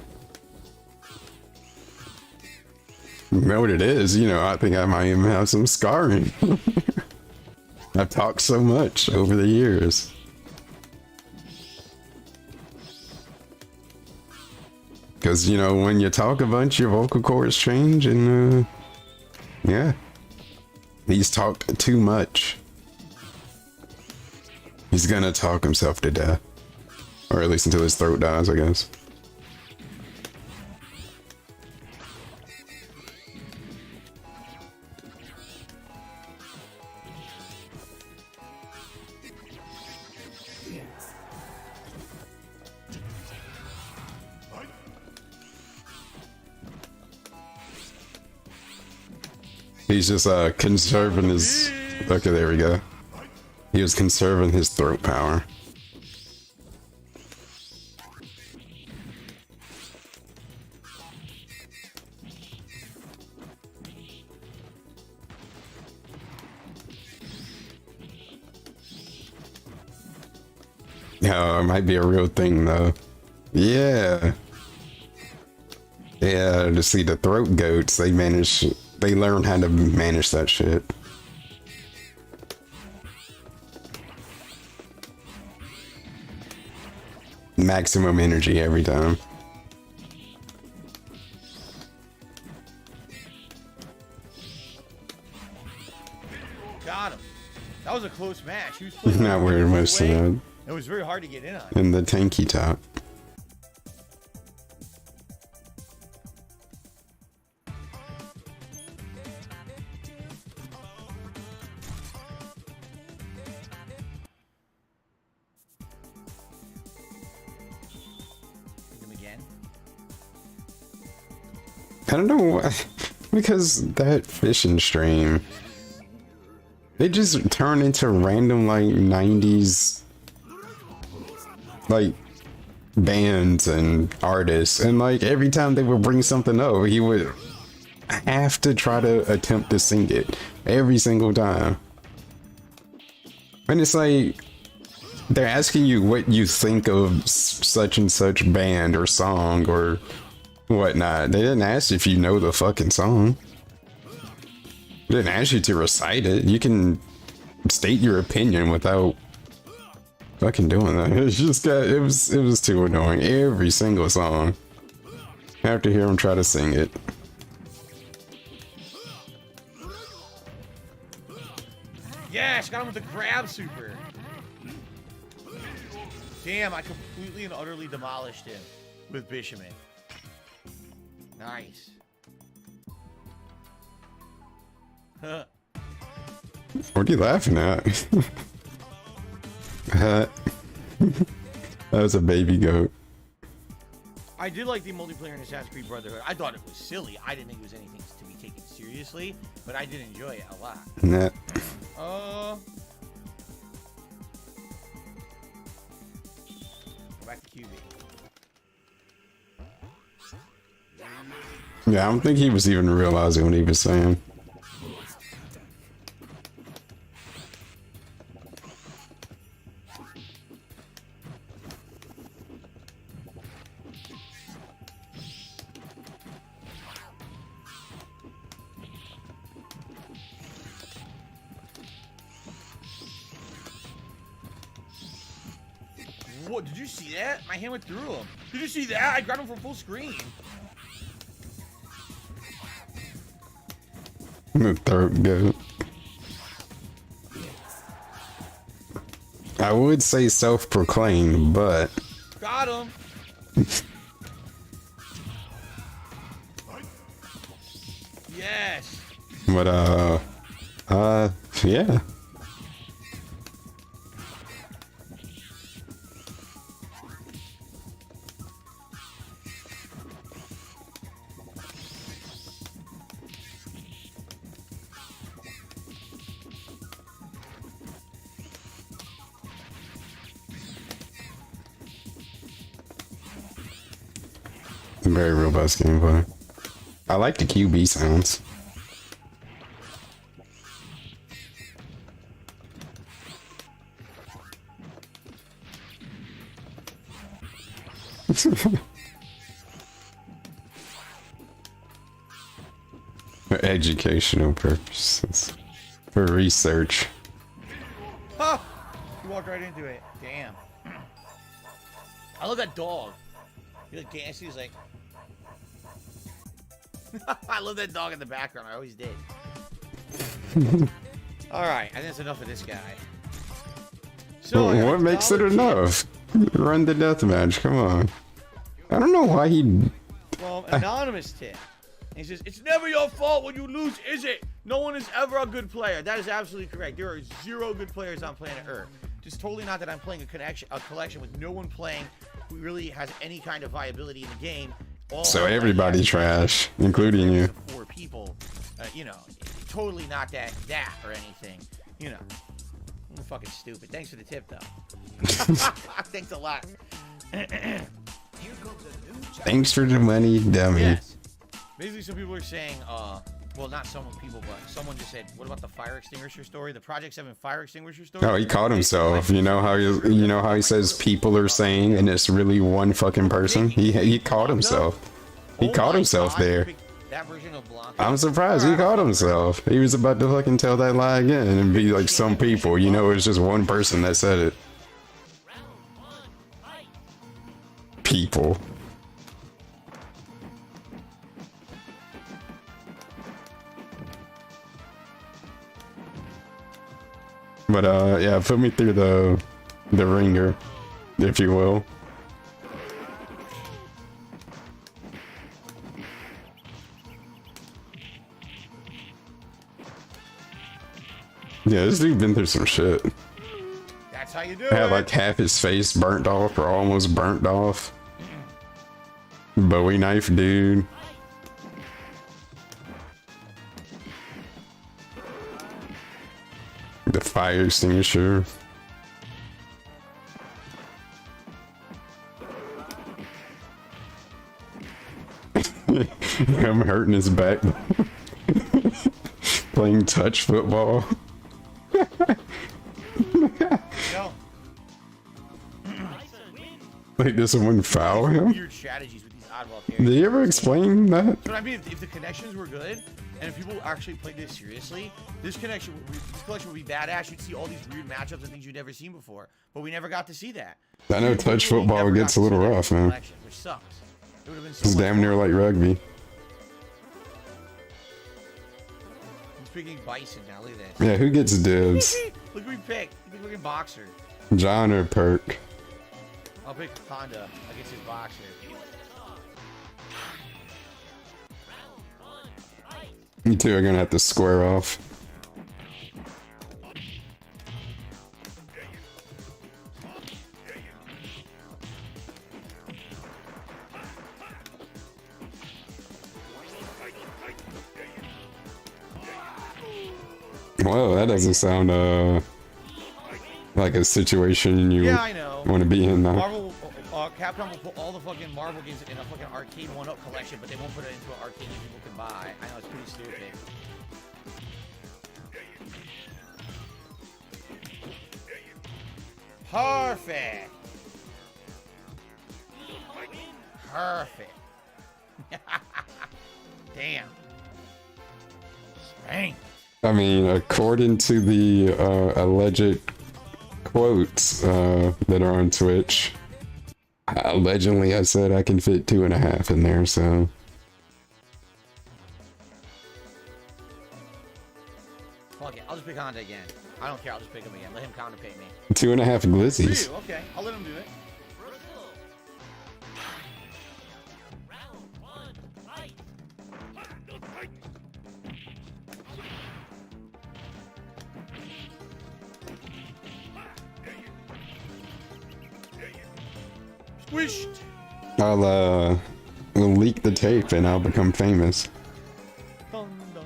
You know what it is? You know, I think I might even have some scarring. I've talked so much over the years. Because, you know, when you talk a bunch, your vocal cords change, and, yeah. He's talked too much. He's gonna talk himself to death. Or at least until his throat dies, I guess. He's just conserving his... Okay, there we go. He was conserving his throat power. Oh, it might be a real thing though. Yeah. Yeah, to see the throat goats, they learn how to manage that shit. Maximum energy every time. Got him. That was a close match. He was playing Not where most of that. It was very hard to get in on. In the tanky top. I don't know why, because that fishing stream, they just turn into random like 90s like bands and artists, and like every time they would bring something up, he would have to try to attempt to sing it every single time. And it's like they're asking you what you think of such and such band or song or whatnot. They didn't ask if you know the fucking song. They didn't ask you to recite it. You can state your opinion without fucking doing that. It's just it was too annoying. Every single song. I have to hear him try to sing it. Yes, got him with the grab super. Damn, I completely and utterly demolished him with Bishamon. Nice. What are you laughing at? That was a baby goat. I did like the multiplayer in Assassin's Creed Brotherhood. I thought it was silly. I didn't think it was anything to be taken seriously, but I did enjoy it a lot. Nah. Go back to QB. Yeah, I don't think he was even realizing what he was saying. What, did you see that? My hand went through him. Did you see that? I grabbed him from full screen. The throat goat. I would say self-proclaimed, but Got him. Yes. But yeah. Very robust gameplay. I like the QB sounds. For educational purposes. For research. Oh! You walked right into it. Damn. I love that dog. He like dances. He's like. I love that dog in the background. I always did. All right, I think that's enough of this guy. So Well, what makes it enough? Run the deathmatch. Come on. I don't know why he. Well, anonymous tip. He says it's never your fault when you lose, is it? No one is ever a good player. That is absolutely correct. There are 0 good players on planet Earth. Just totally not that I'm playing a collection with no one playing who really has any kind of viability in the game. So everybody trash, including you. 4 people, you know, totally not that or anything. You know, I'm fucking stupid. Thanks for the tip, though. Thanks a lot. Thanks for the money, dummy. Yes. Basically, some people are saying, well, not some people, but someone just said, what about the fire extinguisher story? The Project 7 fire extinguisher story? Oh, he caught himself. You know how he says people are saying, and it's really one fucking person. He caught himself. He caught himself there. That version of Blanca. I'm surprised he caught himself. He was about to fucking tell that lie again and be like some people. You know, it's just one person that said it. People. But yeah, put me through the ringer, if you will. Yeah, this dude been through some shit. That's how you do Had it. like half his face burnt off or almost burnt off. Bowie knife dude. The fire extinguisher. I'm hurting his back. Playing touch football. No. Like, does someone foul him? Weird strategies with these oddball Did characters. he ever explain that? So what I mean, if the connections were good, and if people actually played this seriously, this collection would be badass. You'd see all these weird matchups and things you'd never seen before. But we never got to see that. I know touch football gets a little rough, man. Which sucks. It would have been so It's much damn near fun. like rugby. I'm speaking bison now. Look at this. Yeah, who gets dibs? Look who we picked. Look fucking boxer. John or Perk? I'll pick Honda against his boxer. You two are gonna have to square off. Whoa, that doesn't sound like a situation you Yeah, I know. want to be in now. Marvel, Capcom will put all the fucking Marvel games in a fucking arcade one-up collection, but they won't put it into an arcade that people can buy. I know, it's pretty stupid. Perfect. Perfect. Damn. Dang. I mean, according to the alleged quotes that are on Twitch, allegedly I said I can fit 2.5 in there, so. Fuck it, I'll just pick Honda again. I don't care, I'll just pick him again. Let him counterpick me. 2.5 glizzies. Ew, okay, I'll let him do it. Squished. I'll leak the tape and I'll become famous. Dun, dun, dun,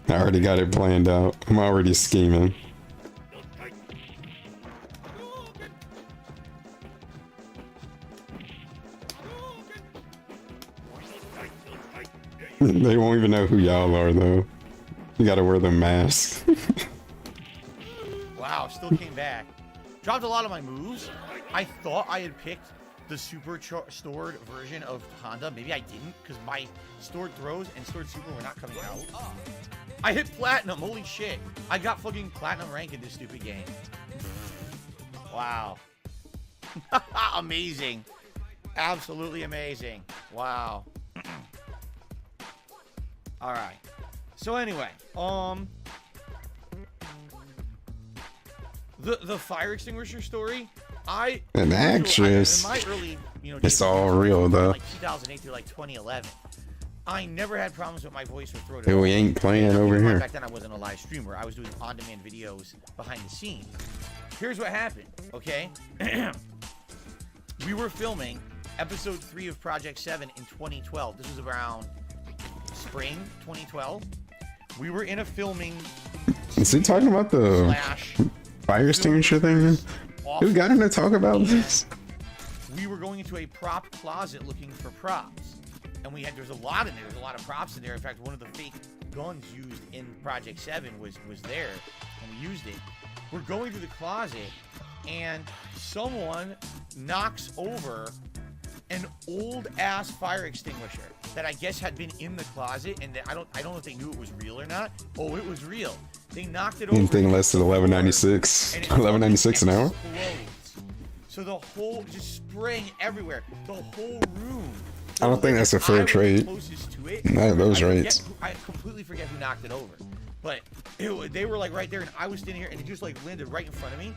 dun. I already got it planned out. I'm already scheming. They won't even know who y'all are, though. You gotta wear the mask. Wow, still came back. Dropped a lot of my moves. I thought I had picked the super stored version of Honda. Maybe I didn't, because my stored throws and stored super were not coming out. I hit platinum. Holy shit. I got fucking platinum rank in this stupid game. Wow. Amazing. Absolutely amazing. Wow. All right. So anyway, the fire extinguisher story, An actress. In my early, It's days all of real, though. like 2008 through like 2011, I never had problems with my voice or throat. Hey, we ain't playing over here. Back then, I wasn't a live streamer. I was doing on-demand videos behind the scenes. Here's what happened. Okay, we were filming episode 3 of Project 7 in 2012. This was around spring 2012. We were in a filming. Is he talking about the fire extinguisher thing? Who got him to talk about this? We were going into a prop closet looking for props, and there's a lot in there. There's a lot of props in there. In fact, one of the fake guns used in Project 7 was there, and we used it. We're going through the closet, and someone knocks over an old ass fire extinguisher that I guess had been in the closet, and I don't know if they knew it was real or not. Oh, it was real. They knocked it over. Anything less than 11.96. 11.96 an hour. Explodes. So the whole just spraying everywhere. The whole room. I don't think that's a fair trade. Not at those rates. I completely forget who knocked it over, but they were like right there, and I was standing here, and it just like landed right in front of me,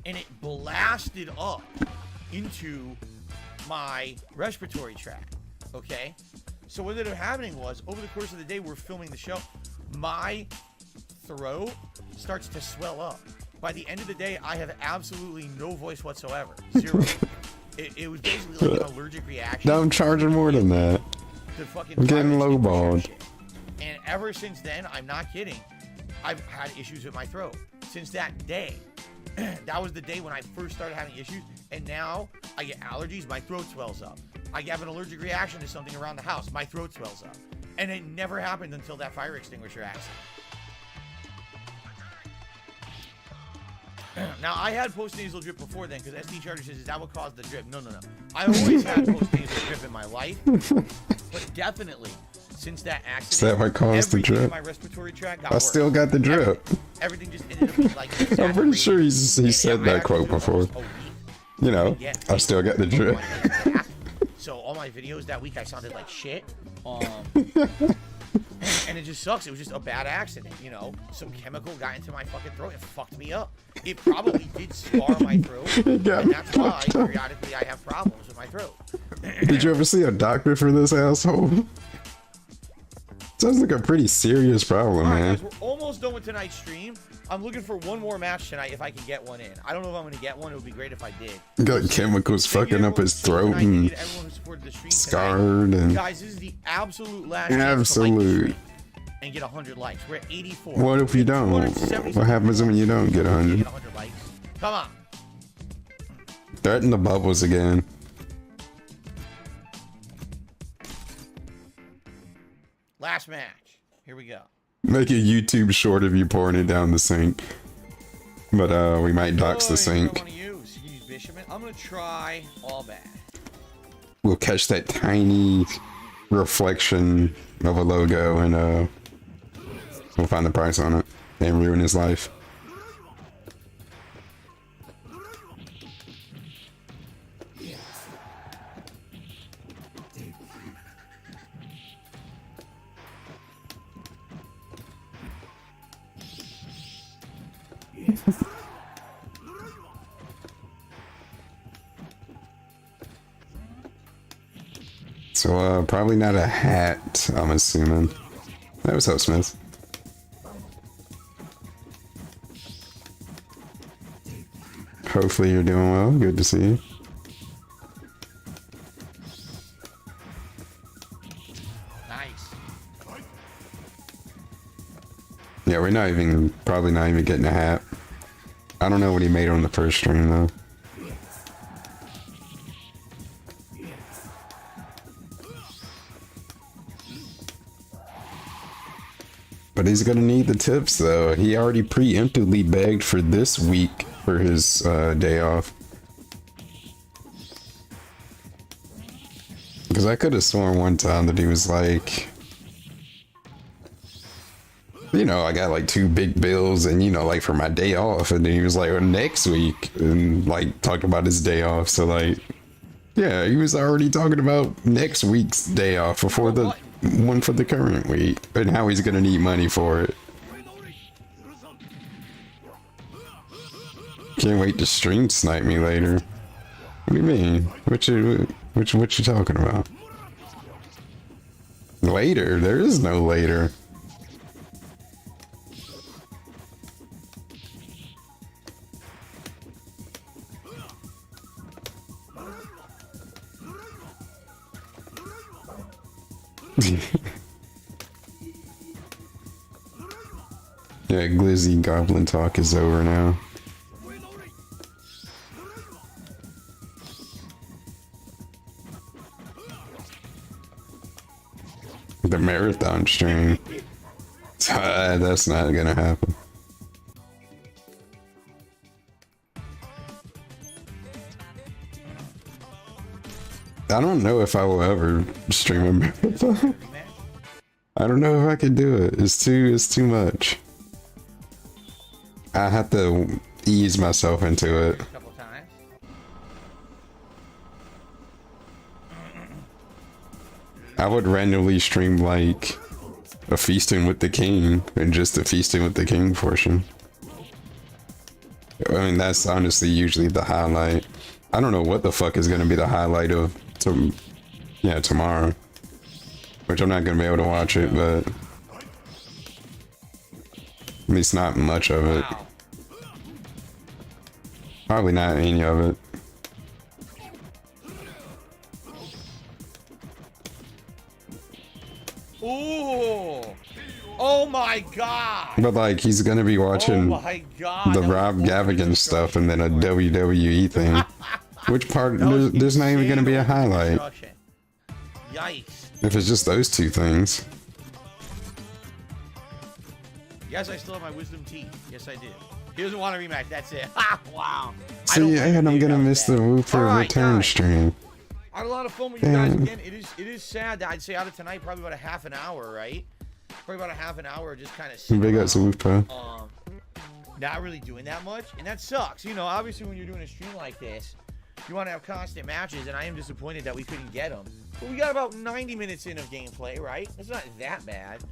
and it blasted up into my respiratory tract. Okay, so what ended up happening was, over the course of the day we're filming the show, my throat starts to swell up. By the end of the day, I have absolutely no voice whatsoever. Zero. It was basically like an allergic reaction. Don't charge her more than that. I'm getting lowballed. And ever since then, I'm not kidding, I've had issues with my throat. Since that day, that was the day when I first started having issues, and now I get allergies, my throat swells up. I have an allergic reaction to something around the house, my throat swells up. And it never happened until that fire extinguisher accident. Now, I had post-nasal drip before then, because SD Charter says, is that what caused the drip? No. I always had post-nasal drip in my life, but definitely, since that accident, Is that what caused the drip? My respiratory tract got I worse. still got the drip. Everything just ended up being like... I'm pretty sure he said that quote before. You know, I still got the drip. So all my videos that week, I sounded like shit. And it just sucks. It was just a bad accident, Some chemical got into my fucking throat and fucked me up. It probably did scar my throat, and that's why periodically I have problems with my throat. Did you ever see a doctor for this asshole? Sounds like a pretty serious problem, All right, man. guys, we're almost done with tonight's stream. I'm looking for one more match tonight if I can get one in. I don't know if I'm going to get one. It would be great if I did. Got chemicals fucking up his throat and scarred and... Guys, this is the absolute last Absolute. and get 100 likes. We're at 84. What if you don't? What happens when you don't get 100? 100 likes. Come on. Threaten the bubbles again. Last match. Here we go. Make a YouTube short of you pouring it down the sink. But we might dox the sink. I'm gonna try all bad. We'll catch that tiny reflection of a logo and we'll find the price on it and ruin his life. So, probably not a hat, I'm assuming. That was up, Smith. Hopefully you're doing well. Good to see you. Nice. Yeah, we're not even, probably not even getting a hat. I don't know what he made on the first stream, though. But he's gonna need the tips though. He already preemptively begged for this week for his day off. Because I could have sworn one time that he was like, you know, I got like 2 big bills and, you know, like for my day off. And then he was like, well, next week, and like talked about his day off. So like, yeah, he was already talking about next week's day off before the one for the current week and how he's gonna need money for it. Can't wait to stream snipe me later. What do you mean? What you talking about? Later? There is no later. Yeah, Glizzy Goblin talk is over now. The marathon stream. That's not gonna happen. I don't know if I will ever stream a marathon. I don't know if I could do it. It's too much. I have to ease myself into it. I would randomly stream like a feasting with the king and just a feasting with the king portion. I mean, that's honestly usually the highlight. I don't know what the fuck is gonna be the highlight of tomorrow, which I'm not gonna be able to watch it, but at least not much of it. Probably not any of it. Ooh! Oh my god! But like, he's gonna be watching the Rob Gavigan stuff and then a WWE thing. Which part? There's not even gonna be a highlight. Yikes! If it's just those 2 things. Yes, I still have my wisdom teeth. Yes, I do. He doesn't want to rematch. That's it. Wow. See, and I'm gonna miss the Wooper return stream. I had a lot of fun with you guys again. It is sad that I'd say out of tonight, probably about a half an hour, right? Probably about a half an hour just kind of Big ups to Wooper. Not really doing that much, and that sucks. You know, obviously when you're doing a stream like this, you want to have constant matches, and I am disappointed that we couldn't get them. But we got about 90 minutes in of gameplay, right? It's not that bad.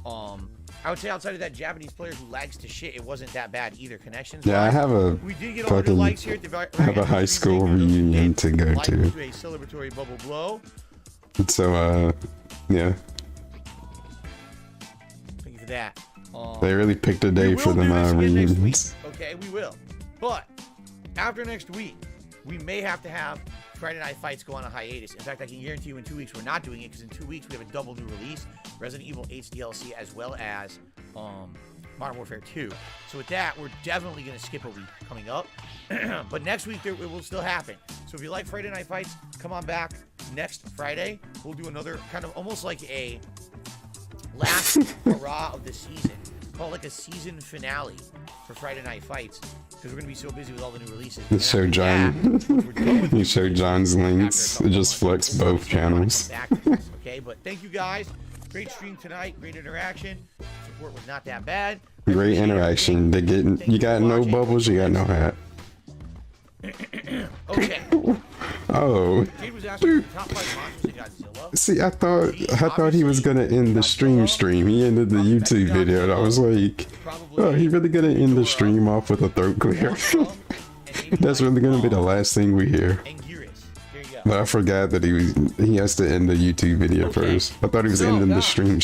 I would say outside of that Japanese player who lags to shit, it wasn't that bad either. Connections. Yeah, I have a we did get all the likes here at the have a high school reunion to go to. A celebratory bubble blow. So yeah. Thank you for that. They really picked a day for them reunions. Okay, we will. But after next week, we may have to have Friday Night Fights go on a hiatus. In fact, I can guarantee you in 2 weeks we're not doing it because in 2 weeks we have a double new release, Resident Evil 8's DLC as well as Modern Warfare 2. So with that, we're definitely going to skip a week coming up. But next week it will still happen. So if you like Friday Night Fights, come on back next Friday. We'll do another kind of almost like a last hurrah of the season. Call it like a season finale for Friday Night Fights. Because we're going to be so busy with all the new releases. You show John. You show John's links. It just flex both channels. Okay, but thank you guys. Great stream tonight. Great interaction. Support was not that bad. Great interaction. They getting. You got no bubbles. You got no hat. Okay. Oh. Dude. See, I thought he was gonna end the stream. He ended the YouTube video, and I was like, oh, he really gonna end the stream off with a throat clear. That's really gonna be the last thing we hear. But I forgot that he has to end the YouTube video first. I thought he was ending the stream.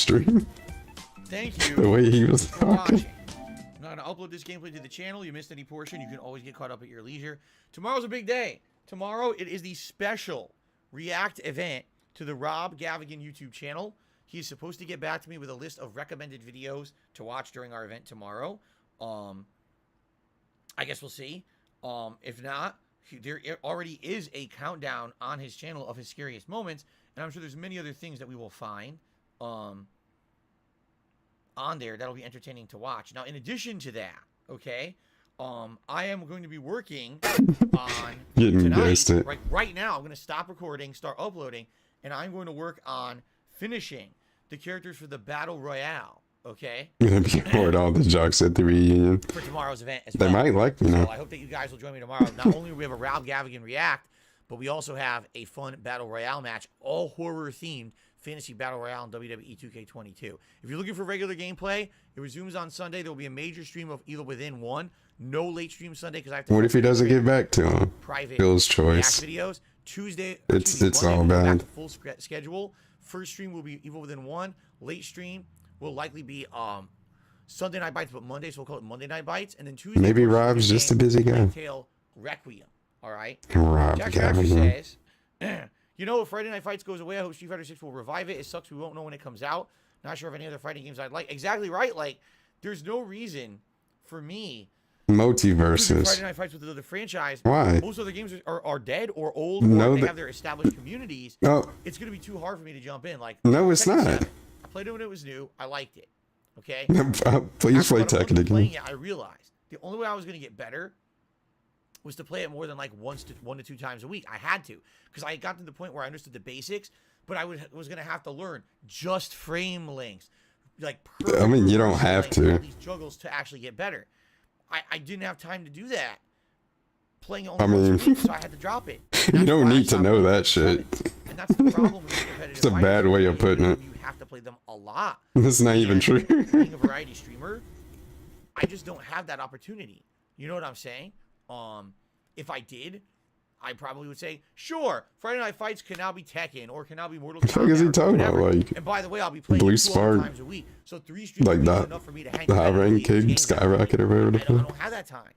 Thank you. The way he was talking. I'm going to upload this gameplay to the channel. You missed any portion, you can always get caught up at your leisure. Tomorrow's a big day. Tomorrow, it is the special React event to the Rob Gavigan YouTube channel. He's supposed to get back to me with a list of recommended videos to watch during our event tomorrow. I guess we'll see. If not, there already is a countdown on his channel of his scariest moments, and I'm sure there's many other things that we will find. on there that'll be entertaining to watch. Now, in addition to that, okay, I am going to be working on tonight. Right now, I'm going to stop recording, start uploading, and I'm going to work on finishing the characters for the Battle Royale. Okay. You're gonna be poured all the jokes at the reunion for tomorrow's event as they well. might like me now. So I hope that you guys will join me tomorrow. Not only do we have a Ralph Gavigan React, but we also have a fun Battle Royale match, all horror-themed fantasy Battle Royale in WWE 2K22. If you're looking for regular gameplay, it resumes on Sunday. There will be a major stream of either within one. No late stream Sunday because I have to. What if he doesn't get back to him? Private Bill's choice. Videos. Tuesday. It's Monday, all we'll bad. back to full schedule. First stream will be Evil Within 1. Late stream will likely be Sunday Night Bites, but Monday, so we'll call it Monday Night Bites. And then Tuesday. Maybe Rob's just a busy guy. Tail Requiem. All right. Rob Detractor says, you know, if Friday Night Fights goes away, I hope Street Fighter 6 will revive it. It sucks we won't know when it comes out. Not sure of any other fighting games I'd like. Exactly right. Like, there's no reason for me. Multiverses. Friday Night Fights with another franchise. Why? Most other games are dead or old, no, or they have their established communities. No. It's going to be too hard for me to jump in. Like, no, it's not. 7, I played it when it was new. I liked it. Okay? Please play Tekken again. I realized the only way I was going to get better was to play it more than like 1 to 2 times a week. I had to, because I got to the point where I understood the basics, but I was going to have to learn just frame links. Like, I mean, you don't have to. These juggles to actually get better. I didn't have time to do that. Playing it only once a week, so I had to drop it. You don't need to know that shit. And that's the problem with competitive It's a bad way of putting it. You have to play them a lot. That's not even true. Being a variety streamer, I just don't have that opportunity. You know what I'm saying? If I did, I probably would say, sure, Friday Night Fights can now be Tekken or can now be Mortal Kombat. What the fuck is he talking about? Like, and by the way, I'll be playing Blue 2 Spark, times a week. So 3 streams like that, enough for me to hang the high out rank kid, Skyrocket or whatever. I don't have that time.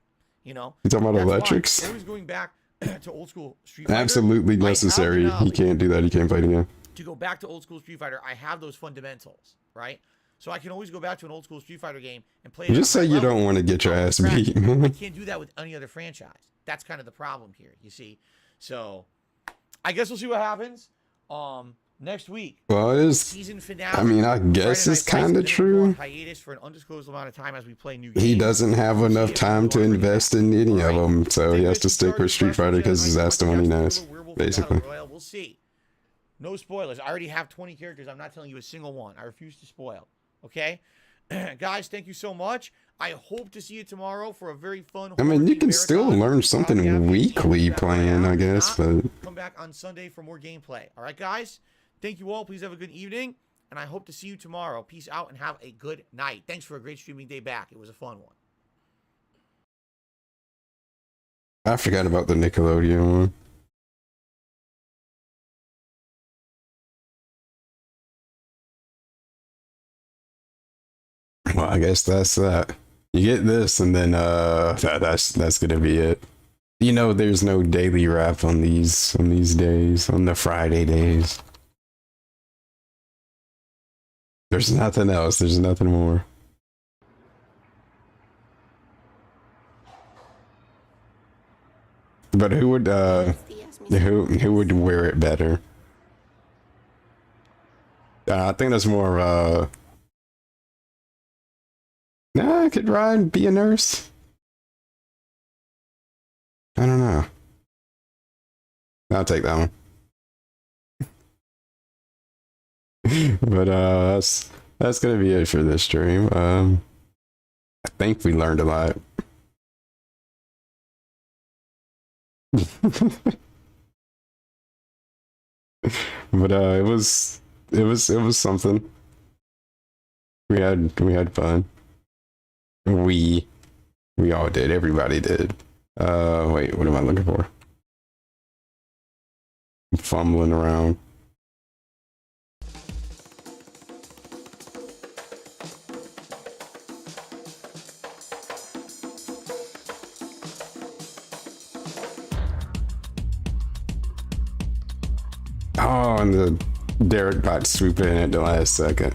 You know? You talking about That's electrics? why always going back to old school Street Fighter. Absolutely necessary. He can't do that. He can't play it again. To go back to old school Street Fighter, I have those fundamentals, right? So I can always go back to an old school Street Fighter game and play it. Just say you don't want to get your ass beat, man. I can't do that with any other franchise. That's kind of the problem here, you see. So I guess we'll see what happens next week. Well, it is. Season finale. I mean, I guess it's kind of true. Hiatus for an undisclosed amount of time as we play new games. He doesn't have enough time to invest in any of them, so he has to stick with Street Fighter because that's the one he knows, basically. We'll see. No spoilers. I already have 20 characters. I'm not telling you a single one. I refuse to spoil. Okay? Guys, thank you so much. I hope to see you tomorrow for a very fun. I mean, you can still learn something weekly playing, I guess, but come back on Sunday for more gameplay. All right, guys? Thank you all. Please have a good evening, and I hope to see you tomorrow. Peace out and have a good night. Thanks for a great streaming day back. It was a fun one. I forgot about the Nickelodeon one. Well, I guess that's that. You get this, and then that's gonna be it. You know, there's no daily wrap on these days, on the Friday days. There's nothing else. There's nothing more. But who would who would wear it better? I think that's more nah, I could ride, be a nurse. I don't know. I'll take that one. But that's gonna be it for this stream. I think we learned a lot. But it was something. We had fun. We all did. Everybody did. Wait, what am I looking for? I'm fumbling around. Oh, and the Derek got swooped in at the last second.